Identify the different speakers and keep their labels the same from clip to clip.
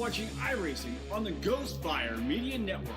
Speaker 1: watching iRacing on the Ghostfire Media Network.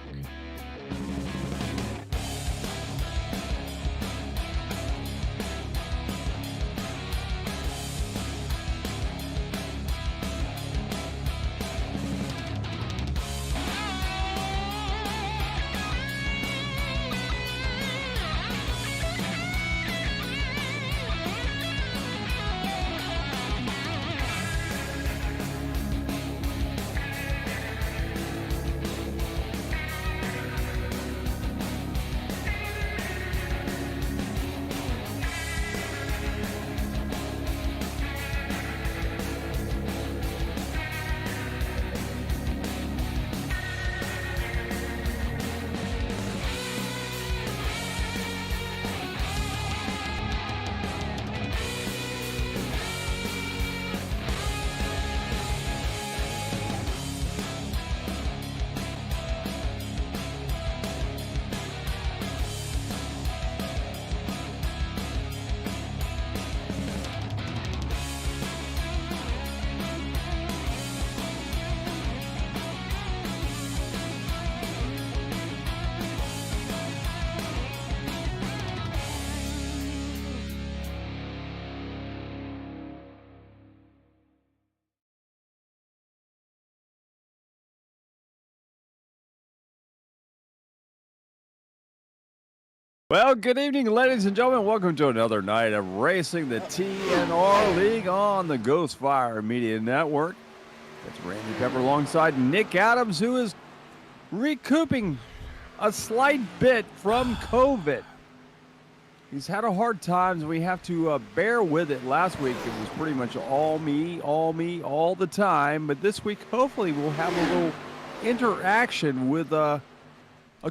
Speaker 2: Well, good evening, ladies and gentlemen. Welcome to another night of racing the TNR League on the Ghostfire Media Network. It's Randy Pepper alongside Nick Adams, who is recouping a slight bit from COVID. He's had a hard time, so we have to bear with it. Last week, it was pretty much all me, all the time. But this week, hopefully, we'll have a little interaction with a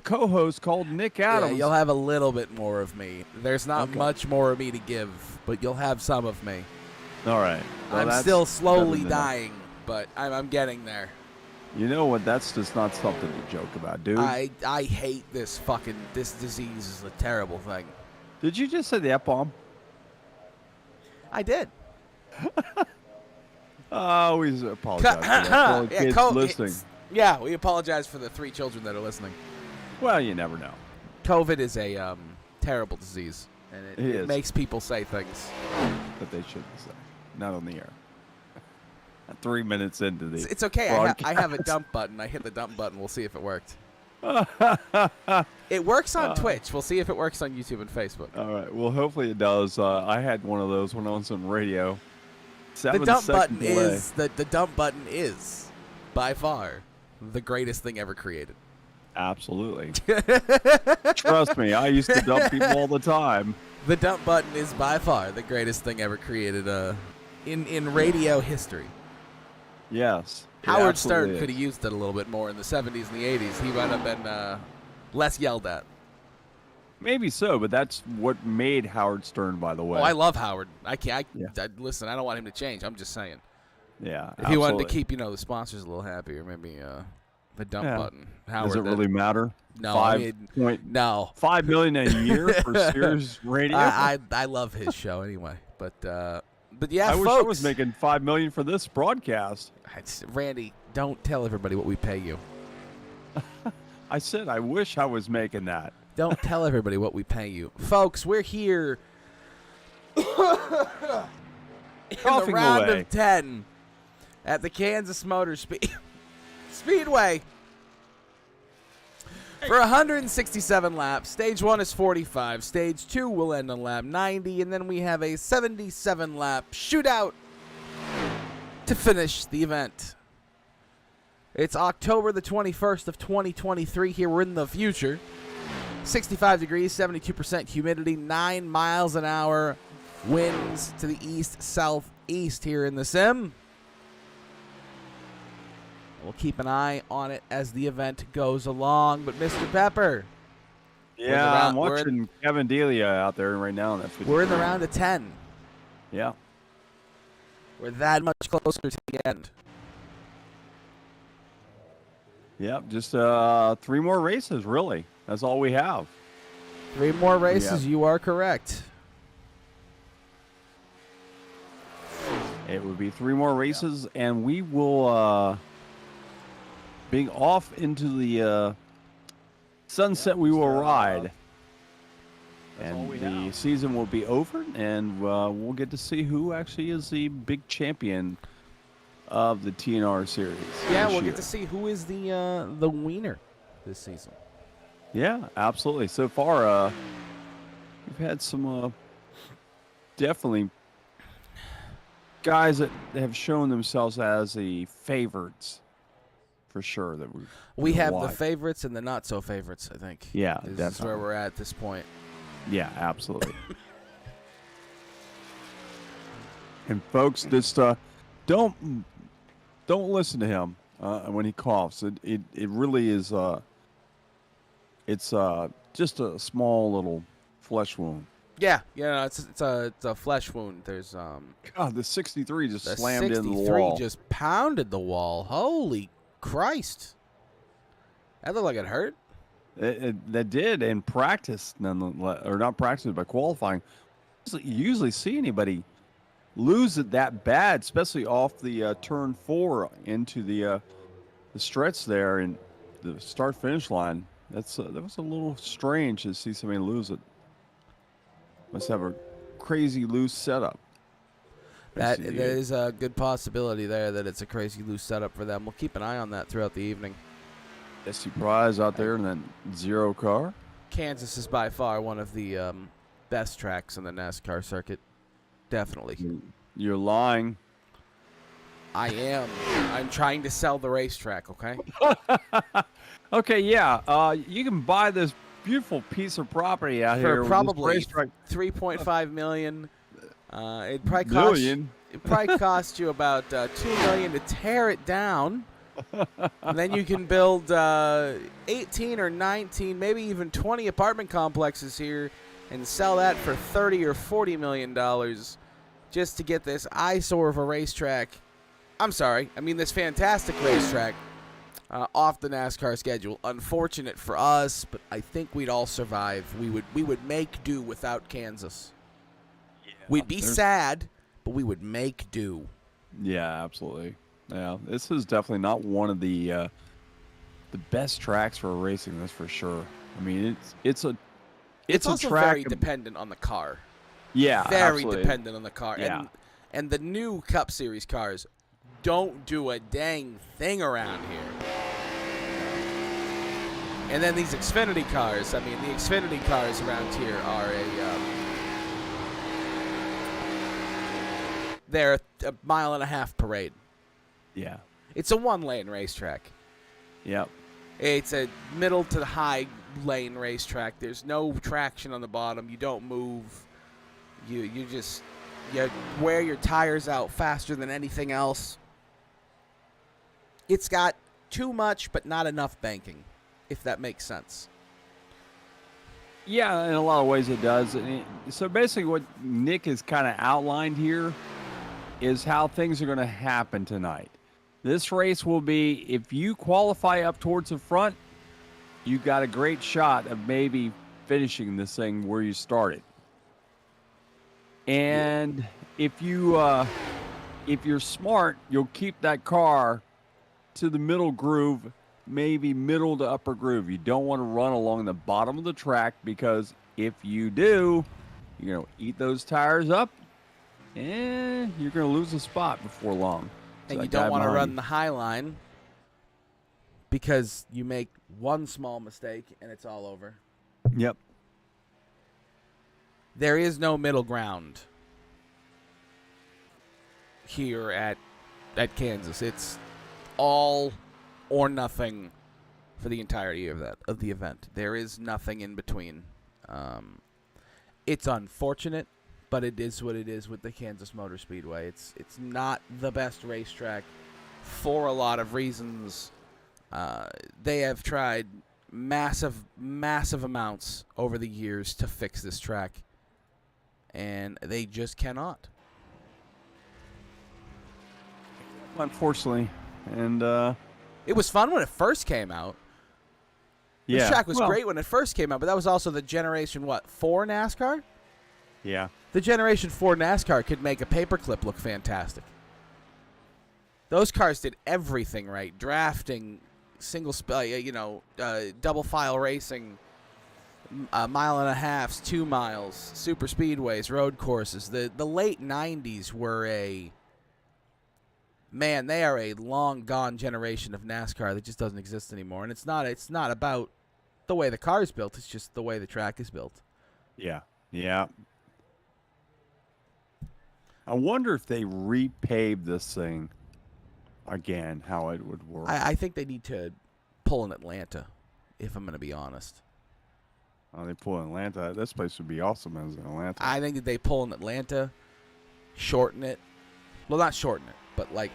Speaker 2: co-host called Nick Adams.
Speaker 3: Yeah, you'll have a little bit more of me. There's not much more of me to give, but you'll have some of me.
Speaker 2: All right. Well,
Speaker 3: I'm still slowly dying, but I'm getting there.
Speaker 2: You know what? That's just not something to joke about, dude.
Speaker 3: I hate this disease is a terrible thing.
Speaker 2: Did you just say the F-bomb?
Speaker 3: I did.
Speaker 2: Oh, we apologize for that.
Speaker 3: Yeah,
Speaker 2: kids listening.
Speaker 3: Yeah, we apologize for the 3 children that are listening.
Speaker 2: Well, you never know.
Speaker 3: COVID is a terrible disease, and it makes people say things
Speaker 2: that they shouldn't say. Not on the air. 3 minutes into the
Speaker 3: It's okay. I have a dump button. I hit the dump button. We'll see if it worked. It works on Twitch. We'll see if it works on YouTube and Facebook.
Speaker 2: All right. Well, hopefully it does. I had one of those when I was on radio.
Speaker 3: The dump button is the dump button is by far the greatest thing ever created.
Speaker 2: Absolutely. Trust me, I used to dump people all the time.
Speaker 3: The dump button is by far the greatest thing ever created in radio history.
Speaker 2: Yes.
Speaker 3: Howard Stern could have used it a little bit more in the 70s and the 80s. He might have been less yelled at.
Speaker 2: Maybe so, but that's what made Howard Stern, by the way.
Speaker 3: Oh, I love Howard. Listen, I don't want him to change. I'm just saying.
Speaker 2: Yeah,
Speaker 3: if he wanted to keep, the sponsors a little happier, maybe the dump button. Howard,
Speaker 2: does it really matter?
Speaker 3: No,
Speaker 2: no. $5 million a year for Sirius Radio.
Speaker 3: I love his show anyway, but yeah,
Speaker 2: I
Speaker 3: folks,
Speaker 2: wish I was making $5 million for this broadcast.
Speaker 3: Randy, don't tell everybody what we pay you.
Speaker 2: I said I wish I was making that.
Speaker 3: Don't tell everybody what we pay you, folks. We're here in the round of 10 at the Kansas Motor Speedway for 167 laps. Stage 1 is 45. Stage 2 will end on lap 90, and then we have a 77-lap shootout to finish the event. It's October the 21st of 2023. Here we're in the future. 65 degrees, 72% humidity, 9 miles an hour, winds to the east-southeast here in the sim. We'll keep an eye on it as the event goes along. But Mr. Pepper.
Speaker 2: Yeah, I'm watching Kevin Delia out there right now.
Speaker 3: We're in the round of 10.
Speaker 2: Yeah.
Speaker 3: We're that much closer to the end.
Speaker 2: Yep, just 3 more races, really. That's all we have.
Speaker 3: 3 more races, you are correct.
Speaker 2: It would be 3 more races, and we will being off into the sunset we will ride. And the season will be over, and we'll get to see who actually is the big champion of the TNR series.
Speaker 3: Yeah, we'll get to see who is the wiener this season.
Speaker 2: Yeah, absolutely. So far, we've had some definitely guys that have shown themselves as the favorites for sure. That
Speaker 3: we have the favorites and the not so favorites. I think.
Speaker 2: Yeah,
Speaker 3: that's where we're at this point.
Speaker 2: Yeah, absolutely. And folks, just don't listen to him when he coughs. It really is. It's just a small little flesh wound.
Speaker 3: Yeah, it's a flesh wound. There's
Speaker 2: God, the 63 just slammed into the wall.
Speaker 3: 63 just pounded the wall. Holy Christ! That looked like it hurt.
Speaker 2: That did in practice, nonetheless, or not practice, but qualifying. You usually see anybody lose it that bad, especially off the turn 4 into the stretch there and the start-finish line. That was a little strange to see somebody lose it. Must have a crazy loose setup.
Speaker 3: That is a good possibility there that it's a crazy loose setup for them. We'll keep an eye on that throughout the evening.
Speaker 2: SC Prize out there in that 0 car.
Speaker 3: Kansas is by far one of the best tracks in the NASCAR circuit. Definitely.
Speaker 2: You're lying.
Speaker 3: I am. I'm trying to sell the racetrack, okay?
Speaker 2: Okay, yeah. You can buy this beautiful piece of property out here.
Speaker 3: For probably $3.5 million. It probably cost you about $2 million to tear it down. And then you can build 18 or 19, maybe even 20 apartment complexes here and sell that for $30 or $40 million just to get this eyesore of a racetrack. I'm sorry, I mean this fantastic racetrack off the NASCAR schedule. Unfortunate for us, but I think we'd all survive. We would make do without Kansas. Yeah, we'd be sad, but we would make do.
Speaker 2: Yeah, absolutely. Yeah, this is definitely not one of the best tracks for racing. That's for sure. I mean, it's
Speaker 3: also
Speaker 2: track
Speaker 3: very dependent on the car.
Speaker 2: Yeah,
Speaker 3: very
Speaker 2: absolutely.
Speaker 3: Dependent on the car.
Speaker 2: Yeah.
Speaker 3: And the new Cup Series cars don't do a dang thing around here. And then these Xfinity cars. I mean, the Xfinity cars around here are they're a 1.5 mile parade.
Speaker 2: Yeah.
Speaker 3: It's a 1-lane racetrack.
Speaker 2: Yep.
Speaker 3: It's a middle to high lane racetrack. There's no traction on the bottom. You don't move. You just wear your tires out faster than anything else. It's got too much but not enough banking, if that makes sense.
Speaker 2: Yeah, in a lot of ways it does. So basically what Nick has kind of outlined here is how things are going to happen tonight. This race will be, if you qualify up towards the front, you got a great shot of maybe finishing this thing where you started. And if you're smart, you'll keep that car to the middle groove, maybe middle to upper groove. You don't want to run along the bottom of the track, because if you do, you're going to eat those tires up and you're going to lose a spot before long.
Speaker 3: And you don't want to run the high line, because you make one small mistake and it's all over.
Speaker 2: Yep.
Speaker 3: There is no middle ground here at Kansas. It's all or nothing for the entirety of the event. There is nothing in between. It's unfortunate, but it is what it is with the Kansas Motor Speedway. It's not the best racetrack for a lot of reasons. They have tried massive amounts over the years to fix this track, and they just cannot.
Speaker 2: Unfortunately. And
Speaker 3: it was fun when it first came out.
Speaker 2: Yeah.
Speaker 3: This track was great when it first came out, but that was also the Generation 4 NASCAR?
Speaker 2: Yeah.
Speaker 3: The Generation 4 NASCAR could make a paperclip look fantastic. Those cars did everything right. Drafting, double file racing, a mile and a half, 2 miles, super speedways, road courses. The late 90s were they are a long gone generation of NASCAR that just doesn't exist anymore. And it's not about the way the car is built. It's just the way the track is built.
Speaker 2: Yeah. I wonder if they repave this thing again, how it would work.
Speaker 3: I think they need to pull in Atlanta, if I'm going to be honest.
Speaker 2: Oh, they pull in Atlanta. This place would be awesome as in Atlanta.
Speaker 3: I think that they pull in Atlanta, shorten it. Well, not shorten it, but like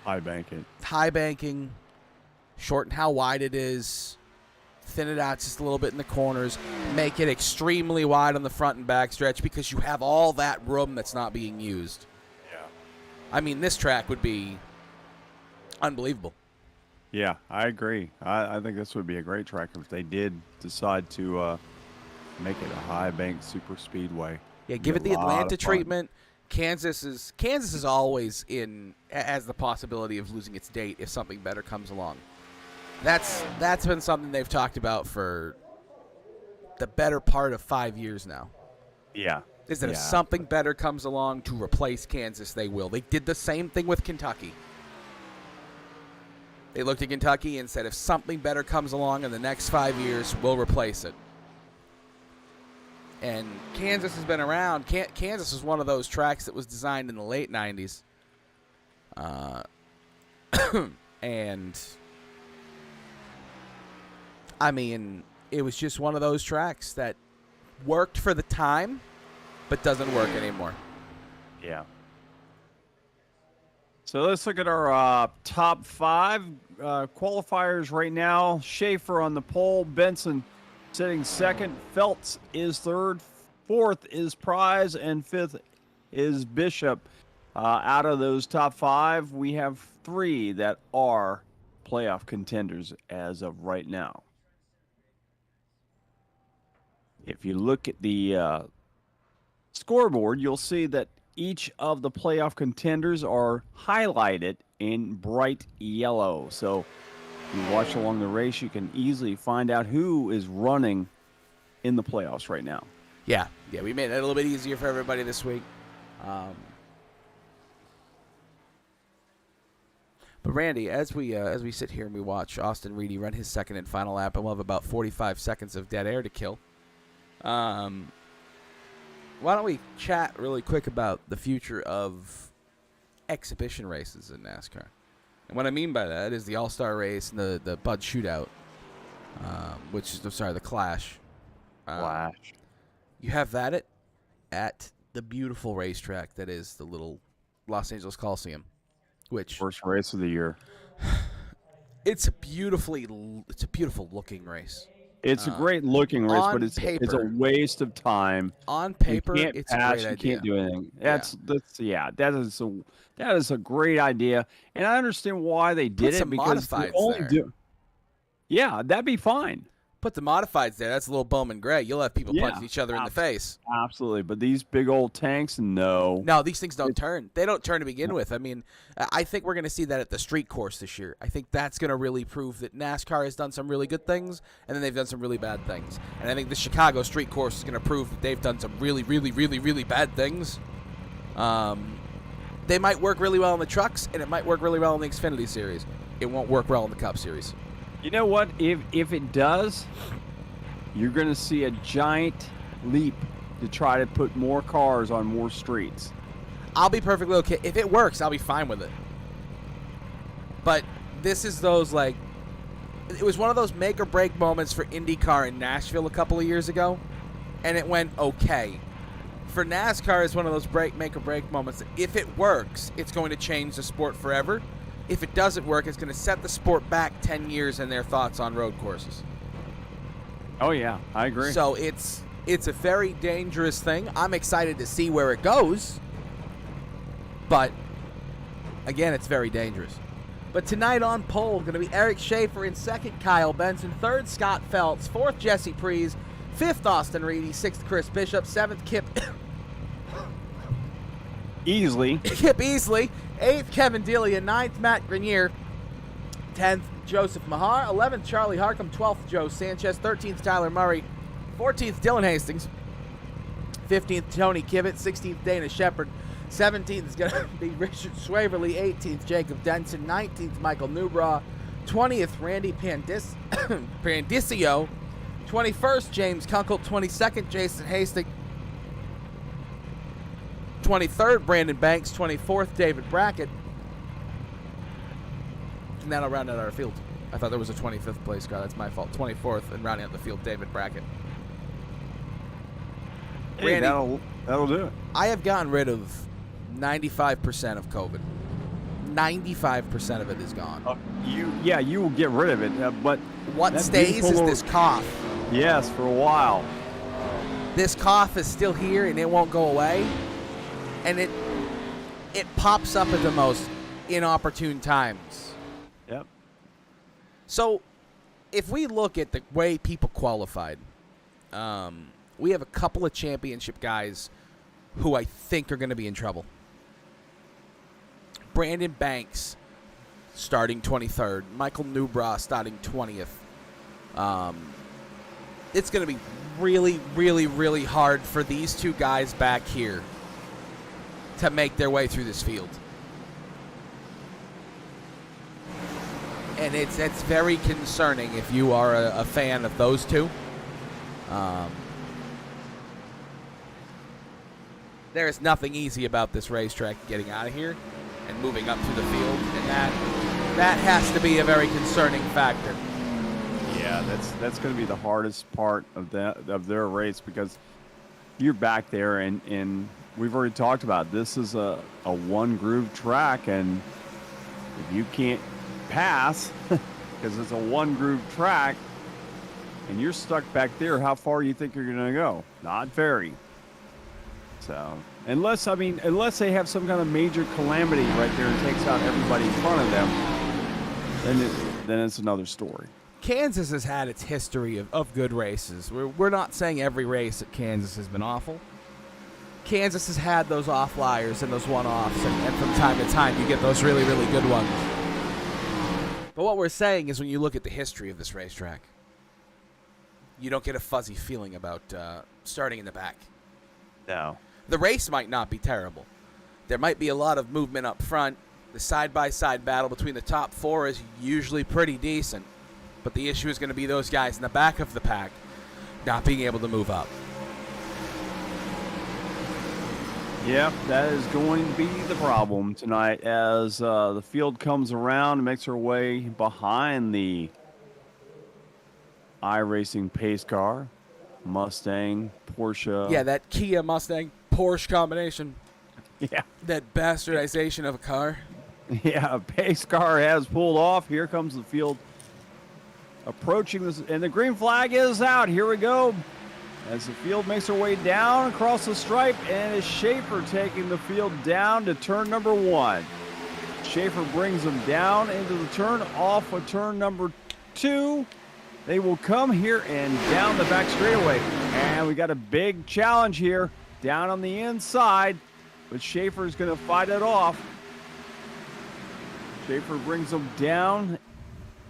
Speaker 2: high banking.
Speaker 3: High banking, shorten how wide it is, thin it out just a little bit in the corners, make it extremely wide on the front and back stretch because you have all that room that's not being used.
Speaker 2: Yeah.
Speaker 3: I mean, this track would be unbelievable.
Speaker 2: Yeah, I agree. I think this would be a great track if they did decide to make it a high bank super speedway.
Speaker 3: Yeah, give it the Atlanta treatment. Kansas is always as the possibility of losing its date if something better comes along. That's been something they've talked about for the better part of 5 years now.
Speaker 2: Yeah.
Speaker 3: Is that if something better comes along to replace Kansas, they will. They did the same thing with Kentucky. They looked at Kentucky and said, if something better comes along in the next 5 years, we'll replace it. And Kansas has been around. Kansas was one of those tracks that was designed in the late 90s. And, I mean, it was just one of those tracks that worked for the time, but doesn't work anymore.
Speaker 2: Yeah. So let's look at our top 5 qualifiers right now. Schaefer on the pole. Benson sitting second. Feltz is third. Fourth is Prize. And fifth is Bishop. Out of those top 5, we have 3 that are playoff contenders as of right now. If you look at the scoreboard, you'll see that each of the playoff contenders are highlighted in bright yellow. So if you watch along the race, you can easily find out who is running in the playoffs right now.
Speaker 3: Yeah, we made it a little bit easier for everybody this week. But Randy, as we sit here and we watch Austin Reedy run his second and final lap, and we'll have about 45 seconds of dead air to kill. Why don't we chat really quick about the future of exhibition races in NASCAR? And what I mean by that is the All-Star race and the Bud Shootout, the Clash.
Speaker 2: Clash.
Speaker 3: You have that at the beautiful racetrack that is the little Los Angeles Coliseum, which
Speaker 2: first race of the year.
Speaker 3: It's a beautiful looking race.
Speaker 2: It's a great looking race, but it's a waste of time.
Speaker 3: On paper, it's a great idea.
Speaker 2: You can't do anything. That is a great idea, and I understand why they did it because they only do. Yeah, that'd be fine.
Speaker 3: Put the modifieds there. That's a little Bowman Gray. You'll have people punching each other in the face.
Speaker 2: Absolutely. But these big old tanks, no.
Speaker 3: No, these things don't turn. They don't turn to begin with. I mean, I think we're going to see that at the street course this year. I think that's going to really prove that NASCAR has done some really good things, and then they've done some really bad things. And I think the Chicago street course is going to prove that they've done some really, really, really, really bad things. They might work really well in the trucks, and it might work really well in the Xfinity Series. It won't work well in the Cup Series.
Speaker 2: You know what? If it does, you're going to see a giant leap to try to put more cars on more streets.
Speaker 3: I'll be perfectly okay. If it works, I'll be fine with it. But this is it was one of those make or break moments for IndyCar in Nashville a couple of years ago, and it went okay. For NASCAR, it's one of those make or break moments that if it works, it's going to change the sport forever. If it doesn't work, it's going to set the sport back 10 years in their thoughts on road courses.
Speaker 2: Oh, yeah, I agree.
Speaker 3: So it's a very dangerous thing. I'm excited to see where it goes. But, again, it's very dangerous. But tonight on pole, going to be Eric Schaefer in second, Kyle Benson, third, Scott Feltz, fourth, Jesse Prees, fifth, Austin Reedy, sixth, Chris Bishop, seventh, Kip
Speaker 2: Easily.
Speaker 3: Kip Easley, eighth, Kevin Delia, ninth, Matt Grenier, 10th, Joseph Mahar. 11th, Charlie Harcum. 12th, Joe Sanchez. 13th, Tyler Murray. 14th, Dylan Hastings. 15th, Tony Kivett. 16th, Dana Shepard. 17th is going to be Richard Swaverly. 18th, Jacob Denson. 19th, Michael Newbraw. 20th, Randy Pandisio. 21st, James Kunkel. 22nd, Jason Hastings. 23rd, Brandon Banks. 24th, David Brackett. And that'll round out our field. I thought there was a 25th place car. That's my fault. 24th, and rounding out the field, David Brackett.
Speaker 2: Hey,
Speaker 3: Randy,
Speaker 2: that'll do it.
Speaker 3: I have gotten rid of 95% of COVID. 95% of it is gone.
Speaker 2: You will get rid of it, but
Speaker 3: what stays is this cough.
Speaker 2: Yes, for a while.
Speaker 3: This cough is still here, and it won't go away. And it pops up at the most inopportune times.
Speaker 2: Yep.
Speaker 3: So, if we look at the way people qualified, we have a couple of championship guys who I think are going to be in trouble. Brandon Banks starting 23rd. Michael Newbraw starting 20th. It's going to be really, really, really hard for these two guys back here to make their way through this field. And it's very concerning if you are a fan of those two. There is nothing easy about this racetrack getting out of here and moving up through the field, and that has to be a very concerning factor.
Speaker 2: Yeah, that's going to be the hardest part of their race, because you're back there, and we've already talked about this is a one groove track, and if you can't pass because it's a one groove track and you're stuck back there, how far do you think you're going to go? Not very. So unless they have some kind of major calamity right there and takes out everybody in front of them, then it's another story.
Speaker 3: Kansas has had its history of good races. We're not saying every race at Kansas has been awful. Kansas has had those off-flyers and those one-offs, and from time to time you get those really, really good ones. But what we're saying is, when you look at the history of this racetrack, you don't get a fuzzy feeling about starting in the back.
Speaker 2: No.
Speaker 3: The race might not be terrible. There might be a lot of movement up front. The side-by-side battle between the top four is usually pretty decent. But the issue is going to be those guys in the back of the pack not being able to move up.
Speaker 2: Yep, that is going to be the problem tonight as the field comes around and makes her way behind the iRacing pace car, Mustang, Porsche.
Speaker 3: Yeah, that Kia Mustang Porsche combination.
Speaker 2: Yeah.
Speaker 3: That bastardization of a car.
Speaker 2: Yeah, a pace car has pulled off. Here comes the field approaching this, and the green flag is out. Here we go. As the field makes her way down across the stripe, and it's Schaefer taking the field down to turn number 1. Schaefer brings them down into the turn, off of turn number 2. They will come here and down the back straightaway. And we got a big challenge here down on the inside, but Schaefer is going to fight it off. Schaefer brings them down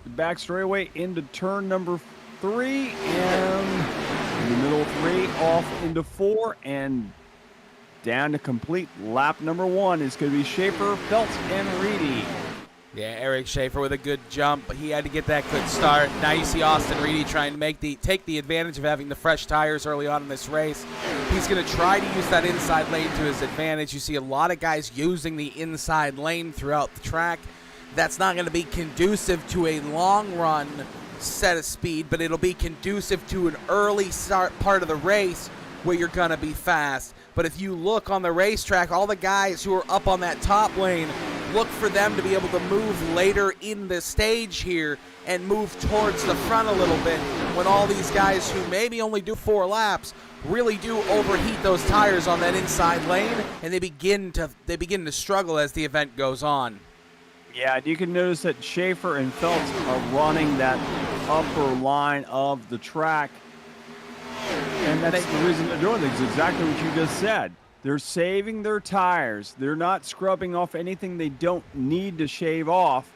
Speaker 2: the back straightaway into turn number 3, and in the middle of 3, off into 4, and down to complete lap number 1 is going to be Schaefer, Phelps, and Reedy.
Speaker 3: Yeah, Eric Schaefer with a good jump, but he had to get that good start. Now you see Austin Reedy trying to take the advantage of having the fresh tires early on in this race. He's going to try to use that inside lane to his advantage. You see a lot of guys using the inside lane throughout the track. That's not going to be conducive to a long run set of speed, but it'll be conducive to an early start part of the race where you're going to be fast. But if you look on the racetrack, all the guys who are up on that top lane, look for them to be able to move later in the stage here and move towards the front a little bit, when all these guys who maybe only do 4 laps really do overheat those tires on that inside lane, and they begin to struggle as the event goes on.
Speaker 2: Yeah, you can notice that Schaefer and Phelps are running that upper line of the track. And that's the reason they're doing this. Exactly what you just said. They're saving their tires. They're not scrubbing off anything they don't need to shave off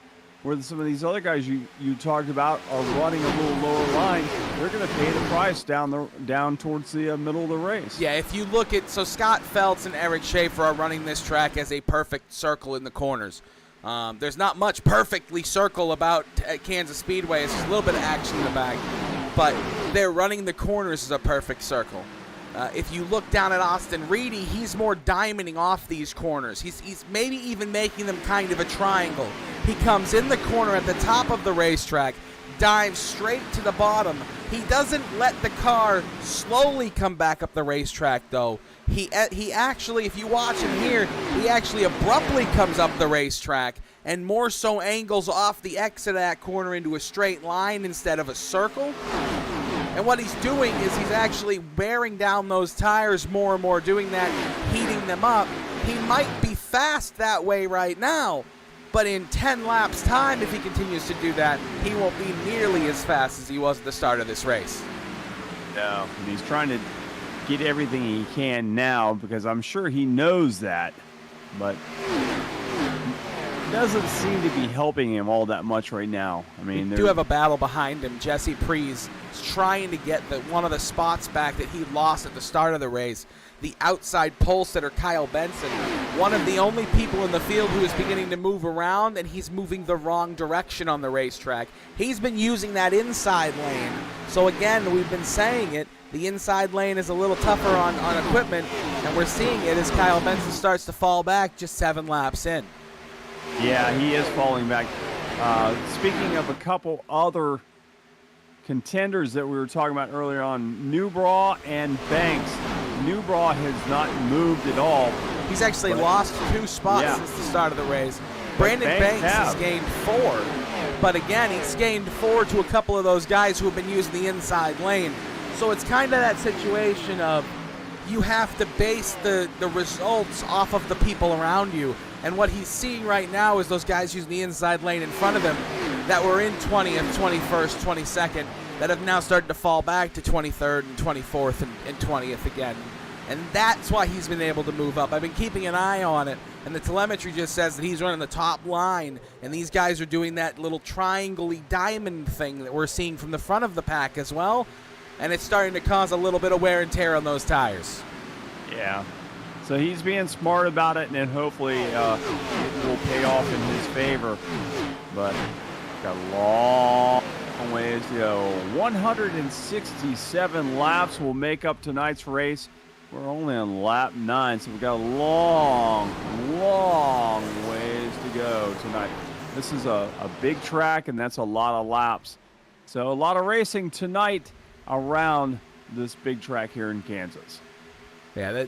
Speaker 2: where some of these other guys you talked about are running a little lower line, they're going to pay the price down towards the middle of the race.
Speaker 3: Yeah, if you look at, so Scott Feltz and Eric Schaefer are running this track as a perfect circle in the corners. There's not much perfectly circle about at Kansas Speedway. It's just a little bit of action in the back. But they're running the corners as a perfect circle. If you look down at Austin Reedy, he's more diamonding off these corners. He's maybe even making them kind of a triangle. He comes in the corner at the top of the racetrack, dives straight to the bottom. He doesn't let the car slowly come back up the racetrack, though. He actually, if you watch him here, he actually abruptly comes up the racetrack and more so angles off the exit of that corner into a straight line instead of a circle. And what he's doing is he's actually wearing down those tires more and more, doing that, heating them up. He might be fast that way right now, but in 10 laps time, if he continues to do that, he won't be nearly as fast as he was at the start of this race.
Speaker 2: No, and he's trying to get everything he can now because I'm sure he knows that, but it doesn't seem to be helping him all that much right now. I mean,
Speaker 3: we do have a battle behind him. Jesse Prees is trying to get one of the spots back that he lost at the start of the race. The outside pole sitter, Kyle Benson, one of the only people in the field who is beginning to move around, and he's moving the wrong direction on the racetrack. He's been using that inside lane. So again, we've been saying it, the inside lane is a little tougher on equipment, and we're seeing it as Kyle Benson starts to fall back just 7 laps in.
Speaker 2: Yeah, he is falling back. Speaking of a couple other contenders that we were talking about earlier on, Newbraw and Banks. Newbraw has not moved at all.
Speaker 3: He's actually lost 2 spots since the start of the race. Brandon Banks has gained 4. But again, he's gained 4 to a couple of those guys who have been using the inside lane. So it's kind of that situation of you have to base the results off of the people around you. And what he's seeing right now is those guys using the inside lane in front of him that were in 20th, 21st, 22nd, that have now started to fall back to 23rd and 24th and 20th again. And that's why he's been able to move up. I've been keeping an eye on it, and the telemetry just says that he's running the top line, and these guys are doing that little triangle-y diamond thing that we're seeing from the front of the pack as well, and it's starting to cause a little bit of wear and tear on those tires.
Speaker 2: Yeah. So he's being smart about it, and then hopefully it will pay off in his favor. But got a long ways to go. 167 laps will make up tonight's race. We're only on lap 9, so we've got a long ways to go tonight. This is a big track, and that's a lot of laps. So a lot of racing tonight around this big track here in Kansas.
Speaker 3: Yeah,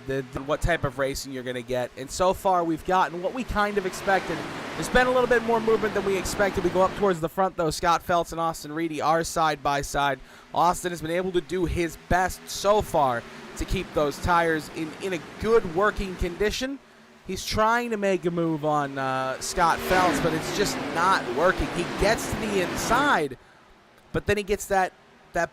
Speaker 3: what type of racing you're going to get. And so far, we've gotten what we kind of expected. There's been a little bit more movement than we expected. We go up towards the front, though. Scott Feltz and Austin Reedy are side by side. Austin has been able to do his best so far to keep those tires in a good working condition. He's trying to make a move on Scott Feltz, but it's just not working. He gets to the inside, but then he gets that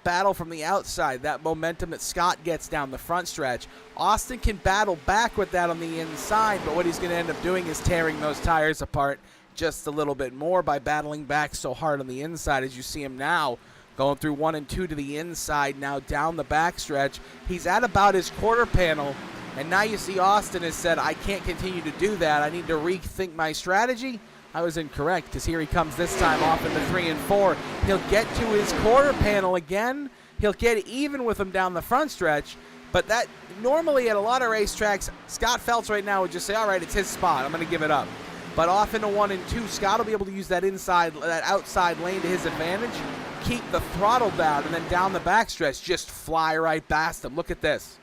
Speaker 3: battle from the outside, that momentum that Scott gets down the front stretch. Austin can battle back with that on the inside, but what he's going to end up doing is tearing those tires apart just a little bit more by battling back so hard on the inside, as you see him now going through 1 and 2 to the inside, now down the back stretch. He's at about his quarter panel, and now you see Austin has said, I can't continue to do that. I need to rethink my strategy. I was incorrect, because here he comes this time off into 3 and 4. He'll get to his quarter panel again. He'll get even with him down the front stretch. But that normally at a lot of racetracks, Scott Feltz right now would just say, all right, it's his spot. I'm going to give it up. But off into 1 and 2, Scott will be able to use that outside lane to his advantage, keep the throttle down, and then down the backstretch, just fly right past him. Look at this.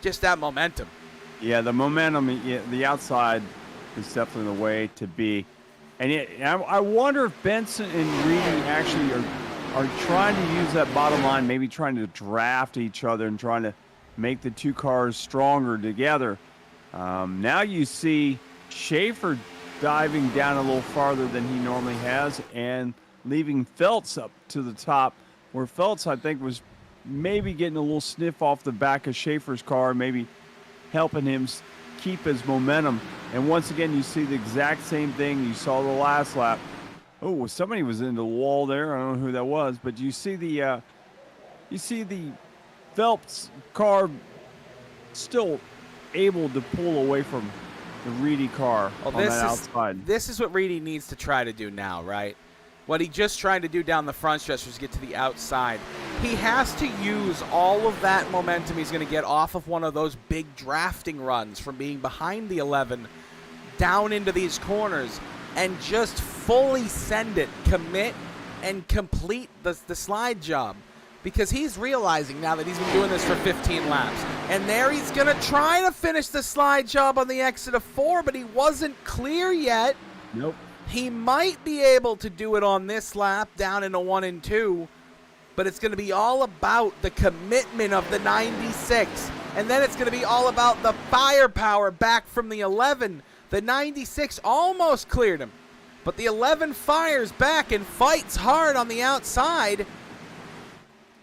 Speaker 3: Just that momentum.
Speaker 2: Yeah, the momentum, the outside is definitely the way to be. And I wonder if Benson and Reedy actually are trying to use that bottom line, maybe trying to draft each other and trying to make the two cars stronger together. Now you see Schaefer diving down a little farther than he normally has and leaving Feltz up to the top, where Feltz, I think, was maybe getting a little sniff off the back of Schaefer's car, maybe helping him keep his momentum. And once again, you see the exact same thing you saw the last lap. Oh, somebody was into the wall there. I don't know who that was, but you see the Phelps car still able to pull away from the Reedy car on that outside.
Speaker 3: This is what Reedy needs to try to do now, right? What he just tried to do down the front stretch was get to the outside. He has to use all of that momentum he's going to get off of one of those big drafting runs from being behind the 11 down into these corners and just fully send it, commit, and complete the slide job. Because he's realizing now that he's been doing this for 15 laps. And there he's going to try to finish the slide job on the exit of 4, but he wasn't clear yet.
Speaker 2: Nope.
Speaker 3: He might be able to do it on this lap down into 1 and 2, but it's going to be all about the commitment of the 96. And then it's going to be all about the firepower back from the 11. The 96 almost cleared him, but the 11 fires back and fights hard on the outside.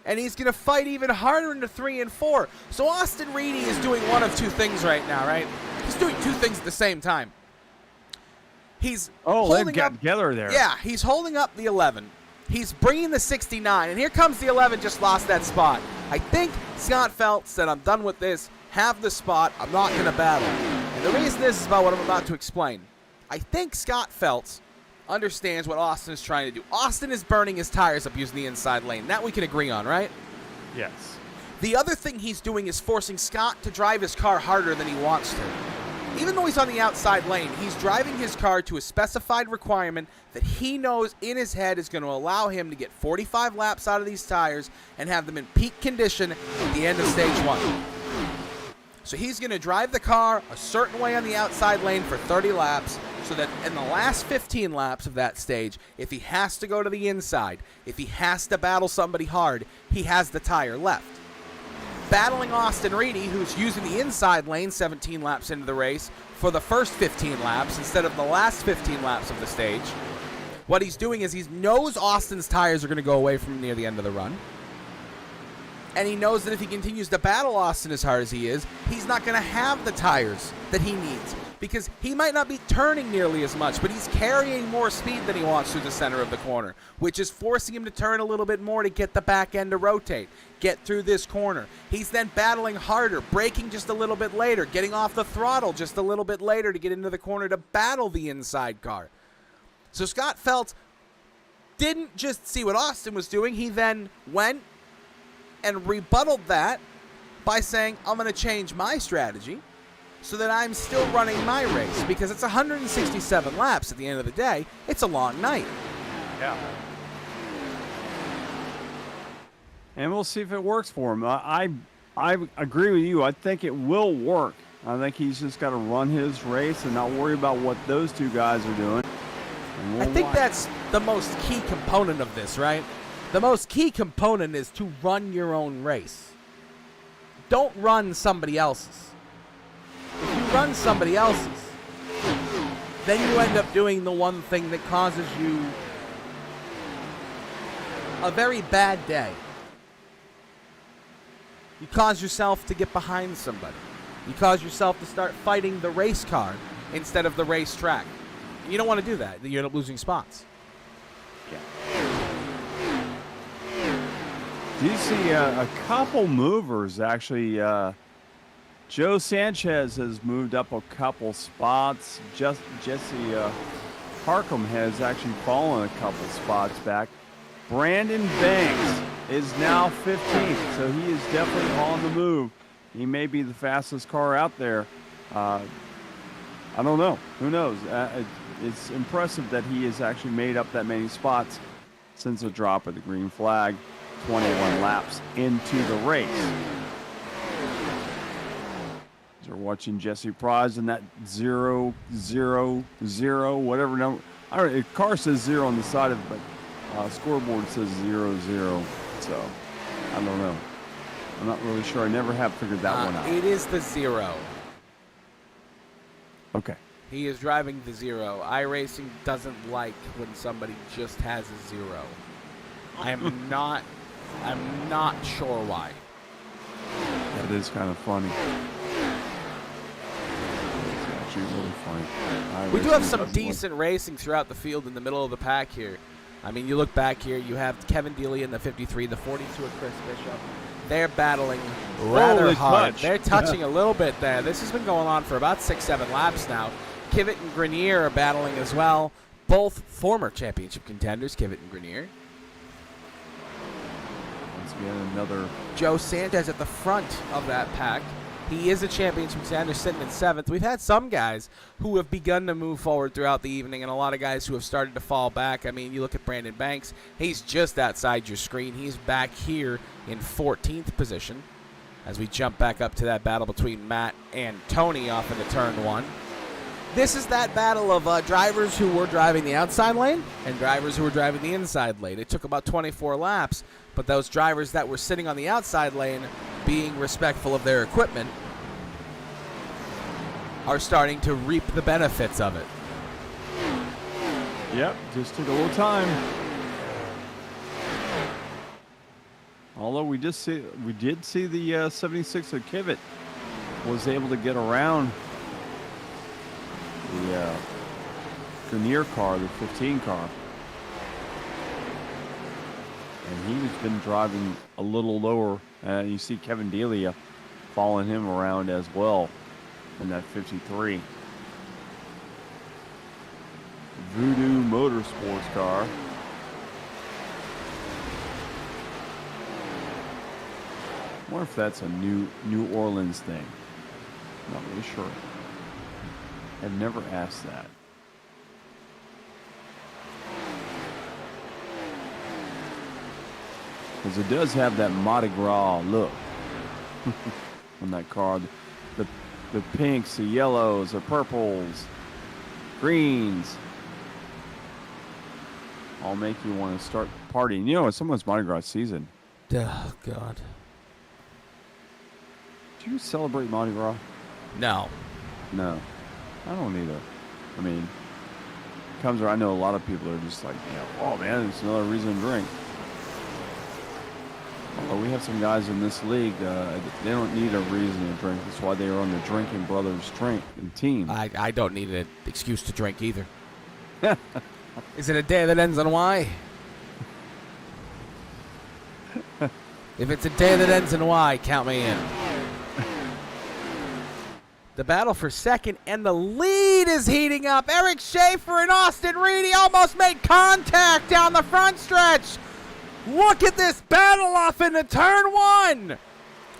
Speaker 3: And he's going to fight even harder into 3 and 4. So Austin Reedy is doing one of two things right now, right? He's doing two things at the same time. He's holding
Speaker 2: got
Speaker 3: up
Speaker 2: together there.
Speaker 3: Yeah, he's holding up the 11. He's bringing the 69, and here comes the 11, just lost that spot. I think Scott Phelps said, I'm done with this, have the spot, I'm not going to battle. And the reason is about what I'm about to explain. I think Scott Phelps understands what Austin is trying to do. Austin is burning his tires up using the inside lane. That we can agree on, right?
Speaker 2: Yes.
Speaker 3: The other thing he's doing is forcing Scott to drive his car harder than he wants to. Even though he's on the outside lane, he's driving his car to a specified requirement that he knows in his head is going to allow him to get 45 laps out of these tires and have them in peak condition at the end of stage 1. So he's going to drive the car a certain way on the outside lane for 30 laps so that in the last 15 laps of that stage, if he has to go to the inside, if he has to battle somebody hard, he has the tire left. Battling Austin Reedy, who's using the inside lane 17 laps into the race for the first 15 laps instead of the last 15 laps of the stage. What he's doing is he knows Austin's tires are going to go away from near the end of the run. And he knows that if he continues to battle Austin as hard as he is, he's not going to have the tires that he needs. Because he might not be turning nearly as much, but he's carrying more speed than he wants through the center of the corner, which is forcing him to turn a little bit more to get the back end to rotate, get through this corner. He's then battling harder, braking just a little bit later, getting off the throttle just a little bit later to get into the corner to battle the inside car. So Scott Phelps didn't just see what Austin was doing, he then went and rebutted that by saying, I'm going to change my strategy so that I'm still running my race, because it's 167 laps at the end of the day. It's a long night.
Speaker 2: Yeah. And we'll see if it works for him. I agree with you. I think it will work. I think he's just got to run his race and not worry about what those two guys are doing.
Speaker 3: I think that's the most key component of this, right? The most key component is to run your own race. Don't run somebody else's. If you run somebody else's, then you end up doing the one thing that causes you a very bad day. You cause yourself to get behind somebody. You cause yourself to start fighting the race car instead of the racetrack. You don't want to do that. You end up losing spots.
Speaker 2: Do you see a couple movers actually? Joe Sanchez has moved up a couple spots. Jesse Harcum has actually fallen a couple spots back. Brandon Banks is now 15th, so he is definitely on the move. He may be the fastest car out there. I don't know. Who knows? It's impressive that he has actually made up that many spots since the drop of the green flag, 21 laps into the race. We're watching Jesse Prize and that 0, 0, 0, whatever number. I don't know, the car says 0 on the side of it, but scoreboard says 0, 0. So, I don't know. I'm not really sure. I never have figured that one out.
Speaker 3: It is the 0.
Speaker 2: Okay.
Speaker 3: He is driving the 0. iRacing doesn't like when somebody just has a 0. I'm not sure why.
Speaker 2: That is kind of funny. actually really funny.
Speaker 3: We do have some decent racing throughout the field in the middle of the pack here. I mean, you look back here, you have Kevin Dealey in the 53, the 42 of Chris Bishop. They're battling rather hard. They're touching a little bit there. This has been going on for about 6-7 laps now. Kivet and Grenier are battling as well. Both former championship contenders, Kivet and Grenier.
Speaker 2: Once again, another
Speaker 3: Joe Sanchez at the front of that pack. He is a championship contender sitting in 7th. We've had some guys who have begun to move forward throughout the evening and a lot of guys who have started to fall back. I mean, you look at Brandon Banks. He's just outside your screen. He's back here in 14th position as we jump back up to that battle between Matt and Tony off into turn 1. This is that battle of drivers who were driving the outside lane and drivers who were driving the inside lane. It took about 24 laps, but those drivers that were sitting on the outside lane, being respectful of their equipment, are starting to reap the benefits of it.
Speaker 2: Yep, just took a little time. Although we did see the 76 of Kivet was able to get around the Grenier car, the 15 car. And he's been driving a little lower. You see Kevin Delia following him around as well in that 53. Voodoo Motorsports car. I wonder if that's a New Orleans thing. Not really sure. I've never asked that. Because it does have that Mardi Gras look on that car. The pinks, the yellows, the purples, greens. All make you want to start partying. You know, it's someone's Mardi Gras season.
Speaker 3: Oh, God.
Speaker 2: Do you celebrate Mardi Gras?
Speaker 3: No.
Speaker 2: No. I don't either. I mean, comes around, I know a lot of people are just like, oh man, it's another reason to drink. Although we have some guys in this league, they don't need a reason to drink. That's why they are on the Drinking Brothers team.
Speaker 3: I don't need an excuse to drink either. Is it a day that ends in Y? If it's a day that ends in Y, count me in. The battle for second, and the lead is heating up. Eric Schaefer and Austin Reedy almost made contact down the front stretch. Look at this battle off into turn 1.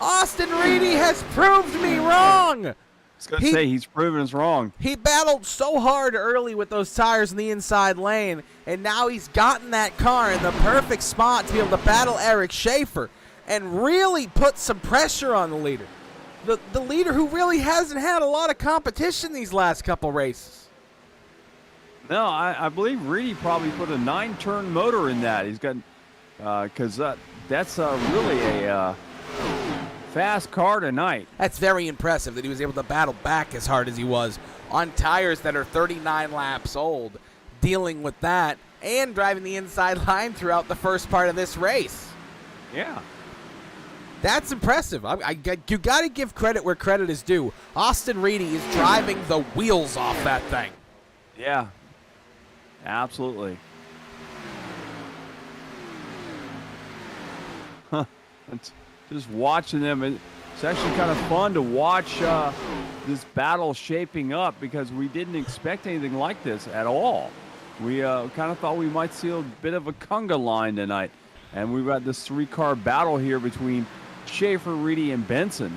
Speaker 3: Austin Reedy has proved me wrong.
Speaker 2: I was going to say, he's proven us wrong.
Speaker 3: He battled so hard early with those tires in the inside lane, and now he's gotten that car in the perfect spot to be able to battle Eric Schaefer and really put some pressure on the leader. The leader who really hasn't had a lot of competition these last couple races.
Speaker 2: No, I believe Reedy probably put a 9-turn motor in that. He's got, because that's really a fast car tonight.
Speaker 3: That's very impressive that he was able to battle back as hard as he was on tires that are 39 laps old, dealing with that and driving the inside line throughout the first part of this race.
Speaker 2: Yeah.
Speaker 3: That's impressive. You got to give credit where credit is due. Austin Reedy is driving the wheels off that thing.
Speaker 2: Yeah, absolutely. It's just watching them. It's actually kind of fun to watch this battle shaping up because we didn't expect anything like this at all. We kind of thought we might see a bit of a conga line tonight. And we've got this 3-car battle here between Schaefer, Reedy, and Benson.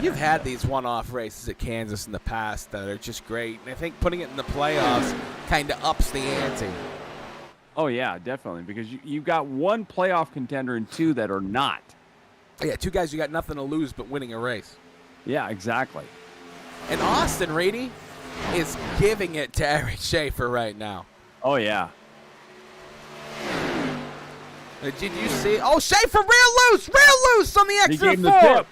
Speaker 3: You've had these one-off races at Kansas in the past that are just great. And I think putting it in the playoffs kind of ups the ante.
Speaker 2: Oh, yeah, definitely. Because you've got one playoff contender and 2 that are not.
Speaker 3: Yeah, 2 guys who got nothing to lose but winning a race.
Speaker 2: Yeah, exactly.
Speaker 3: And Austin Reedy is giving it to Eric Schaefer right now.
Speaker 2: Oh, yeah.
Speaker 3: Did you see? Oh, Schaefer real loose on the exit 4.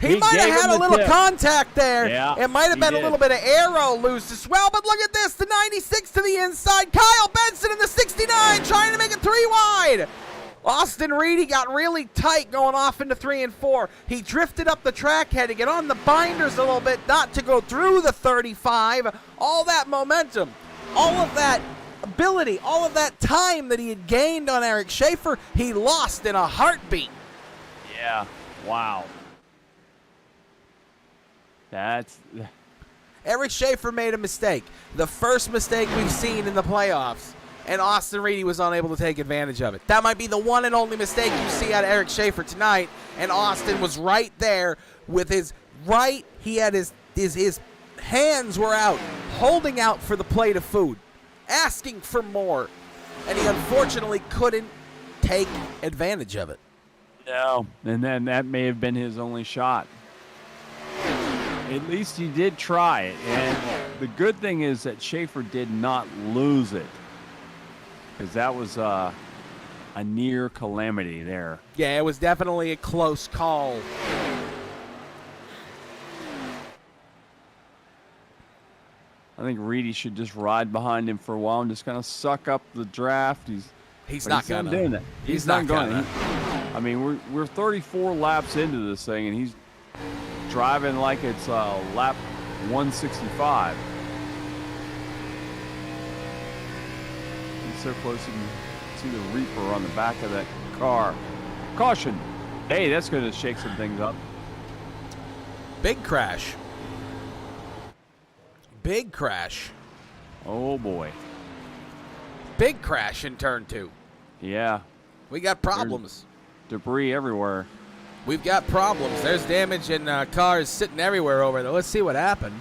Speaker 3: He might have had a little contact there.
Speaker 2: Yeah,
Speaker 3: it might have been a little bit of aero loose as well. But look at this, the 96 to the inside. Kyle Benson in the 69 trying to make it 3 wide. Austin Reedy got really tight going off into 3 and 4. He drifted up the track, had to get on the binders a little bit, not to go through the 35. All that momentum, all of that ability, all of that time that he had gained on Eric Schaefer, he lost in a heartbeat.
Speaker 2: Yeah. Wow.
Speaker 3: Eric Schaefer made a mistake. The first mistake we've seen in the playoffs. And Austin Reedy was unable to take advantage of it. That might be the one and only mistake you see out of Eric Schaefer tonight. And Austin was right there with his right. He had his hands were out, holding out for the plate of food, asking for more. And he unfortunately couldn't take advantage of it.
Speaker 2: No. And then that may have been his only shot. At least he did try it. And the good thing is that Schaefer did not lose it. Because that was a near calamity there.
Speaker 3: Yeah, it was definitely a close call.
Speaker 2: I think Reedy should just ride behind him for a while and just kind of suck up the draft.
Speaker 3: He's not
Speaker 2: doing that. He's not going to. I mean, we're 34 laps into this thing, and he's driving like it's lap 165. So close you can see the Reaper on the back of that car. Caution. Hey, that's going to shake some things up.
Speaker 3: Big crash. Big crash.
Speaker 2: Oh, boy.
Speaker 3: Big crash in turn 2.
Speaker 2: Yeah.
Speaker 3: We got problems.
Speaker 2: There's debris everywhere.
Speaker 3: We've got problems. There's damage in cars sitting everywhere over there. Let's see what happened.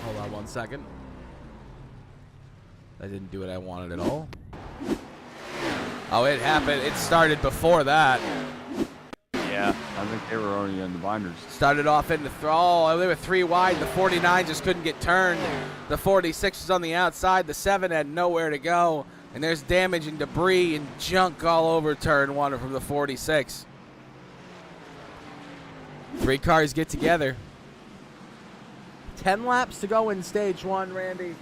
Speaker 3: Hold on 1 second. That didn't do what I wanted at all. Oh, it happened. It started before that.
Speaker 2: Yeah, I think they were already on the binders.
Speaker 3: Started off into throw. They were 3 wide. The 49 just couldn't get turned. The 46 was on the outside. The 7 had nowhere to go. And there's damage and debris and junk all over turn 1 from the 46. 3 cars get together. 10 laps to go in stage 1, Randy.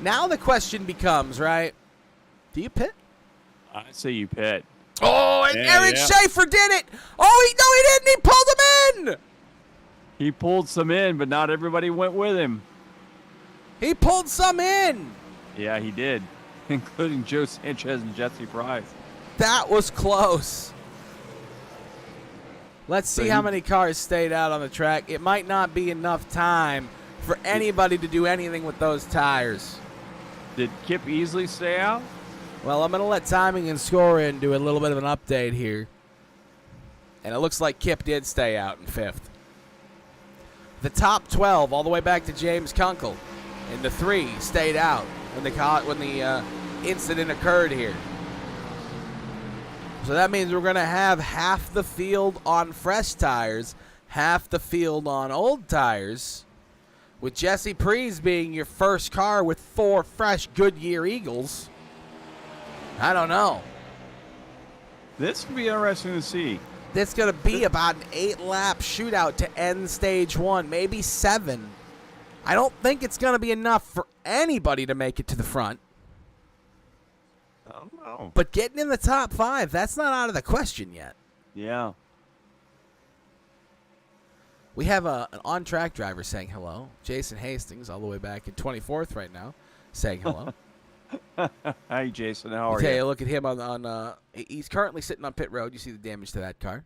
Speaker 3: Now the question becomes, right? Do you pit?
Speaker 2: I say you pit.
Speaker 3: Oh, and Eric Schaefer did it. Oh, he didn't. He pulled him in.
Speaker 2: He pulled some in, but not everybody went with him.
Speaker 3: He pulled some in.
Speaker 2: Yeah, he did, including Joe Sanchez and Jesse Price.
Speaker 3: That was close. Let's see how many cars stayed out on the track. It might not be enough time for anybody to do anything with those tires.
Speaker 2: Did Kip Easley stay out?
Speaker 3: Well, I'm going to let timing and scoring do a little bit of an update here. And it looks like Kip did stay out in 5th. The top 12 all the way back to James Kunkel. And the 3 stayed out when the incident occurred here. So that means we're going to have half the field on fresh tires, half the field on old tires, with Jesse Priest being your first car with 4 fresh Goodyear Eagles. I don't know.
Speaker 2: This will be interesting to see.
Speaker 3: It's going to be about an 8-lap shootout to end stage 1, maybe 7. I don't think it's going to be enough for anybody to make it to the front.
Speaker 2: I don't know.
Speaker 3: But getting in the top 5, that's not out of the question yet.
Speaker 2: Yeah.
Speaker 3: We have an on-track driver saying hello. Jason Hastings, all the way back in 24th right now, saying hello.
Speaker 2: Hi, Jason. How are
Speaker 3: Take
Speaker 2: you?
Speaker 3: a look at him on he's currently sitting on pit road. You see the damage to that car.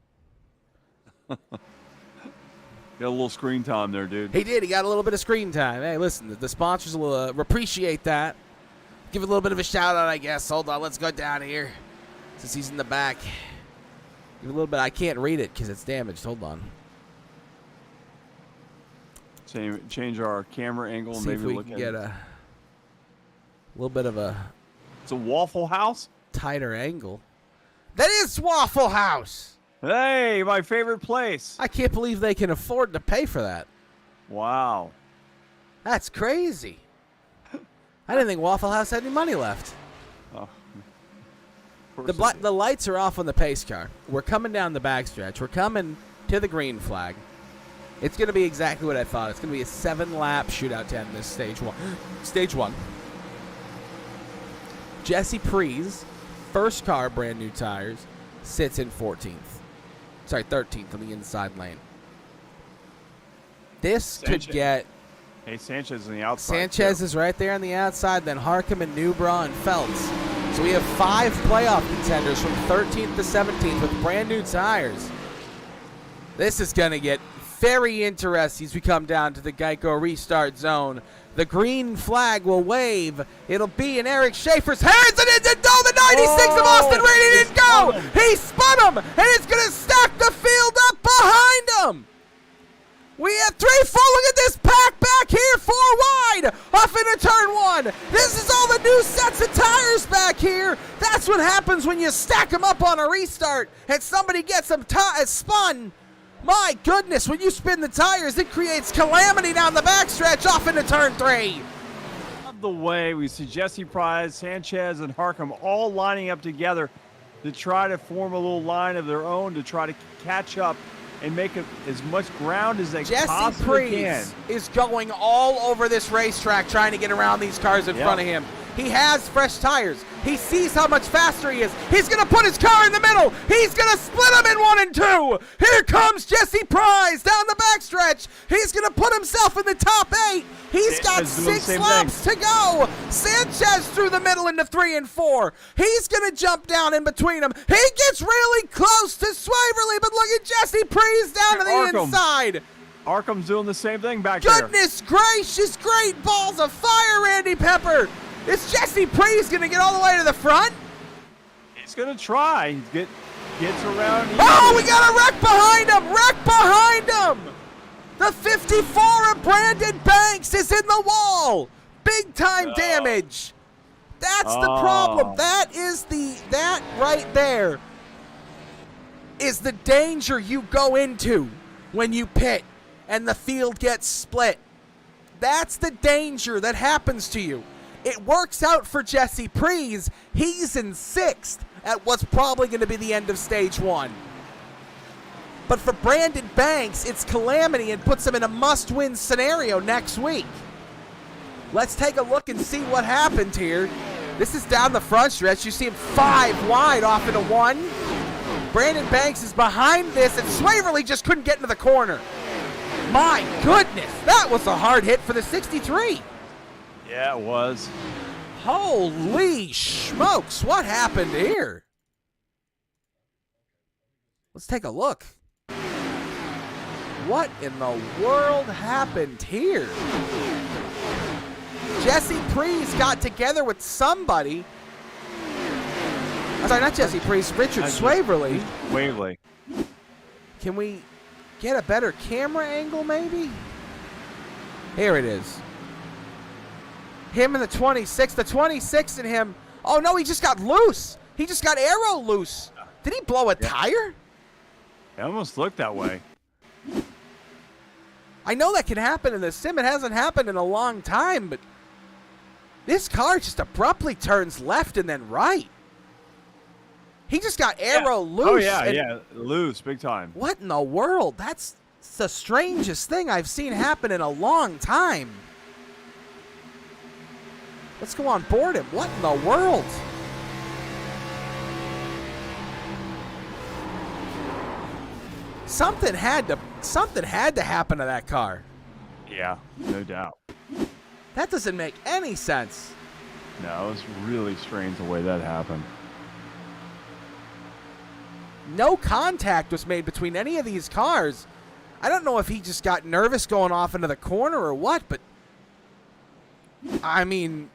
Speaker 2: Got a little screen time there, dude.
Speaker 3: He did. He got a little bit of screen time. Hey, listen, the sponsors will appreciate that. Give a little bit of a shout-out, I guess. Hold on. Let's go down here since he's in the back. Give a little bit. I can't read it because it's damaged. Hold on.
Speaker 2: Change our camera angle and
Speaker 3: See
Speaker 2: maybe
Speaker 3: if we
Speaker 2: look
Speaker 3: can
Speaker 2: at
Speaker 3: get a little bit of a
Speaker 2: It's a Waffle House?
Speaker 3: tighter angle. That is Waffle House.
Speaker 2: Hey, my favorite place.
Speaker 3: I can't believe they can afford to pay for that.
Speaker 2: Wow.
Speaker 3: That's crazy. I didn't think Waffle House had any money left.
Speaker 2: Oh.
Speaker 3: The lights are off on the pace car. We're coming down the backstretch. We're coming to the green flag. It's going to be exactly what I thought. It's going to be a 7-lap shootout to end this stage 1. Stage 1. Jesse Prees, first car, brand new tires, sits in 14th. Sorry, 13th on the inside lane. This could get...
Speaker 2: Hey, Sanchez on the outside.
Speaker 3: Sanchez is right there on the outside, then Harcum and Newbra and Feltz. So we have 5 playoff contenders from 13th to 17th with brand new tires. This is going to get very interesting as we come down to the Geico restart zone. The green flag will wave. It'll be in Eric Schaefer's hands, and it didn't go. The 96 of Austin Reed didn't go. He spun him, and it's going to stack the field up behind him. We have 3-4. Look at this pack back here, 4 wide, off into turn 1. This is all the new sets of tires back here. That's what happens when you stack them up on a restart and somebody gets them spun. My goodness, when you spin the tires, it creates calamity down the backstretch off into turn 3.
Speaker 2: Love the way we see Jesse Prize, Sanchez, and Harcum all lining up together to try to form a little line of their own to try to catch up and make as much ground as they possibly can.
Speaker 3: Jesse Prees is going all over this racetrack trying to get around these cars in front of him. He has fresh tires. He sees how much faster he is. He's going to put his car in the middle. He's going to split them in 1 and 2. Here comes Jesse Prize down the backstretch. He's going to put himself in the top 8. He's got 6 laps to go. Sanchez through the middle into 3 and 4. He's going to jump down in between them. He gets really close to Swaverly, but look at Jesse Prize down to the inside.
Speaker 2: Harcum's doing the same thing back there.
Speaker 3: Goodness gracious, great balls of fire, Randy Pepper. Is Jesse Prees going to get all the way to the front?
Speaker 2: He's going to try. He gets around.
Speaker 3: Oh, we got a wreck behind him. Wreck behind him. The 54 of Brandon Banks is in the wall. Big time damage. That's the problem. That right there is the danger you go into when you pit and the field gets split. That's the danger that happens to you. It works out for Jesse Prees. He's in 6th at what's probably going to be the end of stage 1. But for Brandon Banks, it's calamity and puts him in a must-win scenario next week. Let's take a look and see what happened here. This is down the front stretch. You see him 5 wide off into 1. Brandon Banks is behind this, and Swaverly just couldn't get into the corner. My goodness, that was a hard hit for the 63.
Speaker 2: Yeah, it was.
Speaker 3: Holy smokes, what happened here? Let's take a look. What in the world happened here? Jesse Prees got together with somebody. I'm sorry, not Jesse Prees, Richard Swaverly.
Speaker 2: Waverly.
Speaker 3: Can we get a better camera angle, maybe? Here it is. Him and the 26. The 26 and him. Oh, no, he just got loose. He just got aero loose. Did he blow a tire?
Speaker 2: It almost looked that way.
Speaker 3: I know that can happen in the sim. It hasn't happened in a long time, but this car just abruptly turns left and then right. He just got aero loose.
Speaker 2: Oh, yeah, loose, big time.
Speaker 3: What in the world? That's the strangest thing I've seen happen in a long time. Let's go on board him. What in the world? Something had to happen to that car.
Speaker 2: Yeah, no doubt.
Speaker 3: That doesn't make any sense.
Speaker 2: No, it was really strange the way that happened.
Speaker 3: No contact was made between any of these cars. I don't know if he just got nervous going off into the corner or what, but I mean,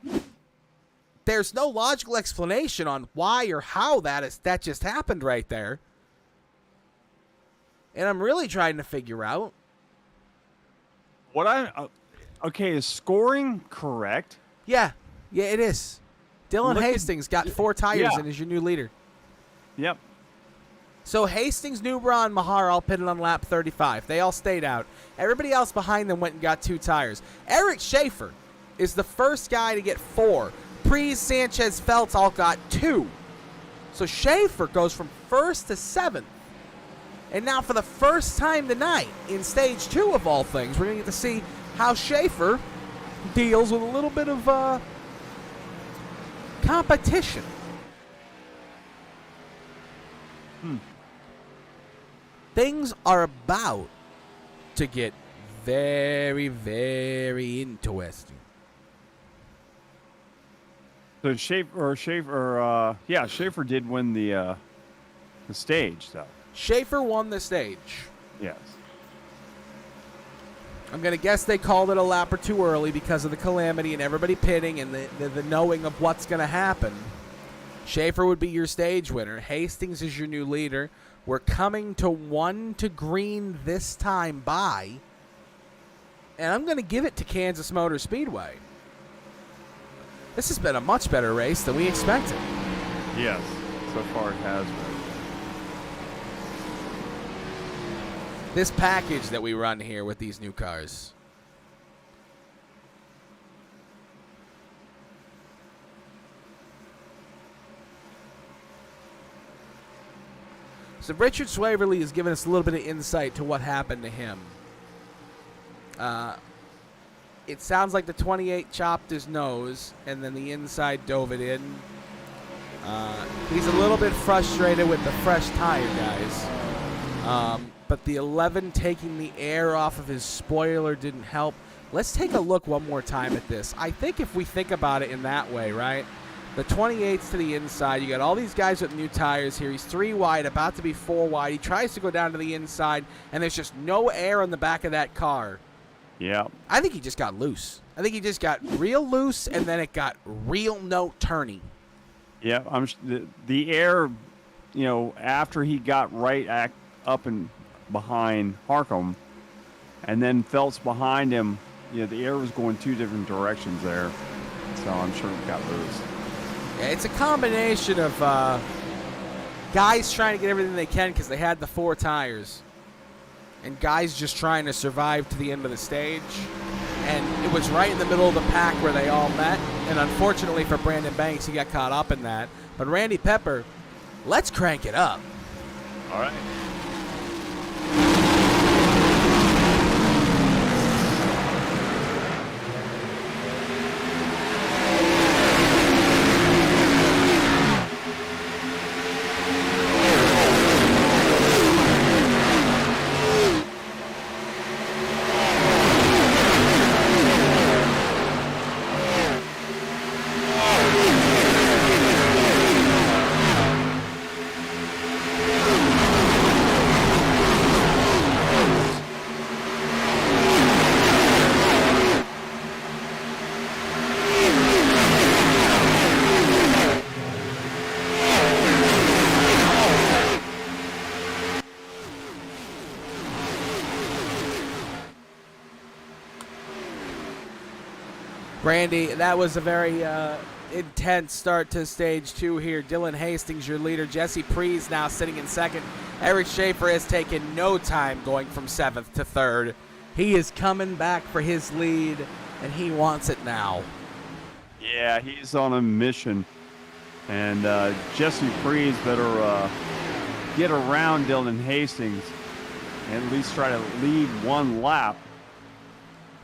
Speaker 3: there's no logical explanation on why or how that just happened right there. And I'm really trying to figure out.
Speaker 2: Okay, is scoring correct?
Speaker 3: Yeah, it is. Dylan Hastings got 4 tires and is your new leader.
Speaker 2: Yep.
Speaker 3: So Hastings, Newbra, and Mahar all pitted on lap 35. They all stayed out. Everybody else behind them went and got 2 tires. Eric Schaefer is the first guy to get 4. Prees, Sanchez, Feltz all got 2. So Schaefer goes from 1st to 7th. And now for the first time tonight, in stage 2 of all things, we're going to get to see how Schaefer deals with a little bit of competition. Things are about to get very, very interesting.
Speaker 2: So Schaefer did win the stage, though.
Speaker 3: Schaefer won the stage.
Speaker 2: Yes.
Speaker 3: I'm going to guess they called it a lap or two early because of the calamity and everybody pitting and the knowing of what's going to happen. Schaefer would be your stage winner. Hastings is your new leader. We're coming to 1 to green this time by, and I'm going to give it to Kansas Motor Speedway. This has been a much better race than we expected.
Speaker 2: Yes, so far it has been.
Speaker 3: This package that we run here with these new cars. So Richard Swaverly has given us a little bit of insight to what happened to him. It sounds like the 28 chopped his nose, and then the inside dove it in. He's a little bit frustrated with the fresh tire, guys. But the 11 taking the air off of his spoiler didn't help. Let's take a look one more time at this. I think if we think about it in that way, right? The 28's to the inside. You got all these guys with new tires here. He's 3 wide, about to be 4 wide. He tries to go down to the inside, and there's just no air on the back of that car.
Speaker 2: Yeah.
Speaker 3: I think he just got loose. I think he just got real loose, and then it got real no turny.
Speaker 2: Yeah, the air, after he got right up and behind Harcum, and then Phelps behind him, the air was going 2 different directions there. So I'm sure it got loose.
Speaker 3: Yeah, it's a combination of guys trying to get everything they can because they had the 4 tires, and guys just trying to survive to the end of the stage. And it was right in the middle of the pack where they all met. And unfortunately for Brandon Banks, he got caught up in that. But Randy Pepper, let's crank it up.
Speaker 2: All right.
Speaker 3: Randy, that was a very intense start to stage 2 here. Dylan Hastings, your leader. Jesse Prees now sitting in second. Eric Schaefer has taken no time going from 7th to 3rd. He is coming back for his lead, and he wants it now.
Speaker 2: Yeah, he's on a mission. And Jesse Prees better get around Dylan Hastings and at least try to lead 1 lap.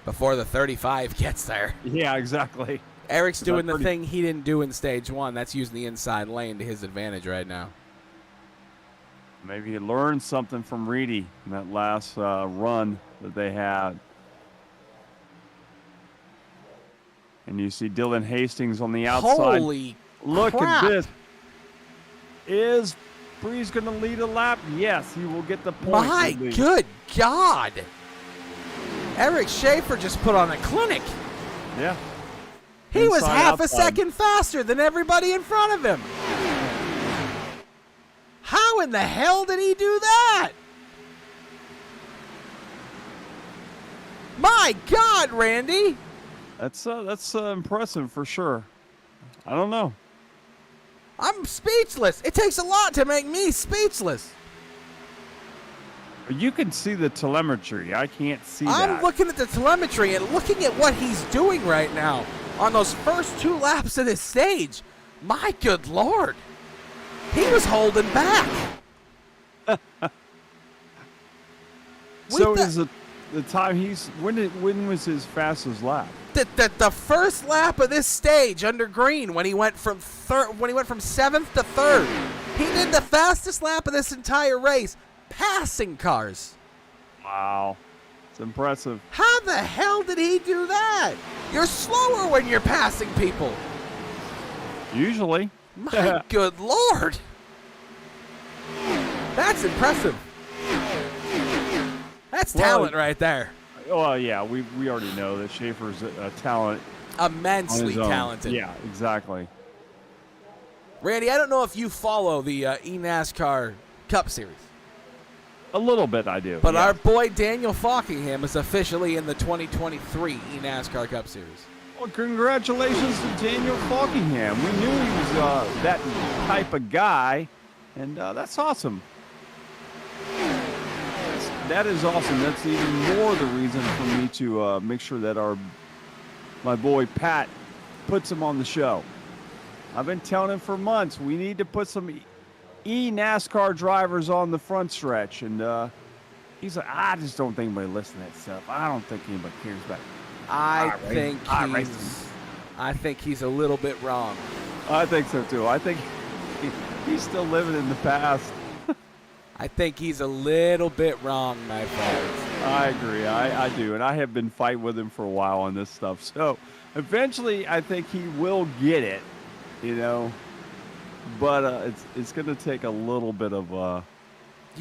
Speaker 3: Before the 35 gets there.
Speaker 2: Yeah, exactly.
Speaker 3: Eric's doing the thing he didn't do in stage 1. That's using the inside lane to his advantage right now.
Speaker 2: Maybe he learned something from Reedy in that last run that they had. And you see Dylan Hastings on the outside.
Speaker 3: Holy
Speaker 2: Look
Speaker 3: crap.
Speaker 2: at this. Is Breeze going to lead a lap? Yes, he will get the point.
Speaker 3: My good God. Eric Schaefer just put on a clinic.
Speaker 2: Yeah.
Speaker 3: He was
Speaker 2: Inside,
Speaker 3: half a
Speaker 2: outside.
Speaker 3: second faster than everybody in front of him. How in the hell did he do that? My God, Randy.
Speaker 2: That's impressive for sure. I don't know.
Speaker 3: I'm speechless. It takes a lot to make me speechless.
Speaker 2: You can see the telemetry. I can't see that.
Speaker 3: I'm looking at the telemetry and looking at what he's doing right now on those first 2 laps of this stage. My good Lord. He was holding back.
Speaker 2: So is the the time when was his fastest lap?
Speaker 3: The first lap of this stage under green when he went from seventh to third. He did the fastest lap of this entire race, passing cars.
Speaker 2: Wow. It's impressive.
Speaker 3: How the hell did he do that? You're slower when you're passing people.
Speaker 2: Usually.
Speaker 3: My good Lord. That's impressive. That's talent right there.
Speaker 2: Well, yeah, we already know that Schaefer's a talent.
Speaker 3: Immensely talented.
Speaker 2: Yeah, exactly.
Speaker 3: Randy, I don't know if you follow the eNASCAR Cup Series.
Speaker 2: A little bit I do.
Speaker 3: But
Speaker 2: yeah.
Speaker 3: our boy Daniel Fockingham is officially in the 2023 eNASCAR Cup Series.
Speaker 2: Well, congratulations to Daniel Fockingham. We knew he was that type of guy, and that's awesome. That is awesome. That's even more the reason for me to make sure that my boy Pat puts him on the show. I've been telling him for months we need to put some eNASCAR drivers on the front stretch, and he's like, I just don't think anybody listens to that stuff. I don't think anybody cares about it.
Speaker 3: I think he's a little bit wrong.
Speaker 2: I think so too. I think he's still living in the past.
Speaker 3: I think he's a little bit wrong, my friends.
Speaker 2: I agree. I do. And I have been fighting with him for a while on this stuff. So eventually I think he will get it, you know. But it's going to take a little bit of...
Speaker 3: Do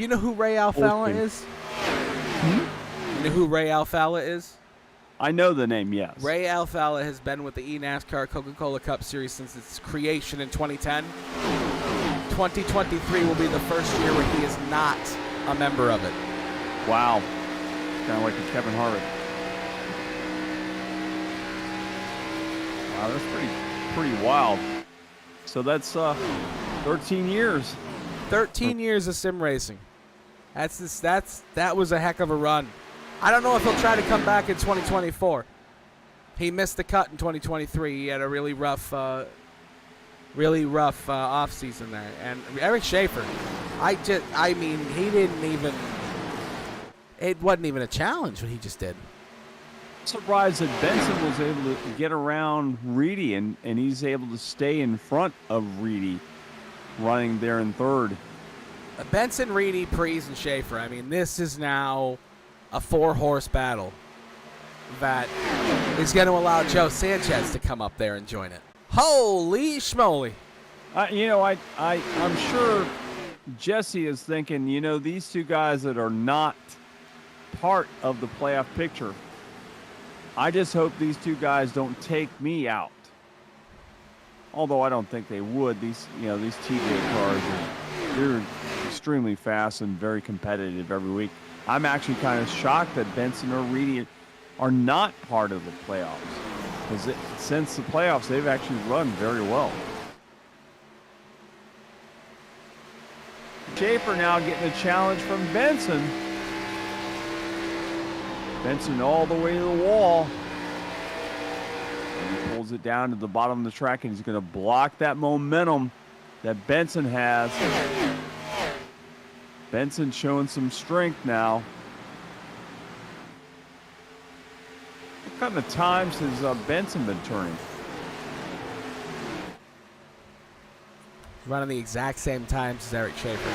Speaker 3: you know who Ray Alfalla is? You know who Ray Alfalla is?
Speaker 2: I know the name, yes.
Speaker 3: Ray Alfalla has been with the eNASCAR Coca-Cola Cup Series since its creation in 2010. 2023 will be the first year where he is not a member of it.
Speaker 2: Wow. Kind of like a Kevin Harvick. Wow, that's pretty wild. So that's 13 years.
Speaker 3: 13 years of sim racing. That was a heck of a run. I don't know if he'll try to come back in 2024. He missed the cut in 2023. He had a really rough off season there. And Eric Schaefer, it wasn't even a challenge what he just did.
Speaker 2: Surprised that Benson was able to get around Reedy and he's able to stay in front of Reedy, running there in third.
Speaker 3: Benson, Reedy, Preece, and Schaefer. I mean, this is now a 4-horse battle that is going to allow Joe Sanchez to come up there and join it. Holy schmoly.
Speaker 2: I'm sure Jesse is thinking, these two guys that are not part of the playoff picture, I just hope these two guys don't take me out. Although I don't think they would. These TJ cars, they're extremely fast and very competitive every week. I'm actually kind of shocked that Benson or Reedy are not part of the playoffs. Because since the playoffs, they've actually run very well. Schaefer now getting a challenge from Benson. Benson all the way to the wall. And he pulls it down to the bottom of the track, and he's going to block that momentum that Benson has. Benson showing some strength now. What kind of times has Benson been turning?
Speaker 3: Running the exact same times as Eric Schaefer.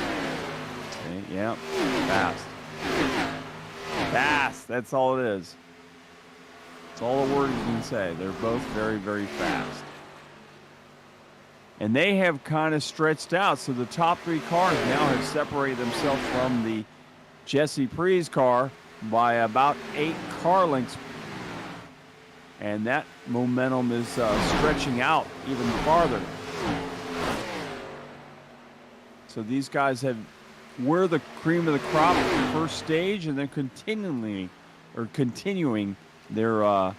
Speaker 2: Okay, yeah, fast. Fast, that's all it is. That's all the word you can say. They're both very, very fast. And they have kind of stretched out, so the top 3 cars now have separated themselves from the Jesse Preece car by about 8 car lengths. And that momentum is stretching out even farther. So these guys were the cream of the crop at the first stage, and then continuing their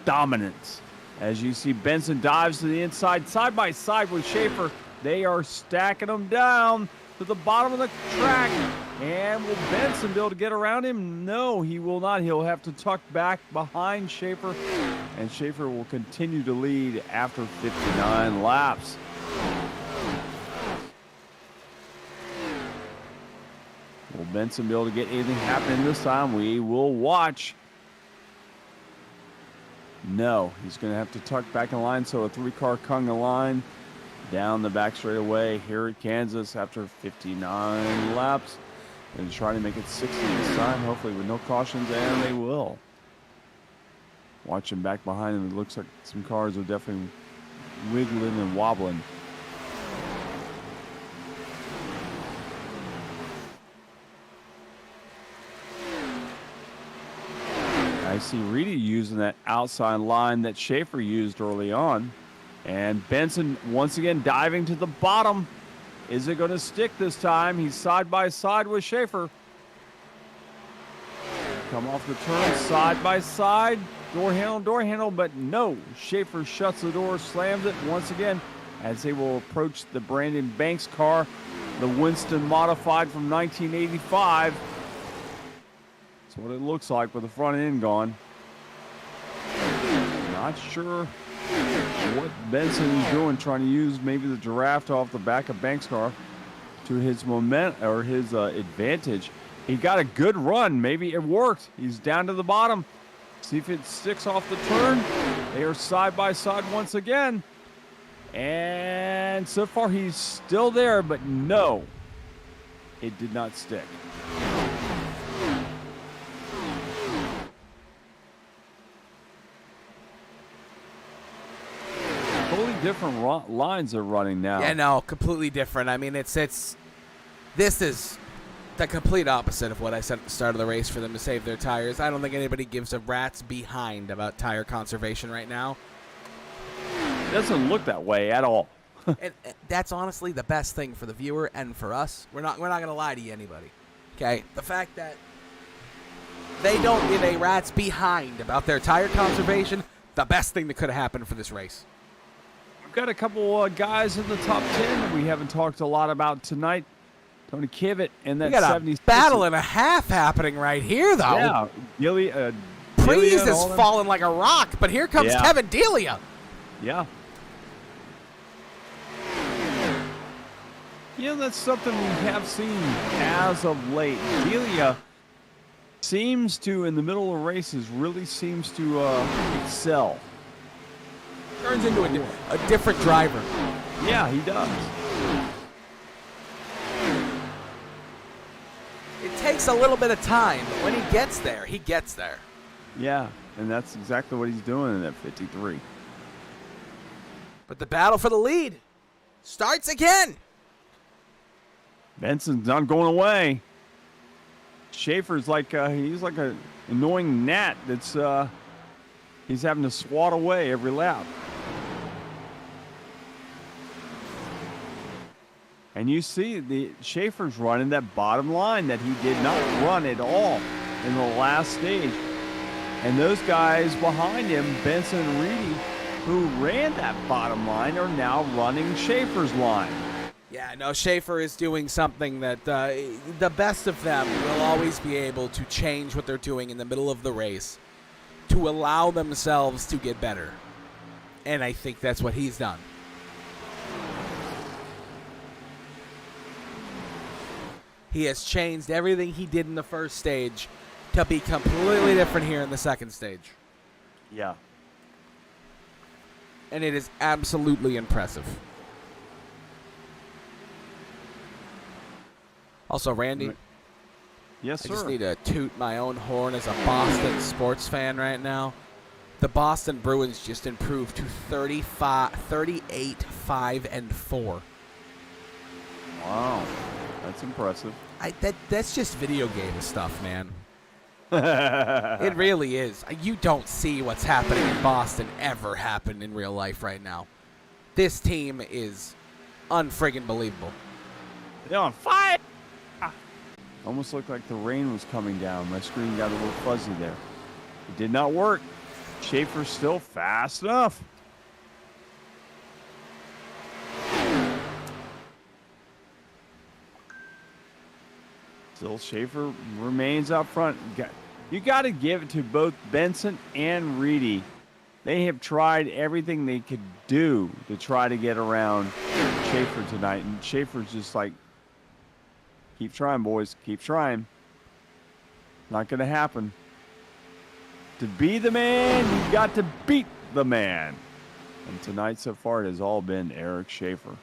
Speaker 2: dominance. As you see, Benson dives to the inside, side by side with Schaefer. They are stacking them down to the bottom of the track. And will Benson be able to get around him? No, he will not. He'll have to tuck back behind Schaefer, and Schaefer will continue to lead after 59 laps. Will Benson be able to get anything happening this time? We will watch. No, he's going to have to tuck back in line, so a 3-car conga line down the back straightaway here at Kansas after 59 laps. And trying to make it 60 this time, hopefully with no cautions, and they will. Watching back behind him, it looks like some cars are definitely wiggling and wobbling. I see Reedy using that outside line that Schaefer used early on. And Benson once again diving to the bottom. Is it going to stick this time? He's side by side with Schaefer. Come off the turn, side by side. Door handle, but no. Schaefer shuts the door, slams it once again as they will approach the Brandon Banks car, the Winston modified from 1985. That's what it looks like with the front end gone. Not sure what Benson is doing, trying to use maybe the draft off the back of Banks' car to his advantage. He got a good run. Maybe it worked. He's down to the bottom. See if it sticks off the turn. They are side by side once again. And so far he's still there, but no, it did not stick. Totally different lines they're running now.
Speaker 3: Yeah, no, completely different. I mean, this is the complete opposite of what I said at the start of the race for them to save their tires. I don't think anybody gives a rat's behind about tire conservation right now.
Speaker 2: It doesn't look that way at all.
Speaker 3: And that's honestly the best thing for the viewer and for us. We're not going to lie to you, anybody. Okay? The fact that they don't give a rat's behind about their tire conservation, the best thing that could have happened for this race.
Speaker 2: We've got a couple guys in the top 10 that we haven't talked a lot about tonight. Tony Kivitt and that 76.
Speaker 3: A battle and a half happening right here, though.
Speaker 2: Yeah,
Speaker 3: Preece is falling like a rock, but here comes Kevin Delia.
Speaker 2: Yeah. Yeah, that's something we have seen as of late. Delia seems to, in the middle of races, really seems to excel.
Speaker 3: Turns into a different driver.
Speaker 2: Yeah, he does.
Speaker 3: It takes a little bit of time, but when he gets there, he gets there.
Speaker 2: Yeah, and that's exactly what he's doing in that 53.
Speaker 3: But the battle for the lead starts again.
Speaker 2: Benson's not going away. Schaefer's like he's like an annoying gnat that's he's having to swat away every lap. And you see the Schaefer's running that bottom line that he did not run at all in the last stage. And those guys behind him, Benson and Reedy, who ran that bottom line, are now running Schaefer's line.
Speaker 3: Yeah, no, Schaefer is doing something that the best of them will always be able to change what they're doing in the middle of the race to allow themselves to get better. And I think that's what he's done. He has changed everything he did in the first stage to be completely different here in the second stage.
Speaker 2: Yeah.
Speaker 3: And it is absolutely impressive. Also, Randy.
Speaker 2: Yes, sir.
Speaker 3: I just need to toot my own horn as a Boston sports fan right now. The Boston Bruins just improved to 38-5-4.
Speaker 2: Wow. That's impressive.
Speaker 3: That's just video game stuff, man. It really is. You don't see what's happening in Boston ever happen in real life right now. This team is unfriggin' believable.
Speaker 2: They're on fire. Almost looked like the rain was coming down. My screen got a little fuzzy there. It did not work. Schaefer's still fast enough. Still Schaefer remains up front. You got to give it to both Benson and Reedy. They have tried everything they could do to try to get around Schaefer tonight. And Schaefer's just like, Keep trying, boys. Keep trying. Not going to happen. To be the man, you got to beat the man. And tonight so far, it has all been Eric Schaefer.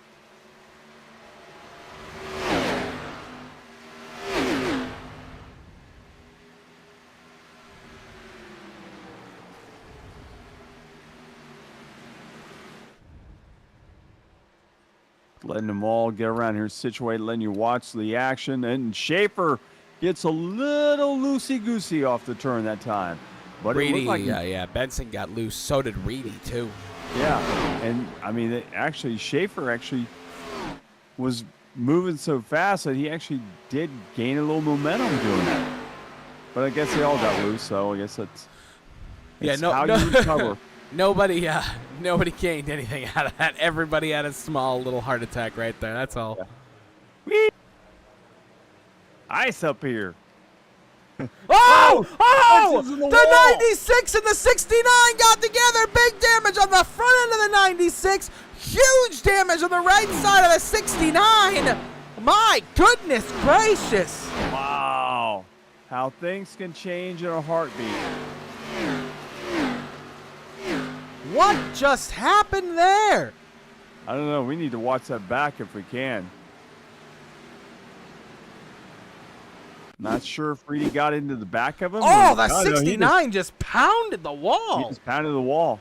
Speaker 2: Letting them all get around here situated, letting you watch the action. And Schaefer gets a little loosey-goosey off the turn that time. But
Speaker 3: Reedy,
Speaker 2: it looked like
Speaker 3: yeah, Benson got loose. So did Reedy, too.
Speaker 2: Yeah, and I mean, Schaefer actually was moving so fast that he actually did gain a little momentum doing that. But I guess they all got loose, so I guess that's how you recover.
Speaker 3: Nobody gained anything out of that. Everybody had a small little heart attack right there. That's all.
Speaker 2: Yeah. Whee! Ice up here.
Speaker 3: Oh!
Speaker 2: The
Speaker 3: The 96 and the 69 got together. Big damage on the front end of the 96. Huge damage on the right side of the 69. My goodness gracious.
Speaker 2: Wow. How things can change in a heartbeat.
Speaker 3: What just happened there?
Speaker 2: I don't know. We need to watch that back if we can. Not sure if Reedy got into the back of him.
Speaker 3: Oh, the 69 just pounded the wall.
Speaker 2: He just pounded the wall.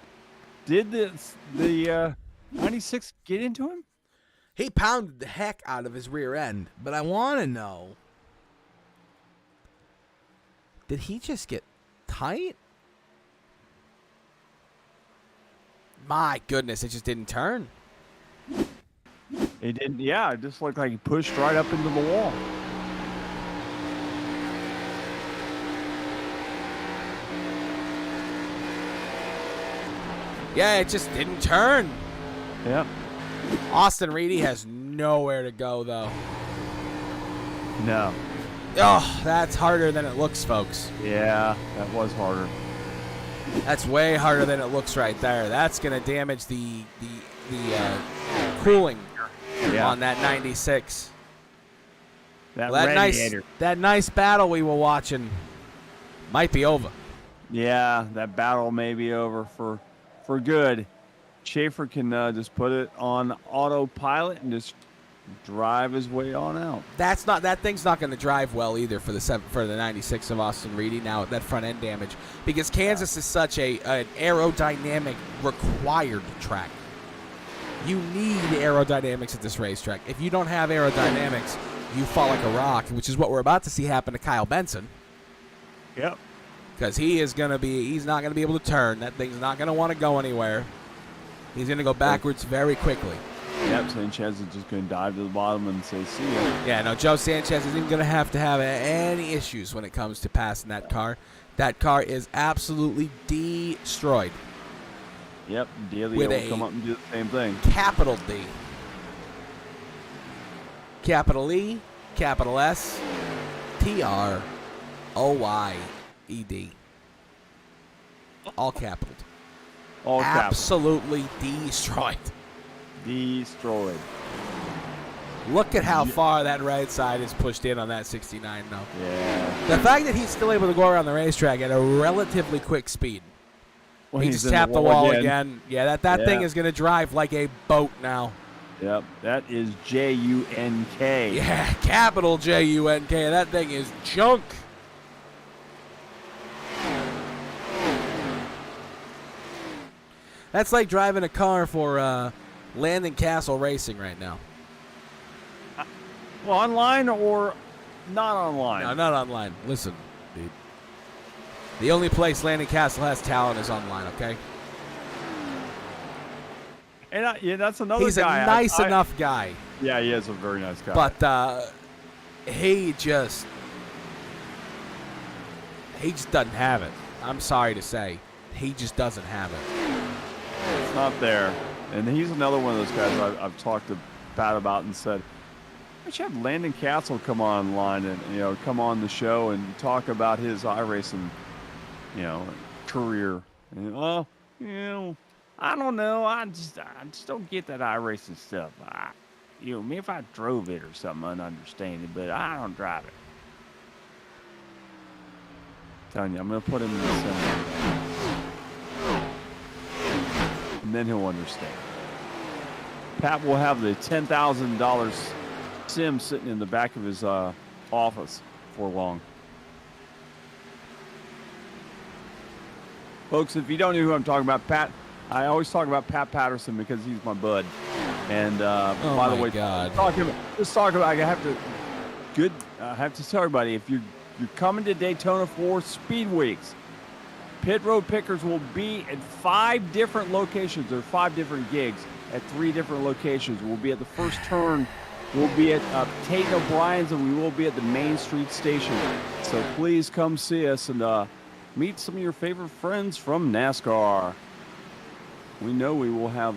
Speaker 2: Did the 96 get into him?
Speaker 3: He pounded the heck out of his rear end, but I want to know, did he just get tight? My goodness, it just didn't turn.
Speaker 2: It didn't. Yeah, it just looked like he pushed right up into the wall.
Speaker 3: Yeah, it just didn't turn.
Speaker 2: Yep.
Speaker 3: Austin Reedy has nowhere to go, though.
Speaker 2: No.
Speaker 3: Oh, that's harder than it looks, folks.
Speaker 2: Yeah, that was harder.
Speaker 3: That's way harder than it looks right there. That's going to damage the cooling on that 96.
Speaker 2: That
Speaker 3: radiator. That nice battle we were watching might be over.
Speaker 2: Yeah, that battle may be over for good. Schaefer can just put it on autopilot and just drive his way on out.
Speaker 3: That thing's not going to drive well either for the 96 of Austin Reedy now, that front end damage, because Kansas is such an aerodynamic required track. You need aerodynamics at this racetrack. If you don't have aerodynamics, you fall like a rock, which is what we're about to see happen to Kyle Benson.
Speaker 2: Yep.
Speaker 3: Because he's not going to be able to turn. That thing's not going to want to go anywhere. He's going to go backwards very quickly.
Speaker 2: Yep, Sanchez is just going to dive to the bottom and say, see ya.
Speaker 3: Yeah, no, Joe Sanchez isn't going to have any issues when it comes to passing that car. That car is absolutely destroyed.
Speaker 2: Yep, Daly will come up and do the same thing.
Speaker 3: Capital D. Capital E, capital S, TROYED. All capital.
Speaker 2: All capital.
Speaker 3: Absolutely destroyed.
Speaker 2: Destroyed.
Speaker 3: Look at how far that right side is pushed in on that 69, though.
Speaker 2: Yeah.
Speaker 3: The fact that he's still able to go around the racetrack at a relatively quick speed.
Speaker 2: Well,
Speaker 3: he just tapped the wall again. Yeah, that thing is going to drive like a boat now.
Speaker 2: Yep, that is J-U-N-K.
Speaker 3: Yeah, capital J-U-N-K. That thing is junk. That's like driving a car for Landon Castle Racing right now.
Speaker 2: Well, online or not online?
Speaker 3: No, not online. Listen, dude. The only place Landon Castle has talent is online, okay?
Speaker 2: And yeah, that's another
Speaker 3: He's
Speaker 2: guy.
Speaker 3: a nice enough guy.
Speaker 2: Yeah, he is a very nice guy.
Speaker 3: But he just doesn't have it. I'm sorry to say. He just doesn't have it.
Speaker 2: It's not there. And he's another one of those guys I've talked to Pat about and said, we should have Landon Castle come online and come on the show and talk about his iRacing career. And, I don't know. I just don't get that iRacing stuff. maybe if I drove it or something, I'd understand it, but I don't drive it. Telling you, I'm gonna put him in the center, and then he'll understand. Pat will have the $10,000 sim sitting in the back of his office for long. Folks, if you don't know who I'm talking about, Pat, I always talk about Pat Patterson because he's my bud. And by the way,
Speaker 3: God.
Speaker 2: I have to tell everybody, if you're coming to Daytona for Speed Weeks, Pit Road Pickers will be at 5 different locations. There are 5 different gigs at 3 different locations. We'll be at the first turn. We'll be at Tate and O'Brien's, and we will be at the Main Street Station. So please come see us and meet some of your favorite friends from NASCAR. We know we will have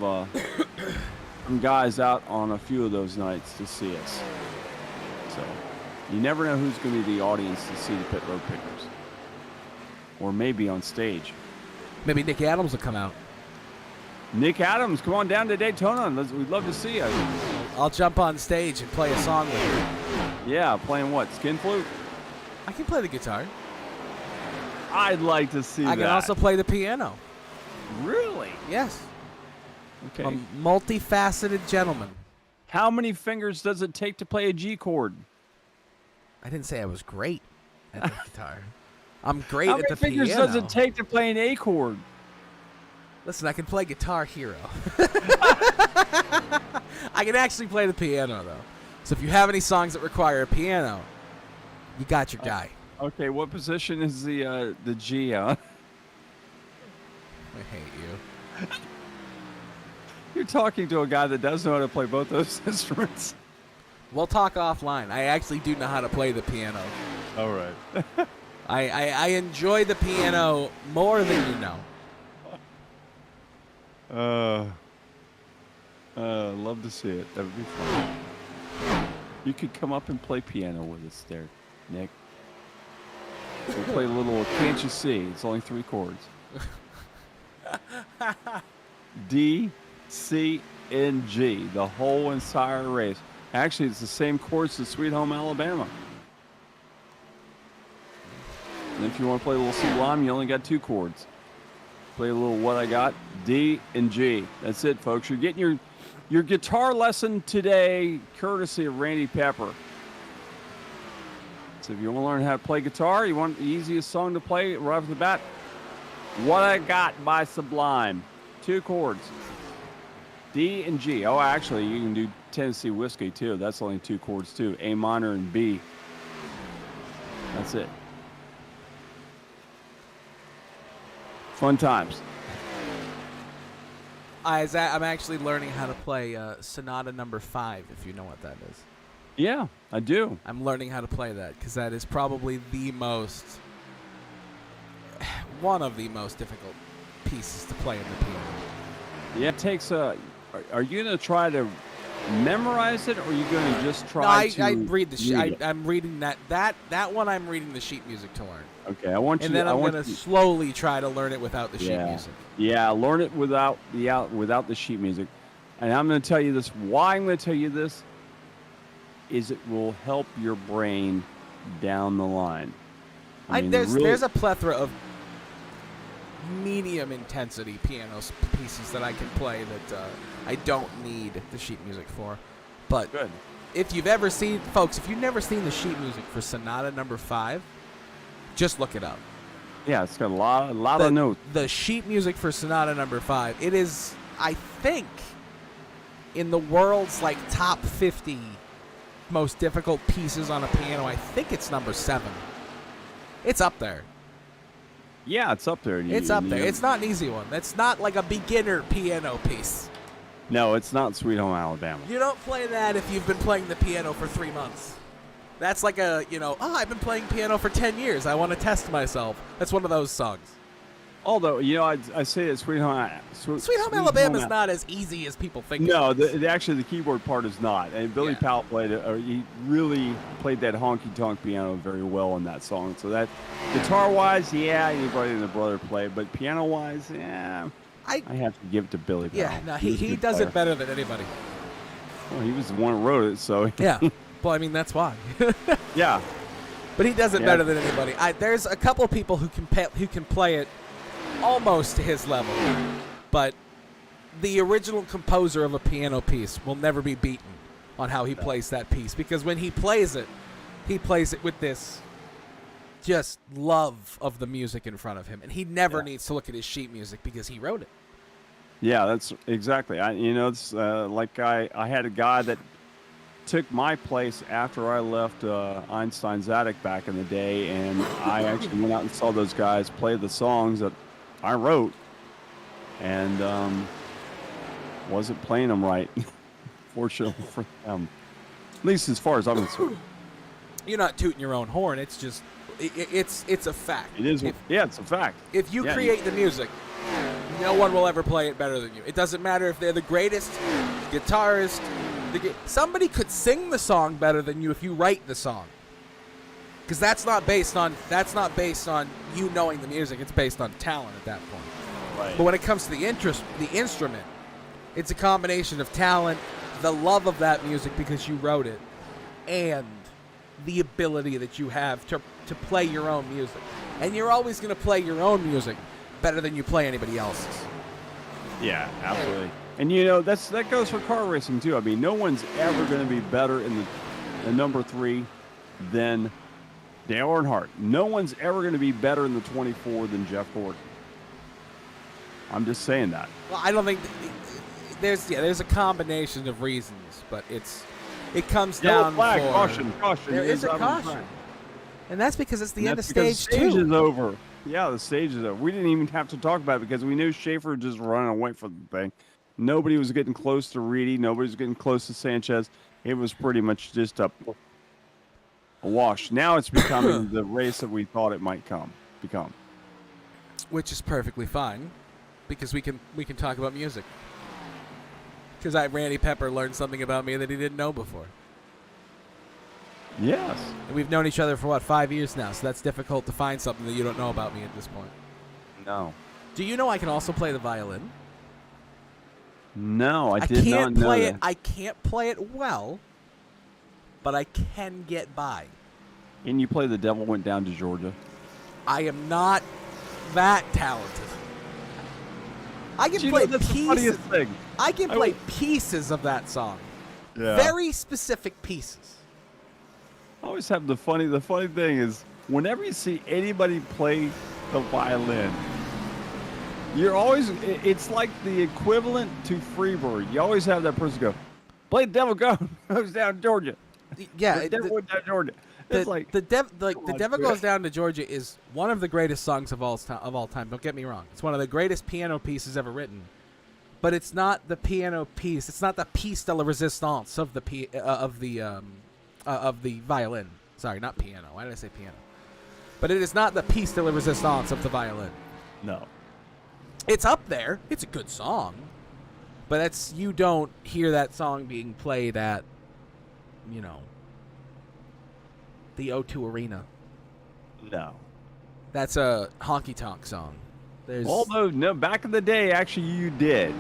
Speaker 2: some guys out on a few of those nights to see us. So you never know who's going to be the audience to see the Pit Road Pickers. Or maybe on stage.
Speaker 3: Maybe Nick Adams will come out.
Speaker 2: Nick Adams, come on down to Daytona. We'd love to see you.
Speaker 3: I'll jump on stage and play a song with you.
Speaker 2: Yeah, playing what? Skin flute?
Speaker 3: I can play the guitar.
Speaker 2: I'd like to see that.
Speaker 3: I can also play the piano.
Speaker 2: Really?
Speaker 3: Yes.
Speaker 2: Okay.
Speaker 3: A multifaceted gentleman.
Speaker 2: How many fingers does it take to play a G chord?
Speaker 3: I didn't say I was great at the guitar. I'm great
Speaker 2: How
Speaker 3: at the
Speaker 2: many fingers
Speaker 3: piano.
Speaker 2: does it take to play an A chord?
Speaker 3: Listen, I can play Guitar Hero. I can actually play the piano, though. So if you have any songs that require a piano, you got your guy.
Speaker 2: Okay, what position is the G on?
Speaker 3: I hate you.
Speaker 2: You're talking to a guy that does know how to play both those instruments.
Speaker 3: We'll talk offline. I actually do know how to play the piano.
Speaker 2: All right.
Speaker 3: I enjoy the piano more than you know.
Speaker 2: Love to see it. That would be fun. You could come up and play piano with us there, Nick. We'll play a little Can't You See? It's only 3 chords. D, C, and G. The whole entire race. Actually, it's the same chords as Sweet Home Alabama. And if you want to play a little Sublime, you only got 2 chords. Play a little What I Got, D and G. That's it, folks. You're getting your guitar lesson today, courtesy of Randy Pepper. So if you want to learn how to play guitar, you want the easiest song to play right off the bat, What I Got by Sublime. 2 chords. D and G. Oh, actually, you can do Tennessee Whiskey, too. That's only 2 chords, too. A minor and B. That's it. Fun times.
Speaker 3: I'm actually learning how to play Sonata Number 5, if you know what that is.
Speaker 2: Yeah, I do.
Speaker 3: I'm learning how to play that because that is probably one of the most difficult pieces to play in the piano.
Speaker 2: Yeah, it takes a. Are you going to try to memorize it, or are you going to just try to?
Speaker 3: I read the sheet.
Speaker 2: read it?
Speaker 3: I'm reading that one. I'm reading the sheet music to learn.
Speaker 2: Okay, I want you.
Speaker 3: And then I'm going to
Speaker 2: to
Speaker 3: slowly try to learn it without the sheet music.
Speaker 2: Yeah, learn it without the sheet music. And I'm going to tell you this. Why I'm going to tell you this is it will help your brain down the line. I mean,
Speaker 3: there's a plethora of medium intensity piano pieces that I can play that I don't need the sheet music for. But
Speaker 2: good.
Speaker 3: If you've never seen the sheet music for Sonata Number 5, just look it up.
Speaker 2: Yeah, it's got a lot of notes.
Speaker 3: The sheet music for Sonata Number 5, it is, I think, in the world's top 50 most difficult pieces on a piano. I think it's number 7. It's up there.
Speaker 2: Yeah, it's up there.
Speaker 3: It's up there. It's not an easy one. It's not like a beginner piano piece.
Speaker 2: No, it's not Sweet Home Alabama.
Speaker 3: You don't play that if you've been playing the piano for 3 months. That's like I've been playing piano for 10 years. I want to test myself. That's one of those songs.
Speaker 2: Although, I say that Sweet Home
Speaker 3: Alabama is not as easy as people think.
Speaker 2: No, actually the keyboard part is not. And Billy Powell played it. He really played that honky-tonk piano very well in that song. So that guitar-wise, anybody and their brother played. But piano-wise, I have to give it to Billy Powell.
Speaker 3: Yeah, no, he does it better than anybody.
Speaker 2: Well, he was the one who wrote it, so
Speaker 3: Yeah. Well, I mean, that's why.
Speaker 2: yeah.
Speaker 3: But he does it
Speaker 2: Yeah.
Speaker 3: better than anybody. There's a couple people who can play it almost to his level, but the original composer of a piano piece will never be beaten on how he plays that piece, because when he plays it with this just love of the music in front of him, and he never needs to look at his sheet music because he wrote it.
Speaker 2: Yeah, that's exactly. It's like I had a guy that took my place after I left Einstein's Attic back in the day, and I actually went out and saw those guys play the songs that I wrote, and wasn't playing them right, fortunately for them. At least as far as I'm concerned.
Speaker 3: You're not tooting your own horn. It's just it's a fact.
Speaker 2: It is. It's a fact.
Speaker 3: If you create the music, no one will ever play it better than you. It doesn't matter if they're the greatest guitarist. Somebody could sing the song better than you if you write the song. Because that's not based on you knowing the music. It's based on talent at that point.
Speaker 2: Right.
Speaker 3: But when it comes to the instrument, it's a combination of talent, the love of that music because you wrote it, and the ability that you have to play your own music. And you're always going to play your own music better than you play anybody else's.
Speaker 2: Yeah, absolutely. And that goes for car racing too. I mean, no one's ever going to be better in the number 3 than Dale Earnhardt. No one's ever going to be better in the 24 than Jeff Gordon. I'm just saying that.
Speaker 3: Well, I don't think there's a combination of reasons, but it comes down
Speaker 2: flag,
Speaker 3: for
Speaker 2: caution.
Speaker 3: There is a caution, and that's because it's the end of stage 2.
Speaker 2: The stage is over. Yeah, the stage is over. We didn't even have to talk about it because we knew Schaefer just running away from the thing. Nobody was getting close to Reedy. Nobody was getting close to Sanchez. It was pretty much just a wash. Now it's becoming the race that we thought it might become.
Speaker 3: Which is perfectly fine, because we can talk about music. Because Randy Pepper learned something about me that he didn't know before.
Speaker 2: Yes.
Speaker 3: And we've known each other for 5 years now, so that's difficult to find something that you don't know about me at this point.
Speaker 2: No.
Speaker 3: Do you know I can also play the violin?
Speaker 2: No, I did not know that.
Speaker 3: I can't play it well, but I can get by.
Speaker 2: And you play The Devil Went Down to Georgia.
Speaker 3: I am not that talented. I can play
Speaker 2: that's
Speaker 3: pieces.
Speaker 2: the funniest thing.
Speaker 3: I can play pieces of that song.
Speaker 2: Yeah.
Speaker 3: Very specific pieces.
Speaker 2: I always have the funny thing is whenever you see anybody play the violin, it's like the equivalent to Freebird. You always have that person go, play The Devil Goes Down to Georgia.
Speaker 3: Yeah,
Speaker 2: The Devil Went Down to Georgia. It's
Speaker 3: the Devil Goes Down to Georgia is one of the greatest songs of all time. Don't get me wrong; it's one of the greatest piano pieces ever written. But it's not the piano piece. It's not the piece de la resistance of the violin. Sorry, not piano. Why did I say piano? But it is not the piece de la resistance of the violin.
Speaker 2: No.
Speaker 3: It's up there. It's a good song, but you don't hear that song being played at, the O2 Arena.
Speaker 2: No.
Speaker 3: That's a honky tonk song.
Speaker 2: Although, no, back in the day, actually, you did.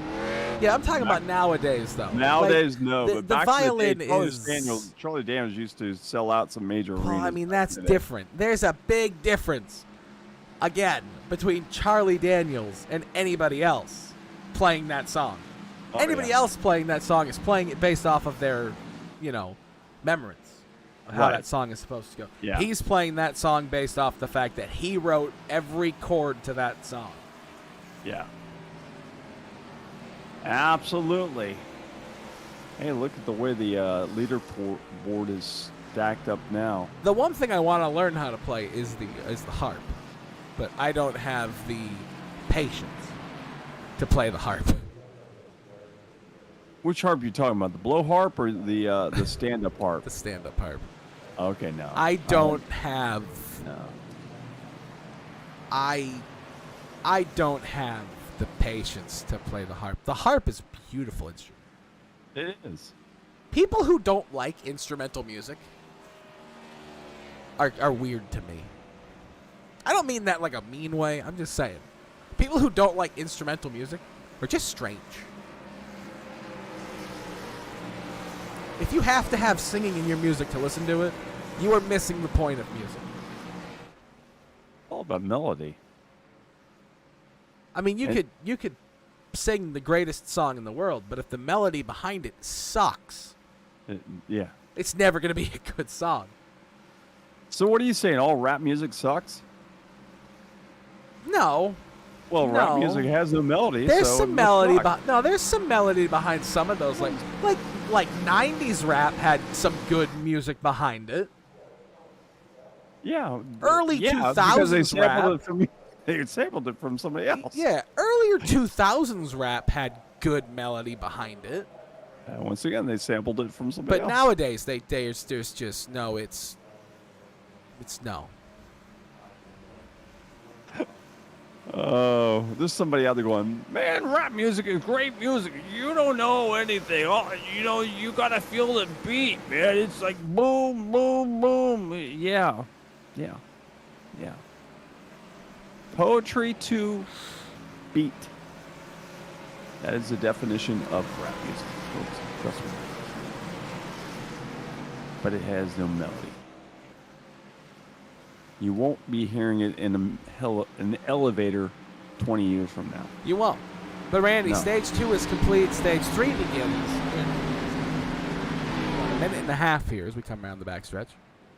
Speaker 3: Yeah, I'm talking about nowadays, though.
Speaker 2: Nowadays, no. But
Speaker 3: the
Speaker 2: back
Speaker 3: violin
Speaker 2: in the day,
Speaker 3: is...
Speaker 2: Charlie Daniels used to sell out some major arenas.
Speaker 3: Well, I mean, that's different. There's a big difference, again, between Charlie Daniels and anybody else playing that song. Anybody else playing that song is playing it based off of their, memories of how that song is supposed to go.
Speaker 2: Yeah.
Speaker 3: He's playing that song based off the fact that he wrote every chord to that song.
Speaker 2: Yeah. Absolutely. Hey, look at the way the leaderboard is stacked up now.
Speaker 3: The one thing I want to learn how to play is the harp, but I don't have the patience to play the harp.
Speaker 2: Which harp are you talking about? The blow harp or the stand-up harp?
Speaker 3: The stand-up harp.
Speaker 2: Okay, no.
Speaker 3: I don't have.
Speaker 2: No.
Speaker 3: I don't have the patience to play the harp. The harp is a beautiful instrument.
Speaker 2: It is.
Speaker 3: People who don't like instrumental music are weird to me. I don't mean that like a mean way. I'm just saying. People who don't like instrumental music are just strange. If you have to have singing in your music to listen to it, you are missing the point of music.
Speaker 2: All about melody.
Speaker 3: I mean, you could sing the greatest song in the world, but if the melody behind it sucks,
Speaker 2: Yeah.
Speaker 3: it's never going to be a good song.
Speaker 2: So what are you saying? All rap music sucks?
Speaker 3: No.
Speaker 2: Well,
Speaker 3: No.
Speaker 2: rap music has no melody.
Speaker 3: There's
Speaker 2: so
Speaker 3: some
Speaker 2: it must
Speaker 3: melody
Speaker 2: suck.
Speaker 3: there's some melody behind some of those like 90s rap had some good music behind it.
Speaker 2: Yeah.
Speaker 3: Early
Speaker 2: yeah,
Speaker 3: 2000s
Speaker 2: because they sampled
Speaker 3: rap.
Speaker 2: it from they sampled it from somebody else.
Speaker 3: Yeah, earlier 2000s rap had good melody behind it.
Speaker 2: Once again, they sampled it from somebody
Speaker 3: But
Speaker 2: else.
Speaker 3: nowadays there's just no, it's no.
Speaker 2: Oh, there's somebody out there going, man, rap music is great music. You don't know anything. Oh, you got to feel the beat, man. It's like boom, boom, boom. Yeah. Poetry to beat. That is the definition of rap music, folks. Trust me. But it has no melody. You won't be hearing it in an elevator 20 years from now.
Speaker 3: You won't. But Randy,
Speaker 2: No.
Speaker 3: stage 2 is complete. Stage 3 begins in a minute and a half here as we come around the backstretch.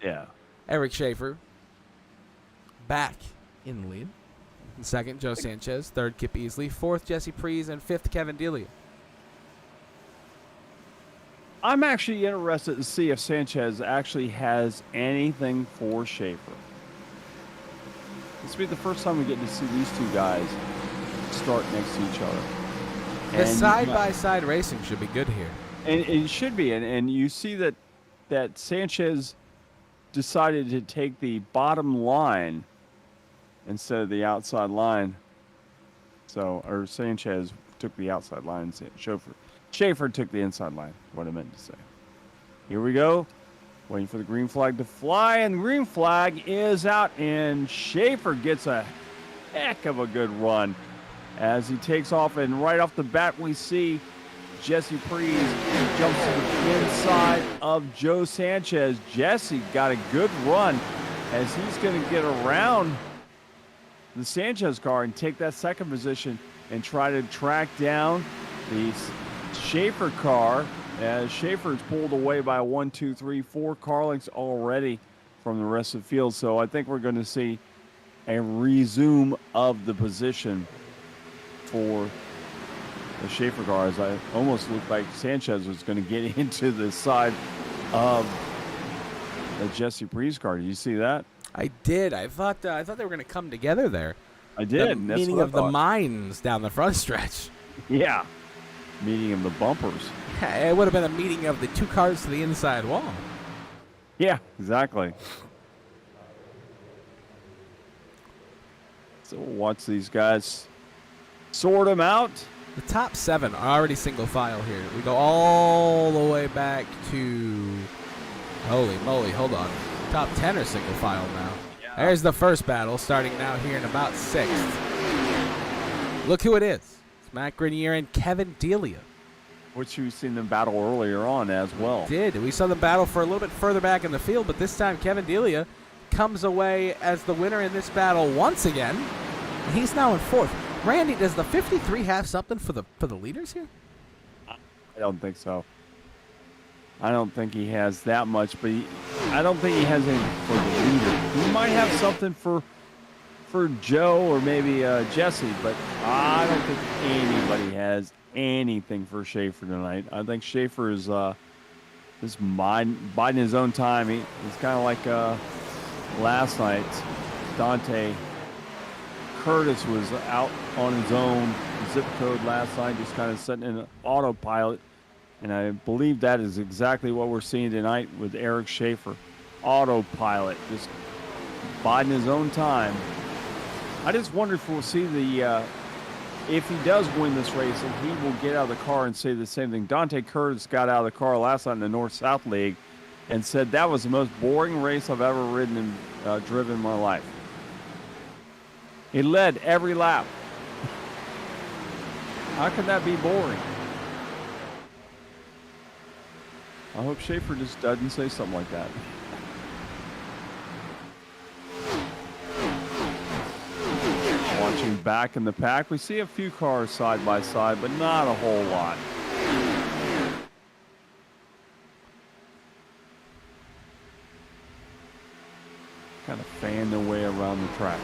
Speaker 2: Yeah.
Speaker 3: Eric Schaefer back in the lead. In second, Joe Sanchez. Third, Kip Easley. Fourth, Jesse Prees. And fifth, Kevin Delia.
Speaker 2: I'm actually interested to see if Sanchez actually has anything for Schaefer. This will be the first time we get to see these two guys start next to each other.
Speaker 3: The side-by-side racing should be good here.
Speaker 2: And it should be. And you see that Sanchez decided to take the bottom line instead of the outside line. Or Sanchez took the outside line. Schaefer took the inside line, what I meant to say. Here we go. Waiting for the green flag to fly, and the green flag is out, and Schaefer gets a heck of a good run as he takes off, and right off the bat we see Jesse Prees jumps to the inside of Joe Sanchez. Jesse got a good run as he's going to get around the Sanchez car and take that second position and try to track down the Schaefer car, as Schaefer is pulled away by 1, 2, 3, 4 car lengths already from the rest of the field. So I think we're going to see a resume of the position for the Schaefer car, as I almost looked like Sanchez was going to get into the side of the Jesse Prees car. Did you see that?
Speaker 3: I did. I thought they were going to come together there.
Speaker 2: I did.
Speaker 3: The meeting of the minds down the front stretch.
Speaker 2: Yeah. Meeting of the bumpers.
Speaker 3: It would have been a meeting of the two cars to the inside wall.
Speaker 2: Yeah, exactly. So we'll watch these guys sort them out.
Speaker 3: The top 7 are already single file here. We go all the way back to... Holy moly, hold on. Top 10 are single file now.
Speaker 2: Yeah.
Speaker 3: There's the first battle starting now here in about 6th. Look who it is. It's Matt Grenier and Kevin Delia.
Speaker 2: Which you've seen them battle earlier on as well.
Speaker 3: We saw them battle for a little bit further back in the field, but this time Kevin Delia comes away as the winner in this battle once again. And he's now in 4th. Randy, does the 53 have something for the leaders here?
Speaker 2: I don't think so. I don't think he has that much, but I don't think he has anything for the leader. He might have something for Joe or maybe Jesse, but I don't think anybody has anything for Schaefer tonight. I think Schaefer is just biding his own time. He's kind of like last night. Dante Curtis was out on his own zip code last night, just kind of sitting in an autopilot. And I believe that is exactly what we're seeing tonight with Eric Schaefer. Autopilot, just biding his own time. I just wonder if we'll see if he does win this race, and he will get out of the car and say the same thing. Dante Curtis got out of the car last night in the North-South League and said that was the most boring race I've ever ridden and driven in my life. He led every lap. How can that be boring? I hope Schaefer just doesn't say something like that. Watching back in the pack, we see a few cars side by side, but not a whole lot. Kind of fan their way around the track.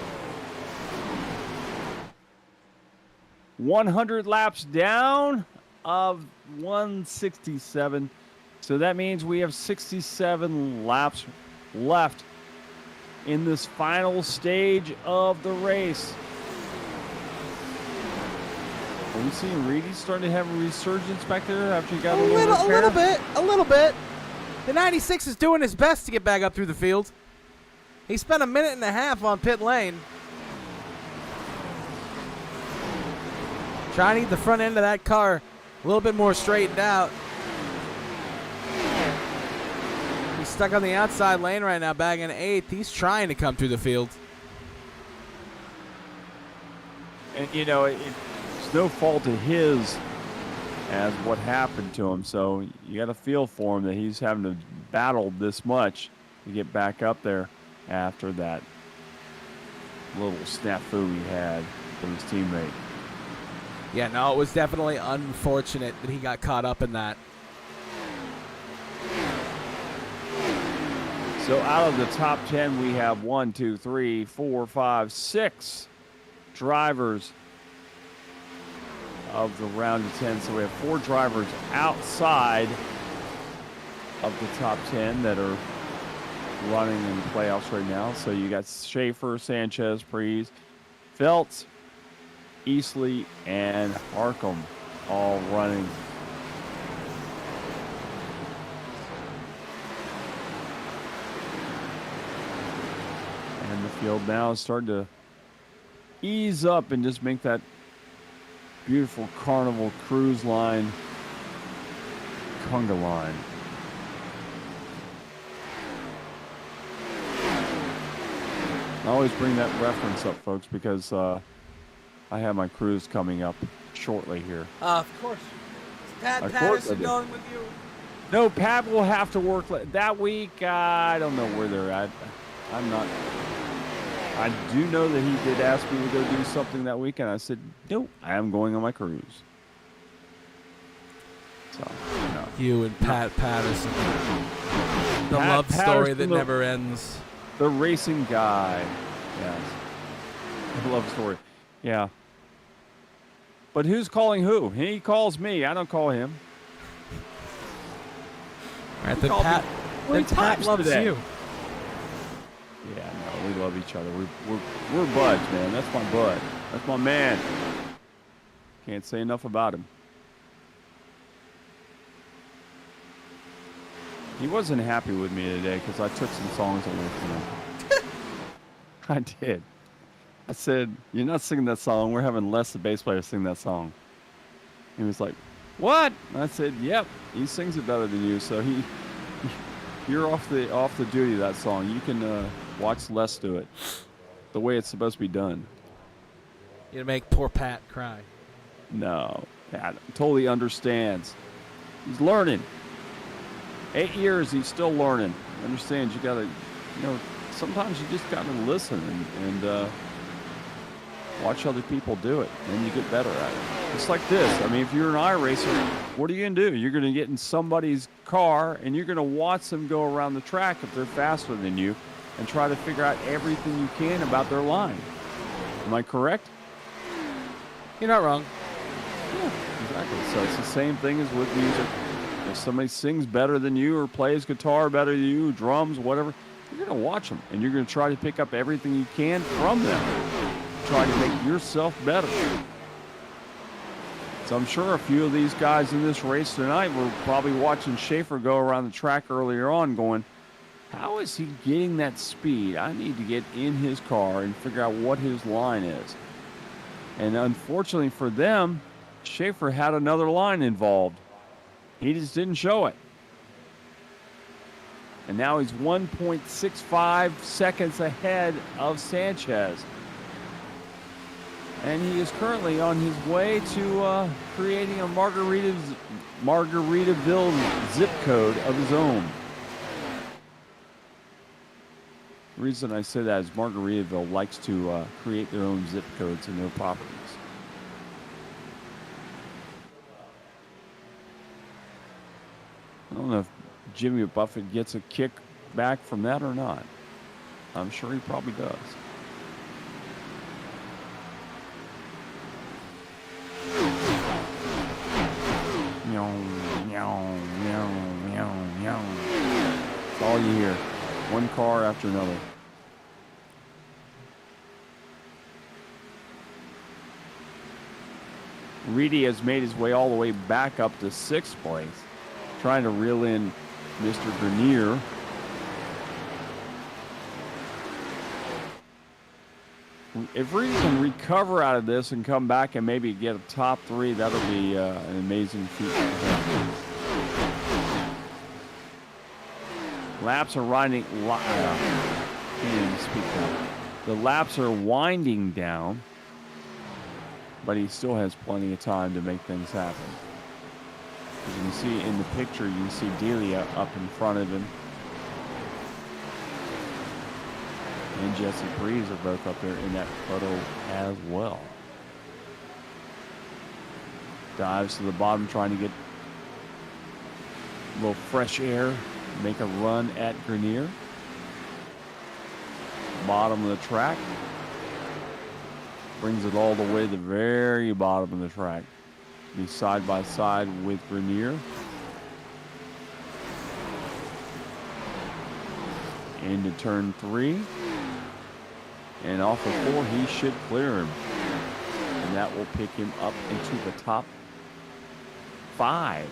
Speaker 2: 100 laps down of 167. So that means we have 67 laps left in this final stage of the race. Are we seeing Reedy starting to have a resurgence back there after he got a
Speaker 3: little bit. The 96 is doing his best to get back up through the field. He spent a minute and a half on pit lane. Trying to get the front end of that car a little bit more straightened out. He's stuck on the outside lane right now, bagging 8th. He's trying to come through the field.
Speaker 2: And, you know, it's no fault of his as what happened to him. So you got to feel for him that he's having to battle this much to get back up there after that little snafu he had with his teammate.
Speaker 3: Yeah, no, it was definitely unfortunate that he got caught up in that.
Speaker 2: So out of the top 10, we have 1, 2, 3, 4, 5, 6 drivers of the round of 10. So we have 4 drivers outside of the top 10 that are running in the playoffs right now. So you got Schaefer, Sanchez, Prees, Feltz, Easley, and Harcum all running. And the field now is starting to ease up and just make that beautiful Carnival Cruise Line conga line. I always bring that reference up, folks, because I have my cruise coming up shortly here.
Speaker 3: Of course. Is Pat Patterson going with you?
Speaker 2: No, Pat will have to work that week. I don't know where they're at. I'm not. I do know that he did ask me to go do something that weekend. I said, nope, I am going on my cruise. So, no.
Speaker 3: You and Pat Patterson. The
Speaker 2: Pat
Speaker 3: love story
Speaker 2: Patterson,
Speaker 3: that never ends.
Speaker 2: The racing guy. Yes. The love story. Yeah. But who's calling who? He calls me. I don't call him.
Speaker 3: All right, then Pat loves
Speaker 2: today.
Speaker 3: you.
Speaker 2: Yeah, no, we love each other. We're buds, man. That's my bud. That's my man. Can't say enough about him. He wasn't happy with me today because I took some songs away from him. I did. I said, "You're not singing that song. We're having Les, the bass player, sing that song." He was like, "What?" And I said, "Yep, he sings it better than you. So you're off the duty of that song. You can watch Les do it the way it's supposed to be done."
Speaker 3: You're gonna make poor Pat cry.
Speaker 2: No, Pat totally understands. He's learning. 8 years, he's still learning. Understands you gotta, sometimes you just gotta listen and watch other people do it, and you get better at it. It's like this. I mean, if you're an iRacer, what are you going to do? You're going to get in somebody's car, and you're going to watch them go around the track if they're faster than you and try to figure out everything you can about their line. Am I correct?
Speaker 3: You're not wrong.
Speaker 2: Yeah, exactly. So it's the same thing as with music. If somebody sings better than you or plays guitar better than you, drums, whatever, you're going to watch them, and you're going to try to pick up everything you can from them. Try to make yourself better. So I'm sure a few of these guys in this race tonight were probably watching Schaefer go around the track earlier on going, how is he getting that speed? I need to get in his car and figure out what his line is. And unfortunately for them, Schaefer had another line involved. He just didn't show it. And now he's 1.65 seconds ahead of Sanchez. And he is currently on his way to creating a Margaritaville zip code of his own. The reason I say that is Margaritaville likes to create their own zip codes in their properties. I don't know if Jimmy Buffett gets a kick back from that or not. I'm sure he probably does. That's all you hear. One car after another. Reedy has made his way all the way back up to 6th place, trying to reel in Mr. Grenier. If Reedy can recover out of this and come back and maybe get a top 3, that'll be an amazing feat. Laps are winding. The laps are winding down, but he still has plenty of time to make things happen. As you can see in the picture, you can see Delia up in front of him. And Jesse Breeze are both up there in that photo as well. Dives to the bottom, trying to get a little fresh air, make a run at Grenier. Bottom of the track. Brings it all the way to the very bottom of the track. Be side by side with Grenier. Into turn 3. And off of 4, he should clear him. And that will pick him up into the top 5.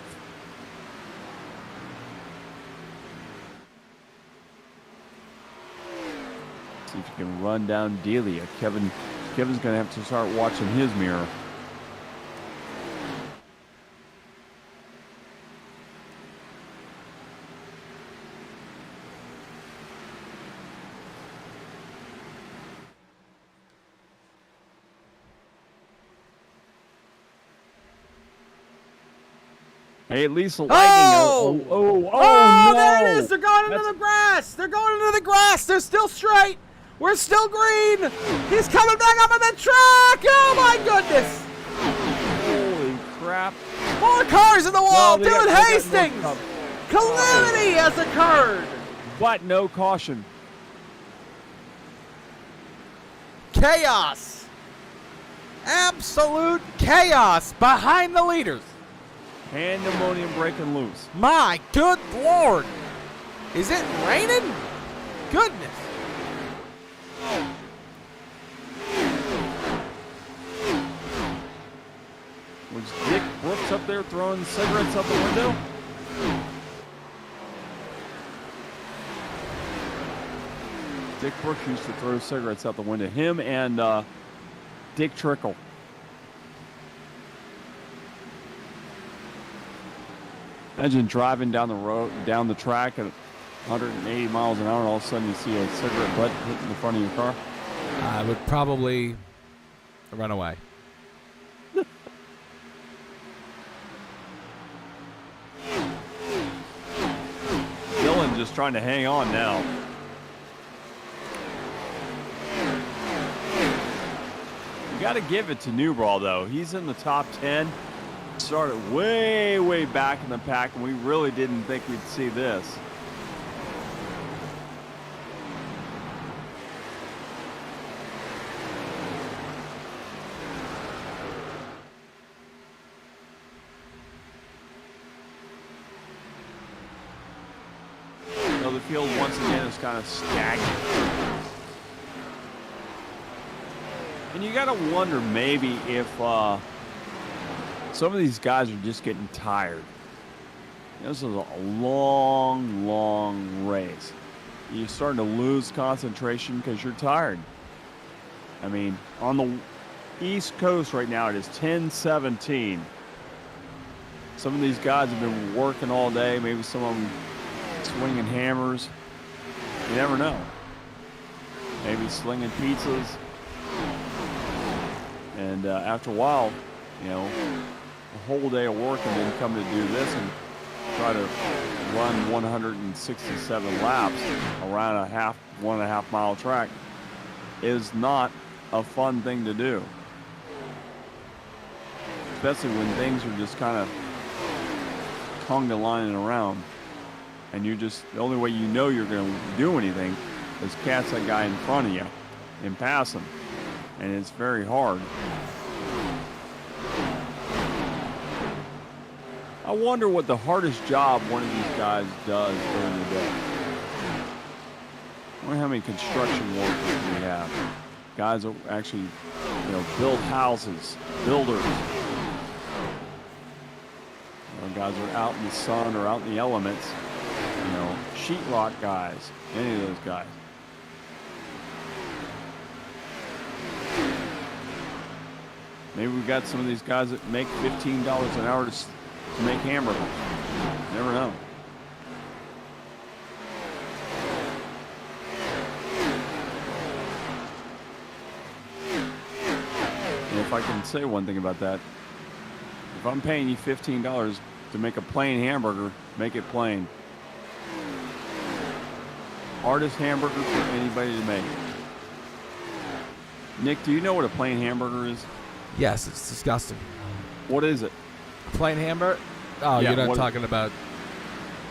Speaker 2: See if you can run down Delia. Kevin's going to have to start watching his mirror. Hey, at least the lightning. Oh, no.
Speaker 3: There it is. They're going into the grass. They're going into the grass. They're still straight. We're still green. He's coming back up on the track. Oh, my goodness.
Speaker 2: Holy crap.
Speaker 3: More cars in the wall.
Speaker 2: No,
Speaker 3: Dylan Hastings. Calamity has occurred.
Speaker 2: But no caution.
Speaker 3: Chaos. Absolute chaos behind the leaders.
Speaker 2: Pandemonium breaking loose.
Speaker 3: My good Lord. Is it raining? Goodness.
Speaker 2: Was Dick Brooks up there throwing cigarettes out the window? Dick Brooks used to throw cigarettes out the window. Him and Dick Trickle. Imagine driving down the road, down the track at 180 miles an hour, and all of a sudden you see a cigarette butt hitting the front of your car.
Speaker 3: I would probably run away.
Speaker 2: Dylan just trying to hang on now. You got to give it to Newbrawl, though. He's in the top 10. Started way, way back in the pack, and we really didn't think we'd see this. So the field once again is kind of stagnant. And you got to wonder maybe if some of these guys are just getting tired. This is a long, long race. You're starting to lose concentration because you're tired. I mean, on the East Coast right now, it is 10:17. Some of these guys have been working all day. Maybe some of them swinging hammers. You never know. Maybe slinging pizzas. And after a while, you know, a whole day of work and then come to do this and try to run 167 laps around a 1.5 mile track is not a fun thing to do. Especially when things are just kind of conga lining around and you're just, the only way you know you're going to do anything is catch that guy in front of you and pass him. And it's very hard. I wonder what the hardest job one of these guys does during the day. I wonder how many construction workers we have. Guys that actually, you know, build houses, builders. You know, guys that are out in the sun or out in the elements. You know, sheetrock guys, any of those guys. Maybe we've got some of these guys that make $15 an hour to make hamburgers. Never know. And if I can say one thing about that, if I'm paying you $15 to make a plain hamburger, make it plain. Hardest hamburger for anybody to make. Nick, do you know what a plain hamburger is?
Speaker 3: Yes, it's disgusting.
Speaker 2: What is it?
Speaker 3: Plain hamburger? Oh,
Speaker 2: Yeah,
Speaker 3: you're not
Speaker 2: what-
Speaker 3: talking about.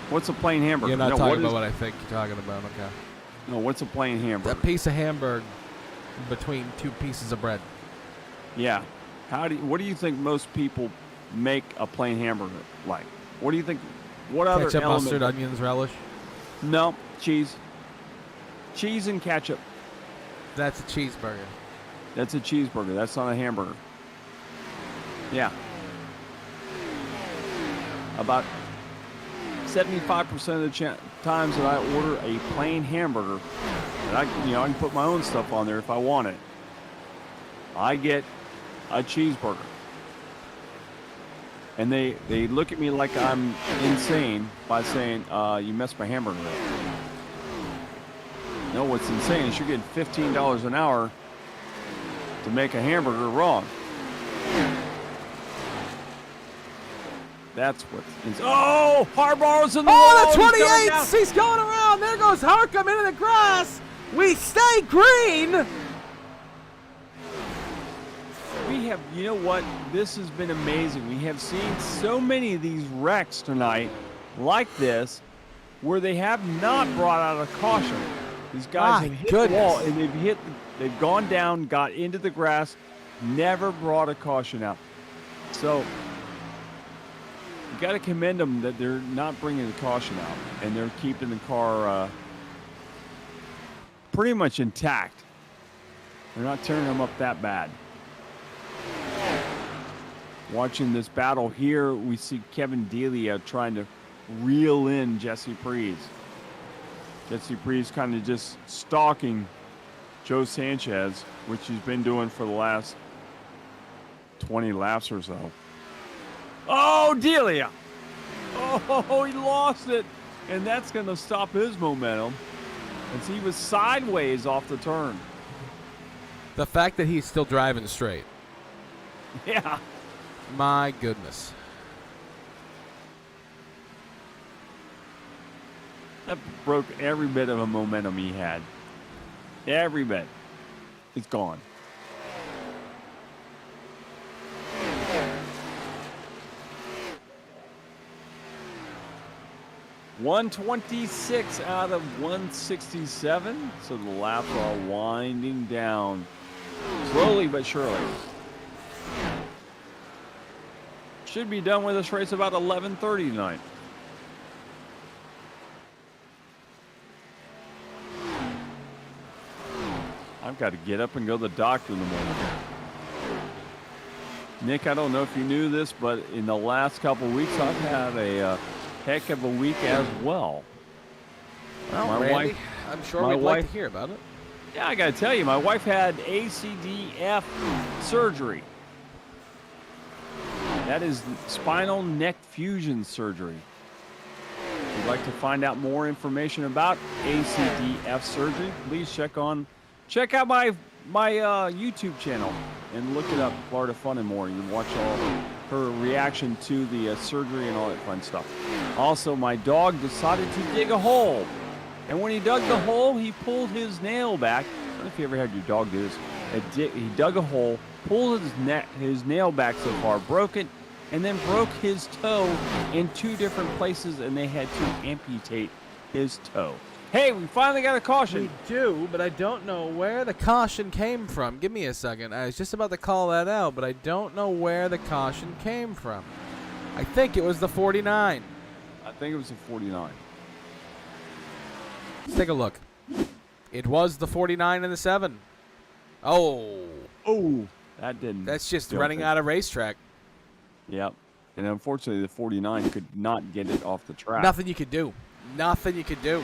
Speaker 2: What's a plain hamburger?
Speaker 3: You're not
Speaker 2: No,
Speaker 3: talking
Speaker 2: what
Speaker 3: about what I think you're talking about. Okay.
Speaker 2: No, what's a plain hamburger?
Speaker 3: That piece of hamburger between two pieces of bread.
Speaker 2: Yeah. What do you think most people make a plain hamburger like? What do you think? What other
Speaker 3: Ketchup,
Speaker 2: element?
Speaker 3: mustard, onions, relish.
Speaker 2: No, cheese. Cheese and ketchup.
Speaker 3: That's a cheeseburger.
Speaker 2: That's a cheeseburger. That's not a hamburger. Yeah. About 75% of the times that I order a plain hamburger, and I can put my own stuff on there if I want it, I get a cheeseburger. And they look at me like I'm insane by saying, you messed my hamburger up. No, what's insane is you're getting $15 an hour to make a hamburger wrong. That's what's insane. Oh, Harbaugh's in the
Speaker 3: Oh, the
Speaker 2: wall. He's coming
Speaker 3: 28th!
Speaker 2: down.
Speaker 3: He's going around. There goes Harcum into the grass. We stay green.
Speaker 2: We have, you know what? This has been amazing. We have seen so many of these wrecks tonight like this where they have not brought out a caution. These guys
Speaker 3: My
Speaker 2: have hit
Speaker 3: goodness.
Speaker 2: the wall and they've gone down, got into the grass, never brought a caution out. So you got to commend them that they're not bringing the caution out and they're keeping the car pretty much intact. They're not tearing them up that bad. Watching this battle here, we see Kevin Delia trying to reel in Jesse Prees. Jesse Prees kind of just stalking Joe Sanchez, which he's been doing for the last 20 laps or so. Oh, Delia! Oh, he lost it. And that's going to stop his momentum as he was sideways off the turn.
Speaker 3: The fact that he's still driving straight.
Speaker 2: Yeah.
Speaker 3: My goodness.
Speaker 2: That broke every bit of a momentum he had. Every bit. It's gone. $126 out of 167. So the laps are winding down slowly but surely. Should be done with this race about 11:30 tonight. I've got to get up and go to the doctor in the morning. Nick, I don't know if you knew this, but in the last couple of weeks, I've had a heck of a week as well.
Speaker 3: Well,
Speaker 2: My
Speaker 3: Randy,
Speaker 2: wife-
Speaker 3: I'm sure
Speaker 2: my
Speaker 3: we'd like to
Speaker 2: wife-
Speaker 3: hear about it.
Speaker 2: Yeah, I got to tell you, my wife had ACDF surgery. That is spinal neck fusion surgery. If you'd like to find out more information about ACDF surgery, please check out my my YouTube channel and look it up, Florida Fun and More. You can watch all her reaction to the surgery and all that fun stuff. Also, my dog decided to dig a hole. And when he dug the hole, he pulled his nail back. I don't know if you ever had your dog do this. He dug a hole, pulled his nail back so far, broke it, and then broke his toe in 2 different places, and they had to amputate his toe. Hey, we finally got a caution.
Speaker 3: We do, but I don't know where the caution came from. Give me a second. I was just about to call that out, but I don't know where the caution came from. I think it was the 49.
Speaker 2: I think it was the 49.
Speaker 3: Let's take a look. It was the 49 and the 7. Oh.
Speaker 2: Oh, that didn't.
Speaker 3: That's just running out of racetrack.
Speaker 2: Yep. And unfortunately, the 49 could not get it off the track.
Speaker 3: Nothing you could do. Nothing you could do.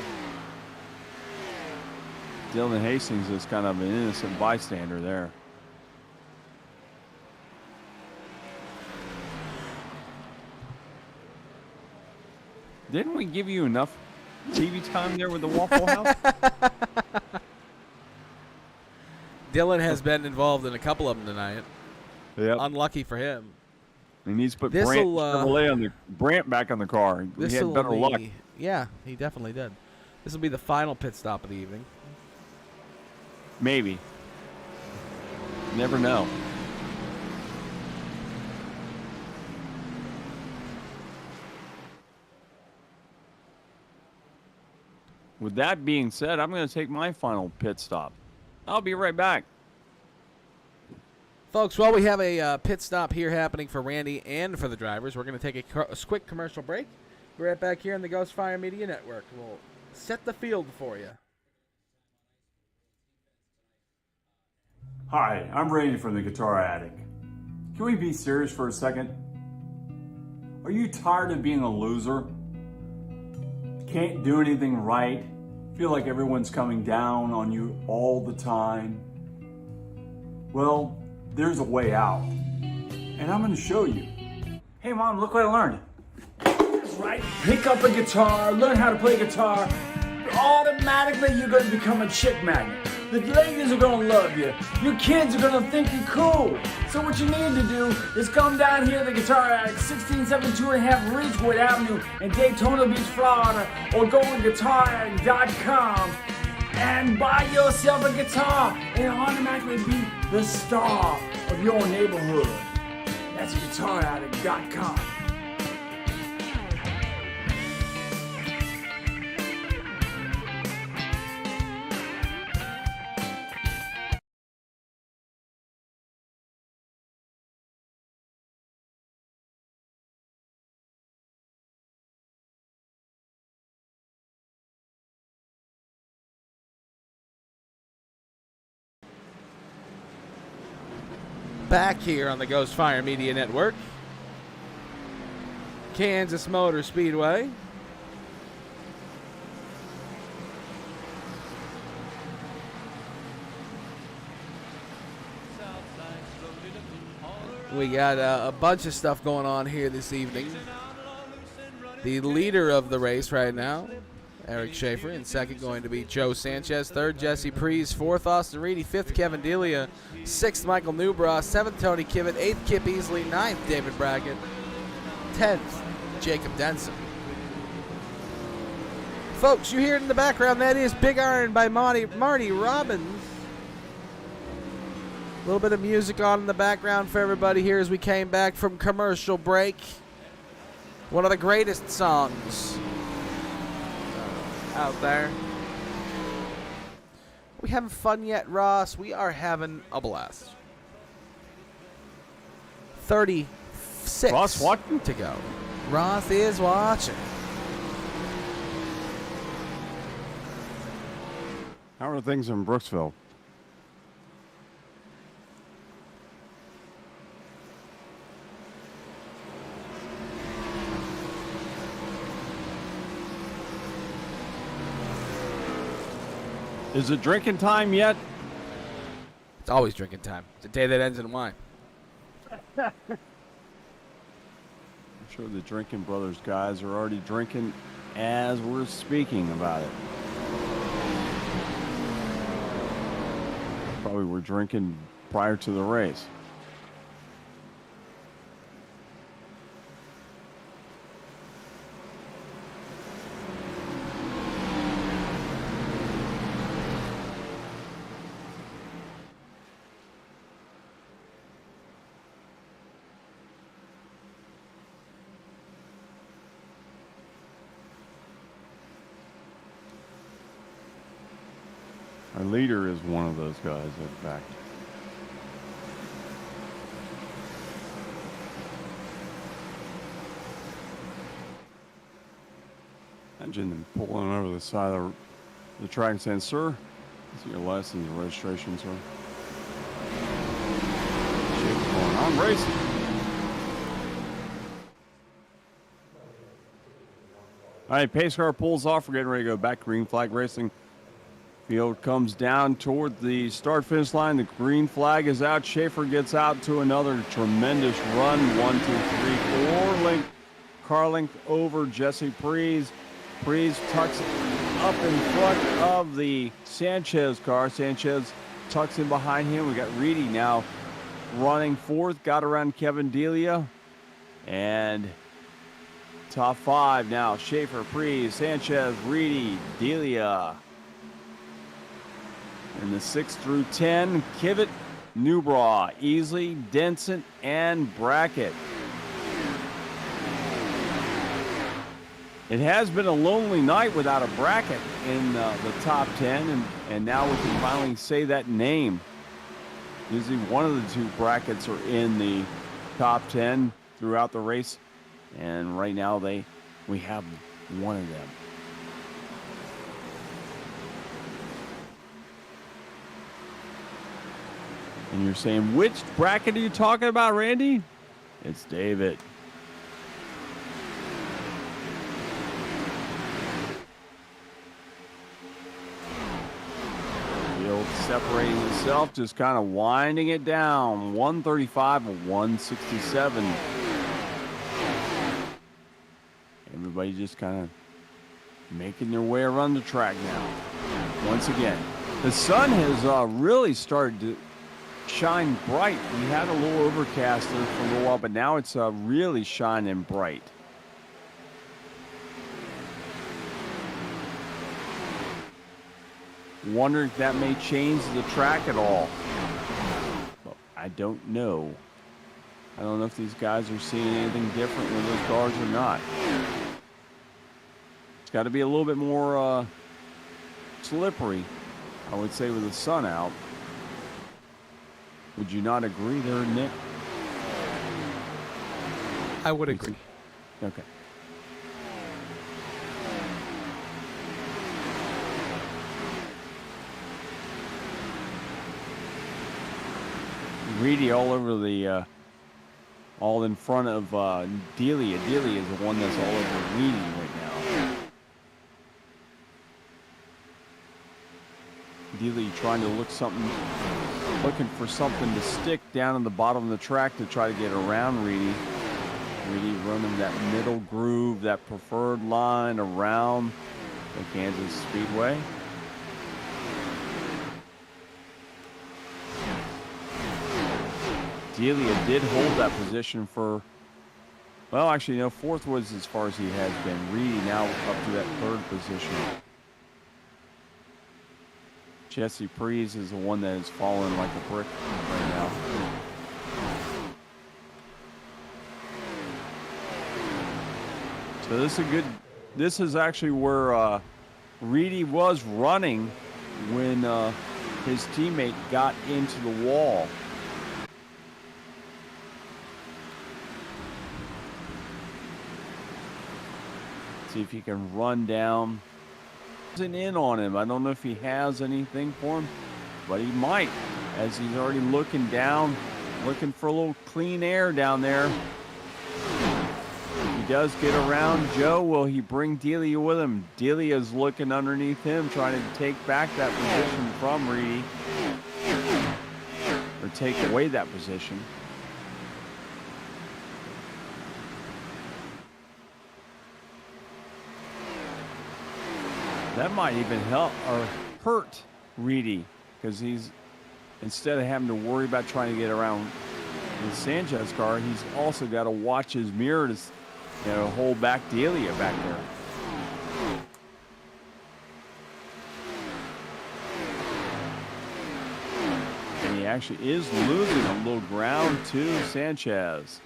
Speaker 2: Dylan Hastings is kind of an innocent bystander there. Didn't we give you enough TV time there with the Waffle House?
Speaker 3: Dylan has been involved in a couple of them tonight.
Speaker 2: Yep.
Speaker 3: Unlucky for him.
Speaker 2: He needs to put Brandt back on the car. He had better luck.
Speaker 3: Yeah, he definitely did. This will be the final pit stop of the evening.
Speaker 2: Maybe. Never know. With that being said, I'm going to take my final pit stop. I'll be right back.
Speaker 3: Folks, while we have a pit stop here happening for Randy and for the drivers, we're going to take a quick commercial break. Be right back here on the Ghost Fire Media Network. We'll set the field for you.
Speaker 1: Hi, I'm Randy from the Guitar Addict. Can we be serious for a second? Are you tired of being a loser? Can't do anything right? Feel like everyone's coming down on you all the time? Well, there's a way out, and I'm going to show you. Hey Mom, look what I learned. That's right, pick up a guitar, learn how to play guitar. Automatically you're going to become a chick magnet. The ladies are going to love you. Your kids are going to think you're cool. So what you need to do is come down here to the Guitar Addict, 1672.5 Ridgewood Avenue in Daytona Beach, Florida, or go on guitaraddict.com and buy yourself a guitar and automatically be the star of your neighborhood. That's guitaraddict.com.
Speaker 3: Back here on the Ghost Fire Media Network. Kansas Motor Speedway. We got a bunch of stuff going on here this evening. The leader of the race right now, Eric Schaefer. In second, going to be Joe Sanchez. Third, Jesse Prees. Fourth, Austin Reedy. Fifth, Kevin Delia. Sixth, Michael Newbrough. Seventh, Tony Kivet. Eighth, Kip Easley. Ninth, David Brackett. 10th, Jacob Denson. Folks, you hear it in the background. That is Big Iron by Marty Robbins. A little bit of music on in the background for everybody here as we came back from commercial break. One of the greatest songs out there. We having fun yet, Ross? We are having a blast. 36
Speaker 2: Ross watching
Speaker 3: to go. Ross is watching.
Speaker 2: How are things in Brooksville? Is it drinking time yet?
Speaker 3: It's always drinking time. It's a day that ends in wine.
Speaker 2: I'm sure the Drinking Brothers guys are already drinking as we're speaking about it. Probably were drinking prior to the race. Our leader is one of those guys, in fact. Imagine them pulling over the side of the track and saying, "Sir, this is your license and registration, sir." Shit's going on racing. All right, pace car pulls off. We're getting ready to go back. Green flag racing. Field comes down toward the start-finish line. The green flag is out. Schaefer gets out to another tremendous run. 1, 2, 3, 4 car length over Jesse Prees. Prees tucks up in front of the Sanchez car. Sanchez tucks in behind him. We got Reedy now running fourth. Got around Kevin Delia. And top 5 now. Schaefer, Prees, Sanchez, Reedy, Delia. In the 6 through 10, Kivett, Newbraw, Easley, Denson, and Brackett. It has been a lonely night without a Brackett in the top 10, and now we can finally say that name. Usually one of the two Brackets are in the top 10 throughout the race, and right now we have one of them. And you're saying, which Bracket are you talking about, Randy? It's David. Field separating himself, just kind of winding it down. 135 and 167. Everybody just kind of making their way around the track now. Once again, the sun has really started to shine bright. We had a little overcast there for a little while, but now it's really shining bright. Wondering if that may change the track at all. Well, I don't know. I don't know if these guys are seeing anything different with those cars or not. It's got to be a little bit more slippery, I would say, with the sun out. Would you not agree there, Nick?
Speaker 3: I would agree.
Speaker 2: Okay. Reedy all over the, all in front of Delia. Delia is the one that's all over Reedy right now. Delia trying to looking for something to stick down in the bottom of the track to try to get around Reedy. Reedy running that middle groove, that preferred line around the Kansas Speedway. Delia did hold that position for, well, actually, no, fourth was as far as he has been. Reedy now up to that third position. Jesse Prees is the one that is falling like a brick right now. So this is actually where Reedy was running when his teammate got into the wall. See if he can run down. In on him. I don't know if he has anything for him, but he might, as he's already looking down, looking for a little clean air down there. He does get around Joe. Will he bring Delia with him? Delia's looking underneath him, trying to take back that position from Reedy, or take away that position. That might even help or hurt Reedy, because he's instead of having to worry about trying to get around the Sanchez car, he's also got to watch his mirror to, hold back Delia back there. And he actually is losing a little ground to Sanchez.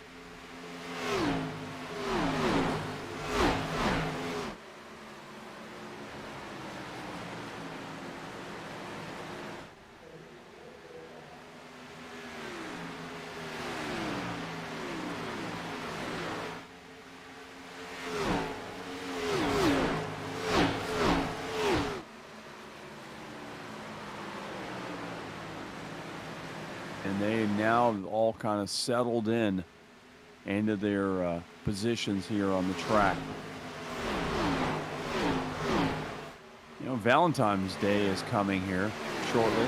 Speaker 2: And they now all kind of settled into their positions here on the track. Valentine's Day is coming here shortly.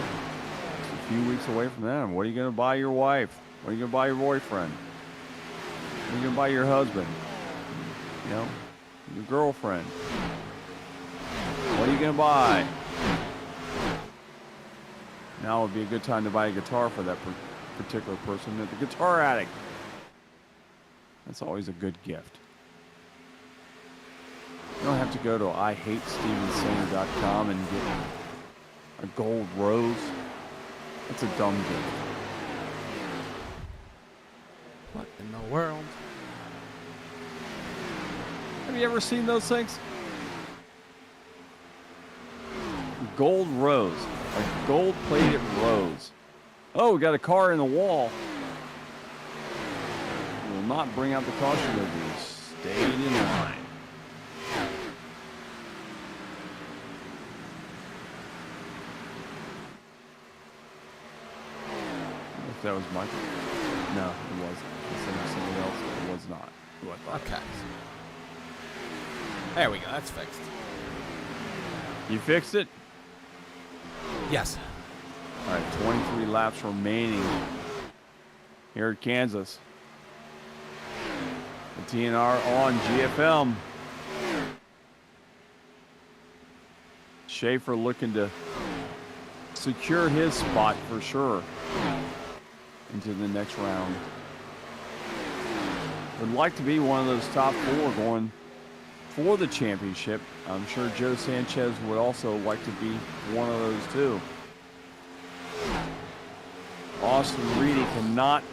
Speaker 2: It's a few weeks away from that. What are you going to buy your wife? What are you going to buy your boyfriend? What are you going to buy your husband? Your girlfriend? What are you going to buy? Now would be a good time to buy a guitar for that particular person at the Guitar Addict. That's always a good gift. You don't have to go to IHateStevenSinger.com and get a gold rose. That's a dumb gift.
Speaker 3: What in the world?
Speaker 2: Have you ever seen those things? Gold rose. A gold-plated rose. Oh, we got a car in the wall. Will not bring out the caution of you. Stayed in line. If that was Michael. No, it wasn't. I said it was somebody else. It was not who I thought.
Speaker 3: Okay. There we go. That's fixed.
Speaker 2: You fixed it?
Speaker 3: Yes.
Speaker 2: All right, 23 laps remaining here at Kansas. The TNR on GFM. Schaefer looking to secure his spot for sure into the next round. Would like to be one of those top four going for the championship. I'm sure Joe Sanchez would also like to be one of those too. Austin Reedy cannot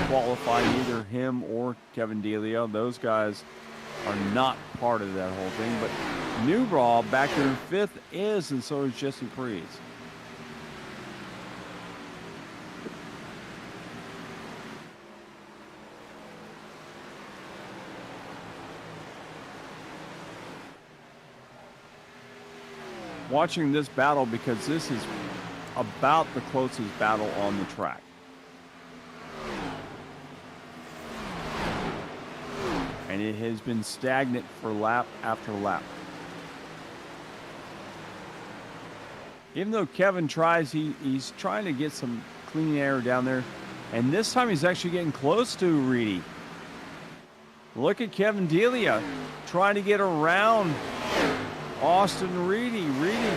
Speaker 2: qualify, neither him or Kevin Delia. Those guys are not part of that whole thing. But Newbraw back there in fifth is, and so is Jesse Priest. Watching this battle because this is about the closest battle on the track. And it has been stagnant for lap after lap. Even though Kevin tries, he's trying to get some clean air down there. And this time he's actually getting close to Reedy. Look at Kevin Delia trying to get around Austin Reedy. Reedy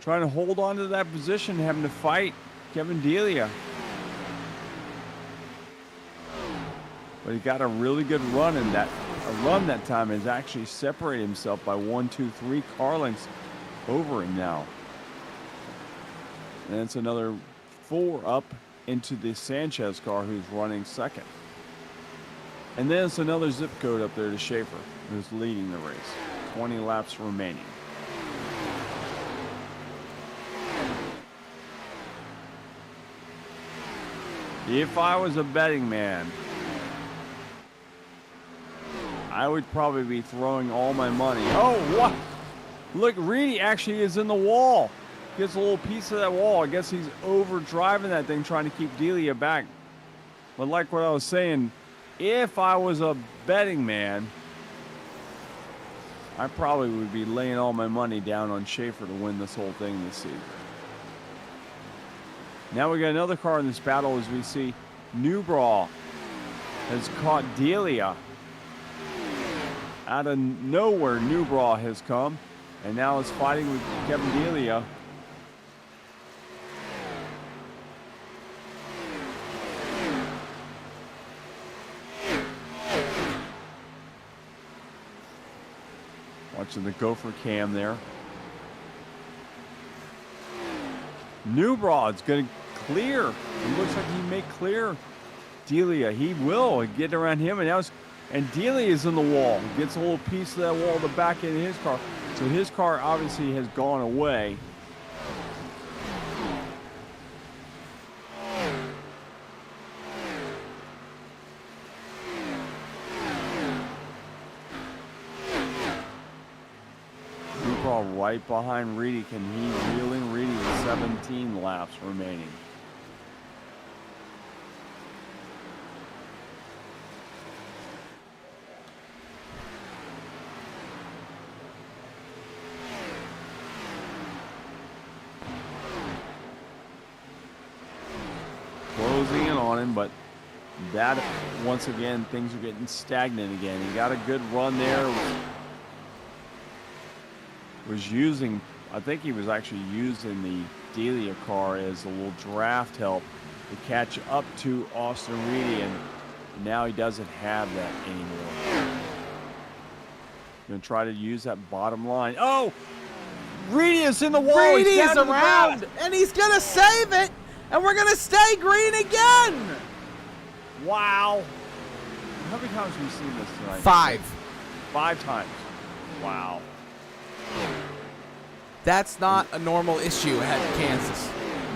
Speaker 2: trying to hold on to that position, having to fight Kevin Delia. But he got a really good run in that. A run that time has actually separated himself by 1, 2, 3 car lengths over him now. And it's another 4 up into the Sanchez car, who's running second. And then it's another zip code up there to Schaefer, who's leading the race. 20 laps remaining. If I was a betting man, I would probably be throwing all my money. Oh, what? Look, Reedy actually is in the wall. Gets a little piece of that wall. I guess he's overdriving that thing, trying to keep Delia back. But like what I was saying, if I was a betting man, I probably would be laying all my money down on Schaefer to win this whole thing this season. Now we got another car in this battle as we see Newbraw has caught Delia. Out of nowhere, Newbraw has come and now is fighting with Kevin Delia. Watching the gopher cam there. Newbrod's going to clear. It looks like he may clear Delia. He will get around him, and Delia is in the wall. Gets a little piece of that wall to back into his car. So his car obviously has gone away. Newbrod right behind Reedy. Can he reel in Reedy with 17 laps remaining? Closing in on him, but that, once again, things are getting stagnant again. He got a good run there. Was using, I think he was actually using the Delia car as a little draft help to catch up to Austin Reedy, and now he doesn't have that anymore. Gonna try to use that bottom line. Oh! Reedy is in the wall.
Speaker 3: Reedy is around, and he's gonna save it, and we're gonna stay green again.
Speaker 2: Wow. How many times have we seen this tonight?
Speaker 3: 5.
Speaker 2: 5 times. Wow.
Speaker 3: That's not a normal issue at Kansas.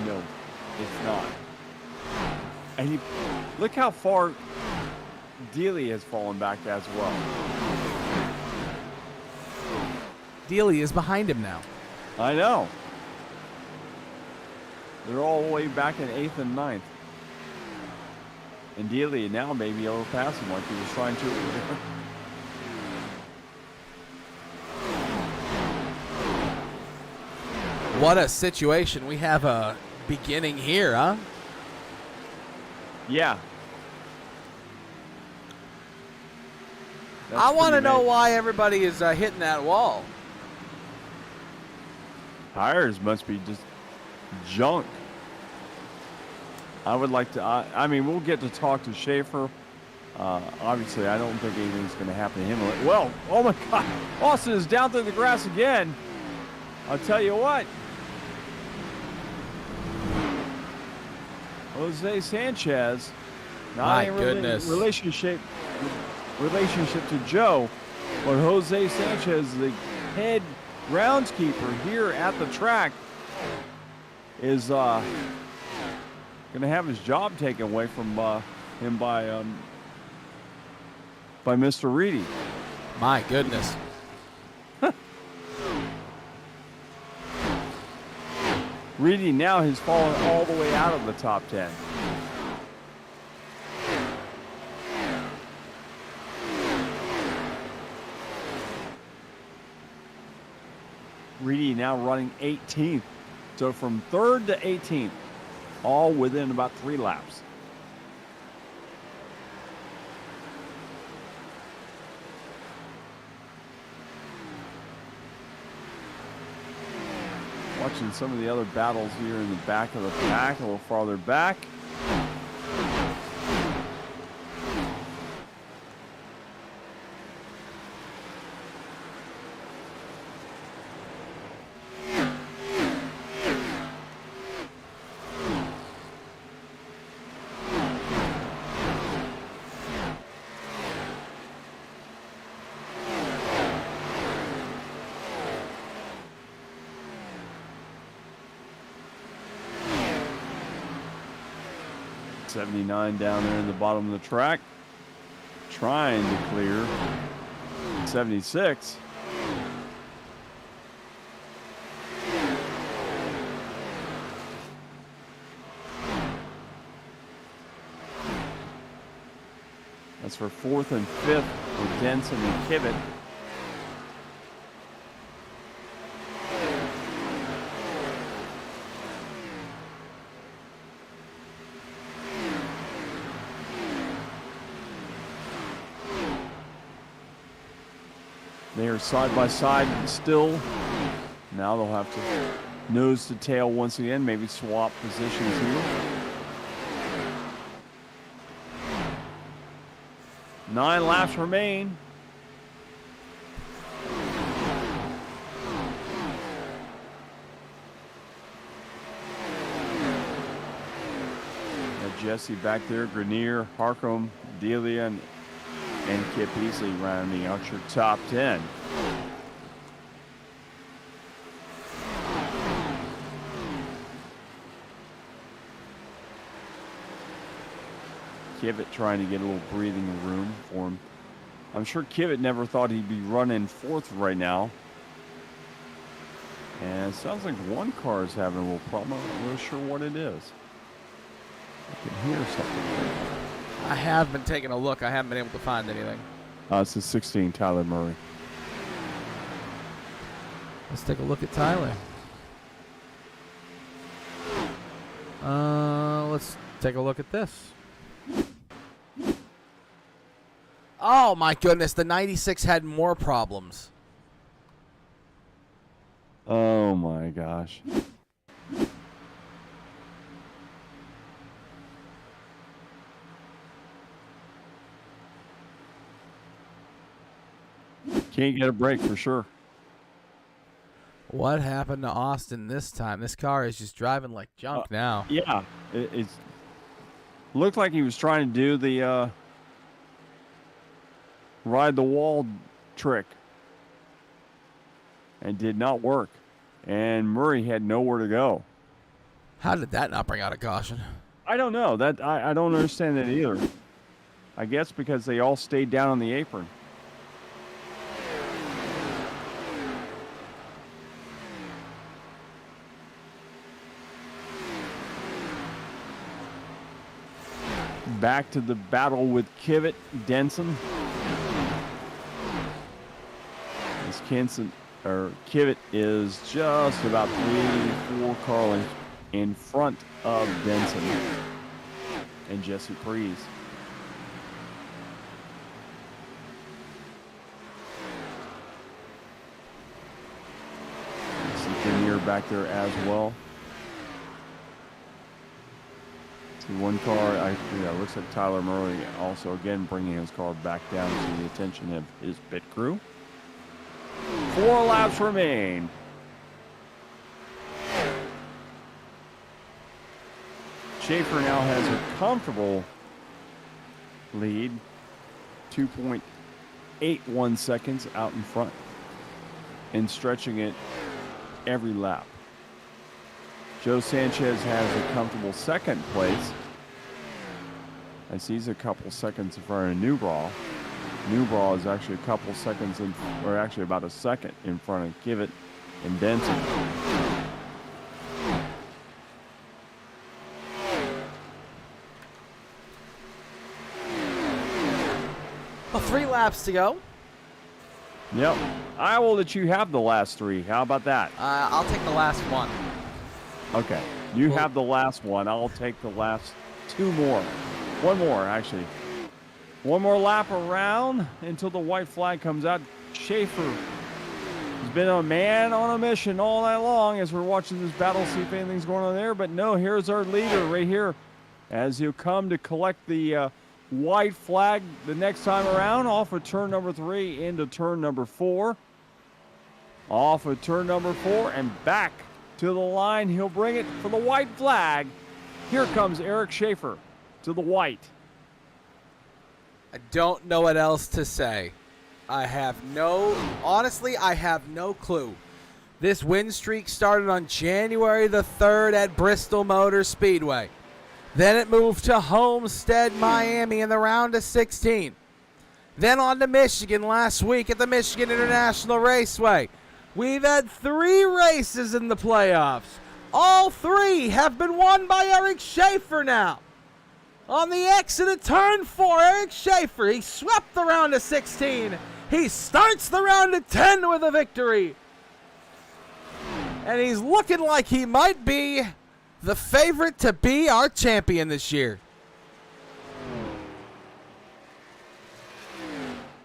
Speaker 2: No, it's not. And look how far Delia has fallen back as well.
Speaker 3: Delia is behind him now.
Speaker 2: I know. They're all the way back in 8th and 9th. And Delia now may be able to pass him like he was trying to.
Speaker 3: What a situation. We have a beginning here, huh?
Speaker 2: Yeah.
Speaker 3: I want to know why everybody is hitting that wall.
Speaker 2: Tires must be just junk. I would like to, I mean, we'll get to talk to Schaefer. Obviously, I don't think anything's going to happen to him. Well, oh my God. Austin is down through the grass again. I'll tell you what. Jose Sanchez, not in relationship to Joe, but Jose Sanchez, the head groundskeeper here at the track, is going to have his job taken away from him by Mr. Reedy.
Speaker 3: My goodness.
Speaker 2: Reedy now has fallen all the way out of the top 10. Reedy now running 18th. So from 3rd to 18th, all within about 3 laps. Watching some of the other battles here in the back of the pack, a little farther back. '79 down there in the bottom of the track, trying to clear 76. That's for 4th and 5th with Denson and Kivett. They are side by side still. Now they'll have to nose to tail once again, maybe swap positions here. 9 laps remain. Jesse back there, Grenier, Harcum, Delia, and Kip Easley rounding out your top 10. Kivett trying to get a little breathing room for him. I'm sure Kivett never thought he'd be running fourth right now. And it sounds like one car is having a little problem. I'm not really sure what it is. I can hear something.
Speaker 3: I have been taking a look. I haven't been able to find anything.
Speaker 2: It's the 16, Tyler Murray.
Speaker 3: Let's take a look at Tyler. Let's take a look at this. Oh my goodness, the 96 had more problems.
Speaker 2: Oh my gosh. Can't get a break for sure.
Speaker 3: What happened to Austin this time? This car is just driving like junk now.
Speaker 2: Yeah, it's looked like he was trying to do the ride the wall trick and did not work. And Murray had nowhere to go.
Speaker 3: How did that not bring out a caution?
Speaker 2: I don't know. That I don't understand that either. I guess because they all stayed down on the apron. Back to the battle with Kivett, Denson. As Kivett is just about 3-4 car lengths in front of Denson and Jesse Prees. See Grenier back there as well. See one car, looks like Tyler Murray also again bringing his car back down to the attention of his pit crew. 4 laps remain. Schaefer now has a comfortable lead, 2.81 seconds out in front, and stretching it every lap. Joe Sanchez has a comfortable second place, as he's a couple seconds in front of Newbraw. Newbraw is actually a couple seconds or actually about a second in front of Kivett and Denson.
Speaker 3: Well, 3 laps to go.
Speaker 2: Yep. I will let you have the last 3. How about that?
Speaker 3: I'll take the last one.
Speaker 2: Okay. You have the last one. I'll take the last 2 more. 1 more, actually. 1 more lap around until the white flag comes out. Schaefer has been a man on a mission all night long as we're watching this battle, see if anything's going on there. But no, here's our leader right here as he'll come to collect the white flag the next time around off of turn number 3 into turn number 4. Off of turn number 4 and back to the line. He'll bring it for the white flag. Here comes Eric Schaefer to the white.
Speaker 3: I don't know what else to say. Honestly, I have no clue. This win streak started on January the 3rd at Bristol Motor Speedway. Then it moved to Homestead, Miami in the round of 16. Then on to Michigan last week at the Michigan International Raceway. We've had 3 races in the playoffs. All 3 have been won by Eric Schaefer now. On the exit of turn 4, Eric Schaefer, he swept the round of 16. He starts the round of 10 with a victory. And he's looking like he might be the favorite to be our champion this year.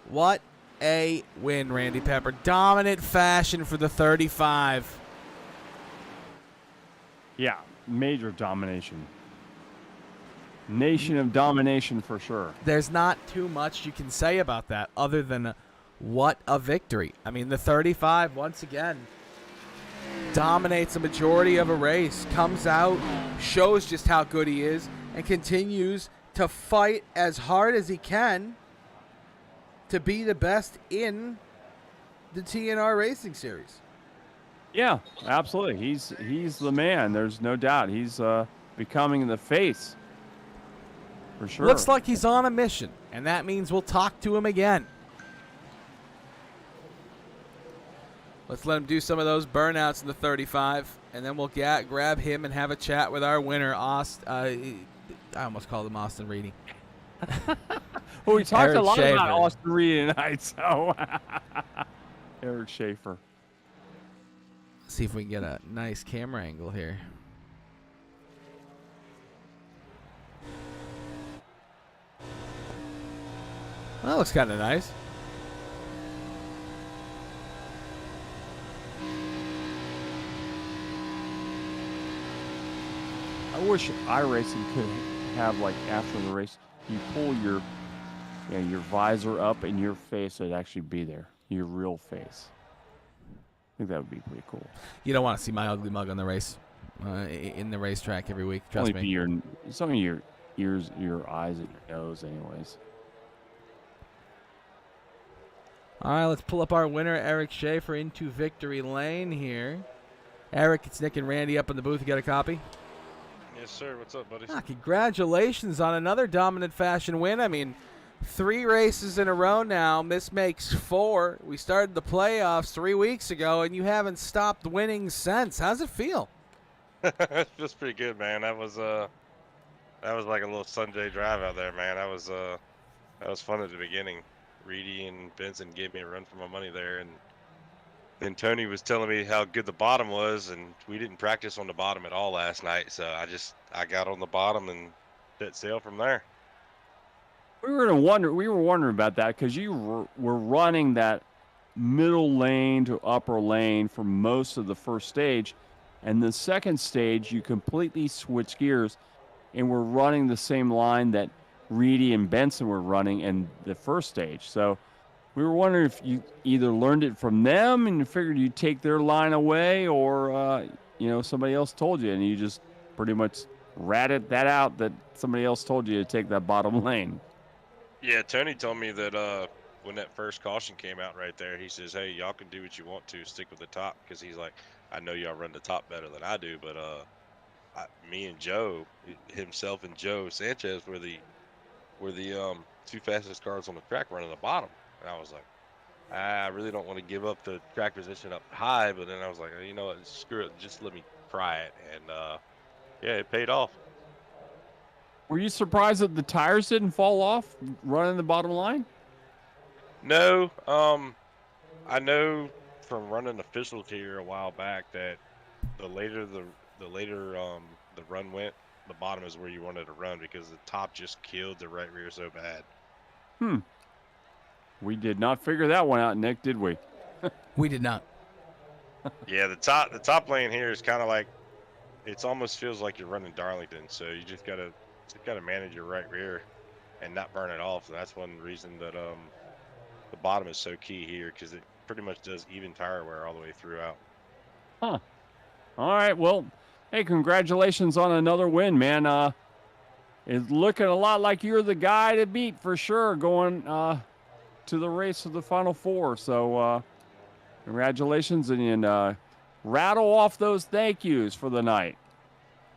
Speaker 3: What a win, Randy Pepper. Dominant fashion for the 35.
Speaker 2: Yeah, major domination. Nation of domination for sure.
Speaker 3: There's not too much you can say about that other than what a victory. I mean, the 35, once again, dominates a majority of a race, comes out, shows just how good he is, and continues to fight as hard as he can to be the best in the TNR Racing Series.
Speaker 2: Yeah, absolutely. He's the man. There's no doubt. He's becoming the face for sure.
Speaker 3: Looks like he's on a mission, and that means we'll talk to him again. Let's let him do some of those burnouts in the 35, and then we'll grab him and have a chat with our winner, I almost called him Austin Reedy.
Speaker 2: Well, we talked
Speaker 3: Eric
Speaker 2: a lot
Speaker 3: Schaefer.
Speaker 2: about Austin Reed tonight, so Eric Schaefer.
Speaker 3: See if we can get a nice camera angle here. Well, that looks kind of nice.
Speaker 2: I wish iRacing could have, like, after the race, you pull your visor up and your face would actually be there, your real face. I think that would be pretty cool.
Speaker 3: You don't want to see my ugly mug on the race, in the racetrack every week. Trust me.
Speaker 2: It's only your ears, your eyes, and your nose, anyways.
Speaker 3: All right, let's pull up our winner, Eric Schaefer, into victory lane here. Eric, it's Nick and Randy up in the booth. You got a copy?
Speaker 4: Yes, sir. What's up, buddy?
Speaker 3: Congratulations on another dominant fashion win. I mean, 3 races in a row now. This makes 4. We started the playoffs 3 weeks ago, and you haven't stopped winning since. How's it feel?
Speaker 4: It feels pretty good, man. That was like a little Sunday drive out there, man. That was fun at the beginning. Reedy and Benson gave me a run for my money there, and then Tony was telling me how good the bottom was, and we didn't practice on the bottom at all last night, so I got on the bottom and set sail from there.
Speaker 2: We were wondering about that because you were running that middle lane to upper lane for most of the first stage, and the second stage you completely switched gears and were running the same line that Reedy and Benson were running in the first stage. So we were wondering if you either learned it from them and you figured you'd take their line away, or somebody else told you and you just pretty much ratted that out that somebody else told you to take that bottom lane.
Speaker 4: Yeah, Tony told me that when that first caution came out right there, he says, hey, y'all can do what you want to, stick with the top, because he's like, I know y'all run the top better than I do, but me and Joe, himself and Joe Sanchez were the 2 fastest cars on the track running the bottom. And I was like, I really don't want to give up the track position up high, but then I was like, you know what, screw it, just let me try it. And yeah, it paid off.
Speaker 2: Were you surprised that the tires didn't fall off running the bottom line?
Speaker 4: No, I know from running officials here a while back that the later the run went, the bottom is where you wanted to run because the top just killed the right rear so bad.
Speaker 2: We did not figure that one out, Nick, did we?
Speaker 3: We did not.
Speaker 4: Yeah, the top lane here is kind of like, it almost feels like you're running Darlington, so you just gotta manage your right rear and not burn it off. So that's one reason that the bottom is so key here, because it pretty much does even tire wear all the way throughout.
Speaker 2: Huh. All right, well, hey, congratulations on another win, man. It's looking a lot like you're the guy to beat for sure going to the race of the Final Four. So congratulations, and rattle off those thank yous for the night.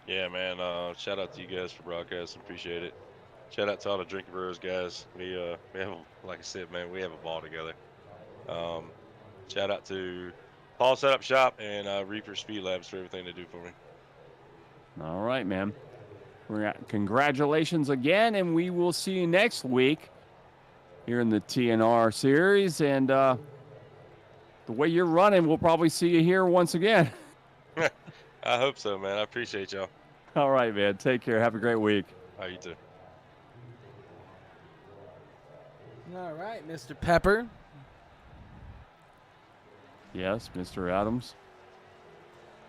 Speaker 4: Yeah, man. Shout out to you guys for broadcasting. Appreciate it. Shout out to all the Drinking Brewers guys. We have, like I said, man, we have a ball together. Shout out to Paul Setup Shop and Reaper Speed Labs for everything they do for me.
Speaker 2: All right, man. Congratulations again, and we will see you next week here in the TNR series. And the way you're running, we'll probably see you here once again.
Speaker 4: I hope so, man. I appreciate y'all.
Speaker 2: All right, man. Take care. Have a great week.
Speaker 4: All right, you too.
Speaker 3: All right, Mr. Pepper.
Speaker 2: Yes, Mr. Adams.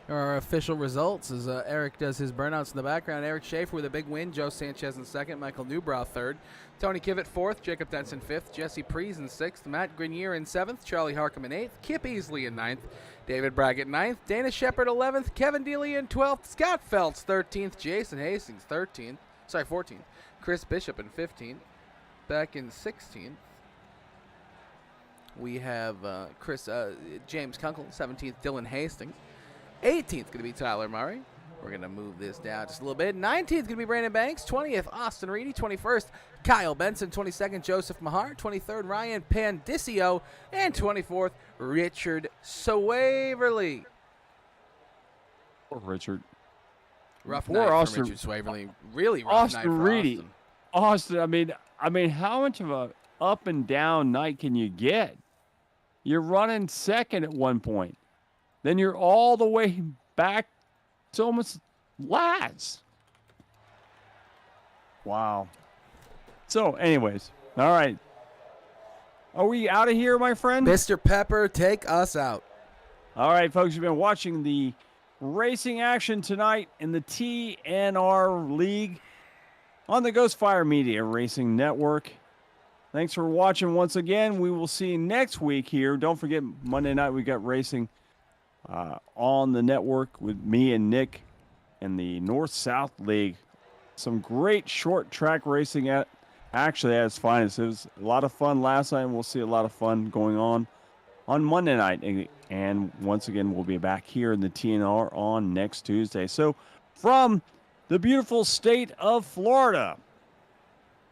Speaker 3: Our official results as Eric does his burnouts in the background. Eric Schaefer with a big win. Joe Sanchez in second. Michael Newbrow third. Tony Kivett fourth. Jacob Denson fifth. Jesse Prees in sixth. Matt Grenier in seventh. Charlie Harcum in eighth. Kip Easley in ninth. David Braggett ninth. Dana Shepard 11th. Kevin Dealey in 12th. Scott Feltz 13th. Jason Hastings 13th. Sorry, 14th. Chris Bishop in 15th. Back in 16th, we have James Kunkel, 17th, Dylan Hastings. 18th going to be Tyler Murray. We're going to move this down just a little bit. 19th going to be Brandon Banks. 20th, Austin Reedy. 21st, Kyle Benson. 22nd, Joseph Mahar. 23rd, Ryan Pandicio. And 24th, Richard Swaverly.
Speaker 2: Poor Richard.
Speaker 3: Rough
Speaker 2: Poor
Speaker 3: night
Speaker 2: Austin,
Speaker 3: for Richard Swaverly. Really rough
Speaker 2: Austin
Speaker 3: night for
Speaker 2: Reedy.
Speaker 3: Austin.
Speaker 2: Austin, I mean, how much of a up and down night can you get? You're running second at one point. Then you're all the way back to almost last. Wow. So, anyways, all right. Are we out of here, my friend?
Speaker 3: Mr. Pepper, take us out.
Speaker 2: All right, folks, you've been watching the racing action tonight in the TNR League on the Ghostfire Media Racing Network. Thanks for watching once again. We will see you next week here. Don't forget, Monday night we got racing on the network with me and Nick in the North-South League. Some great short track racing actually at its finest. It was a lot of fun last night, and we'll see a lot of fun going on Monday night. And once again, we'll be back here in the TNR on next Tuesday. So from the beautiful state of Florida,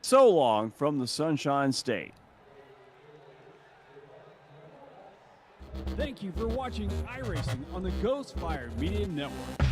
Speaker 2: so long from the Sunshine State. Thank you for watching iRacing on the Ghostfire Media Network.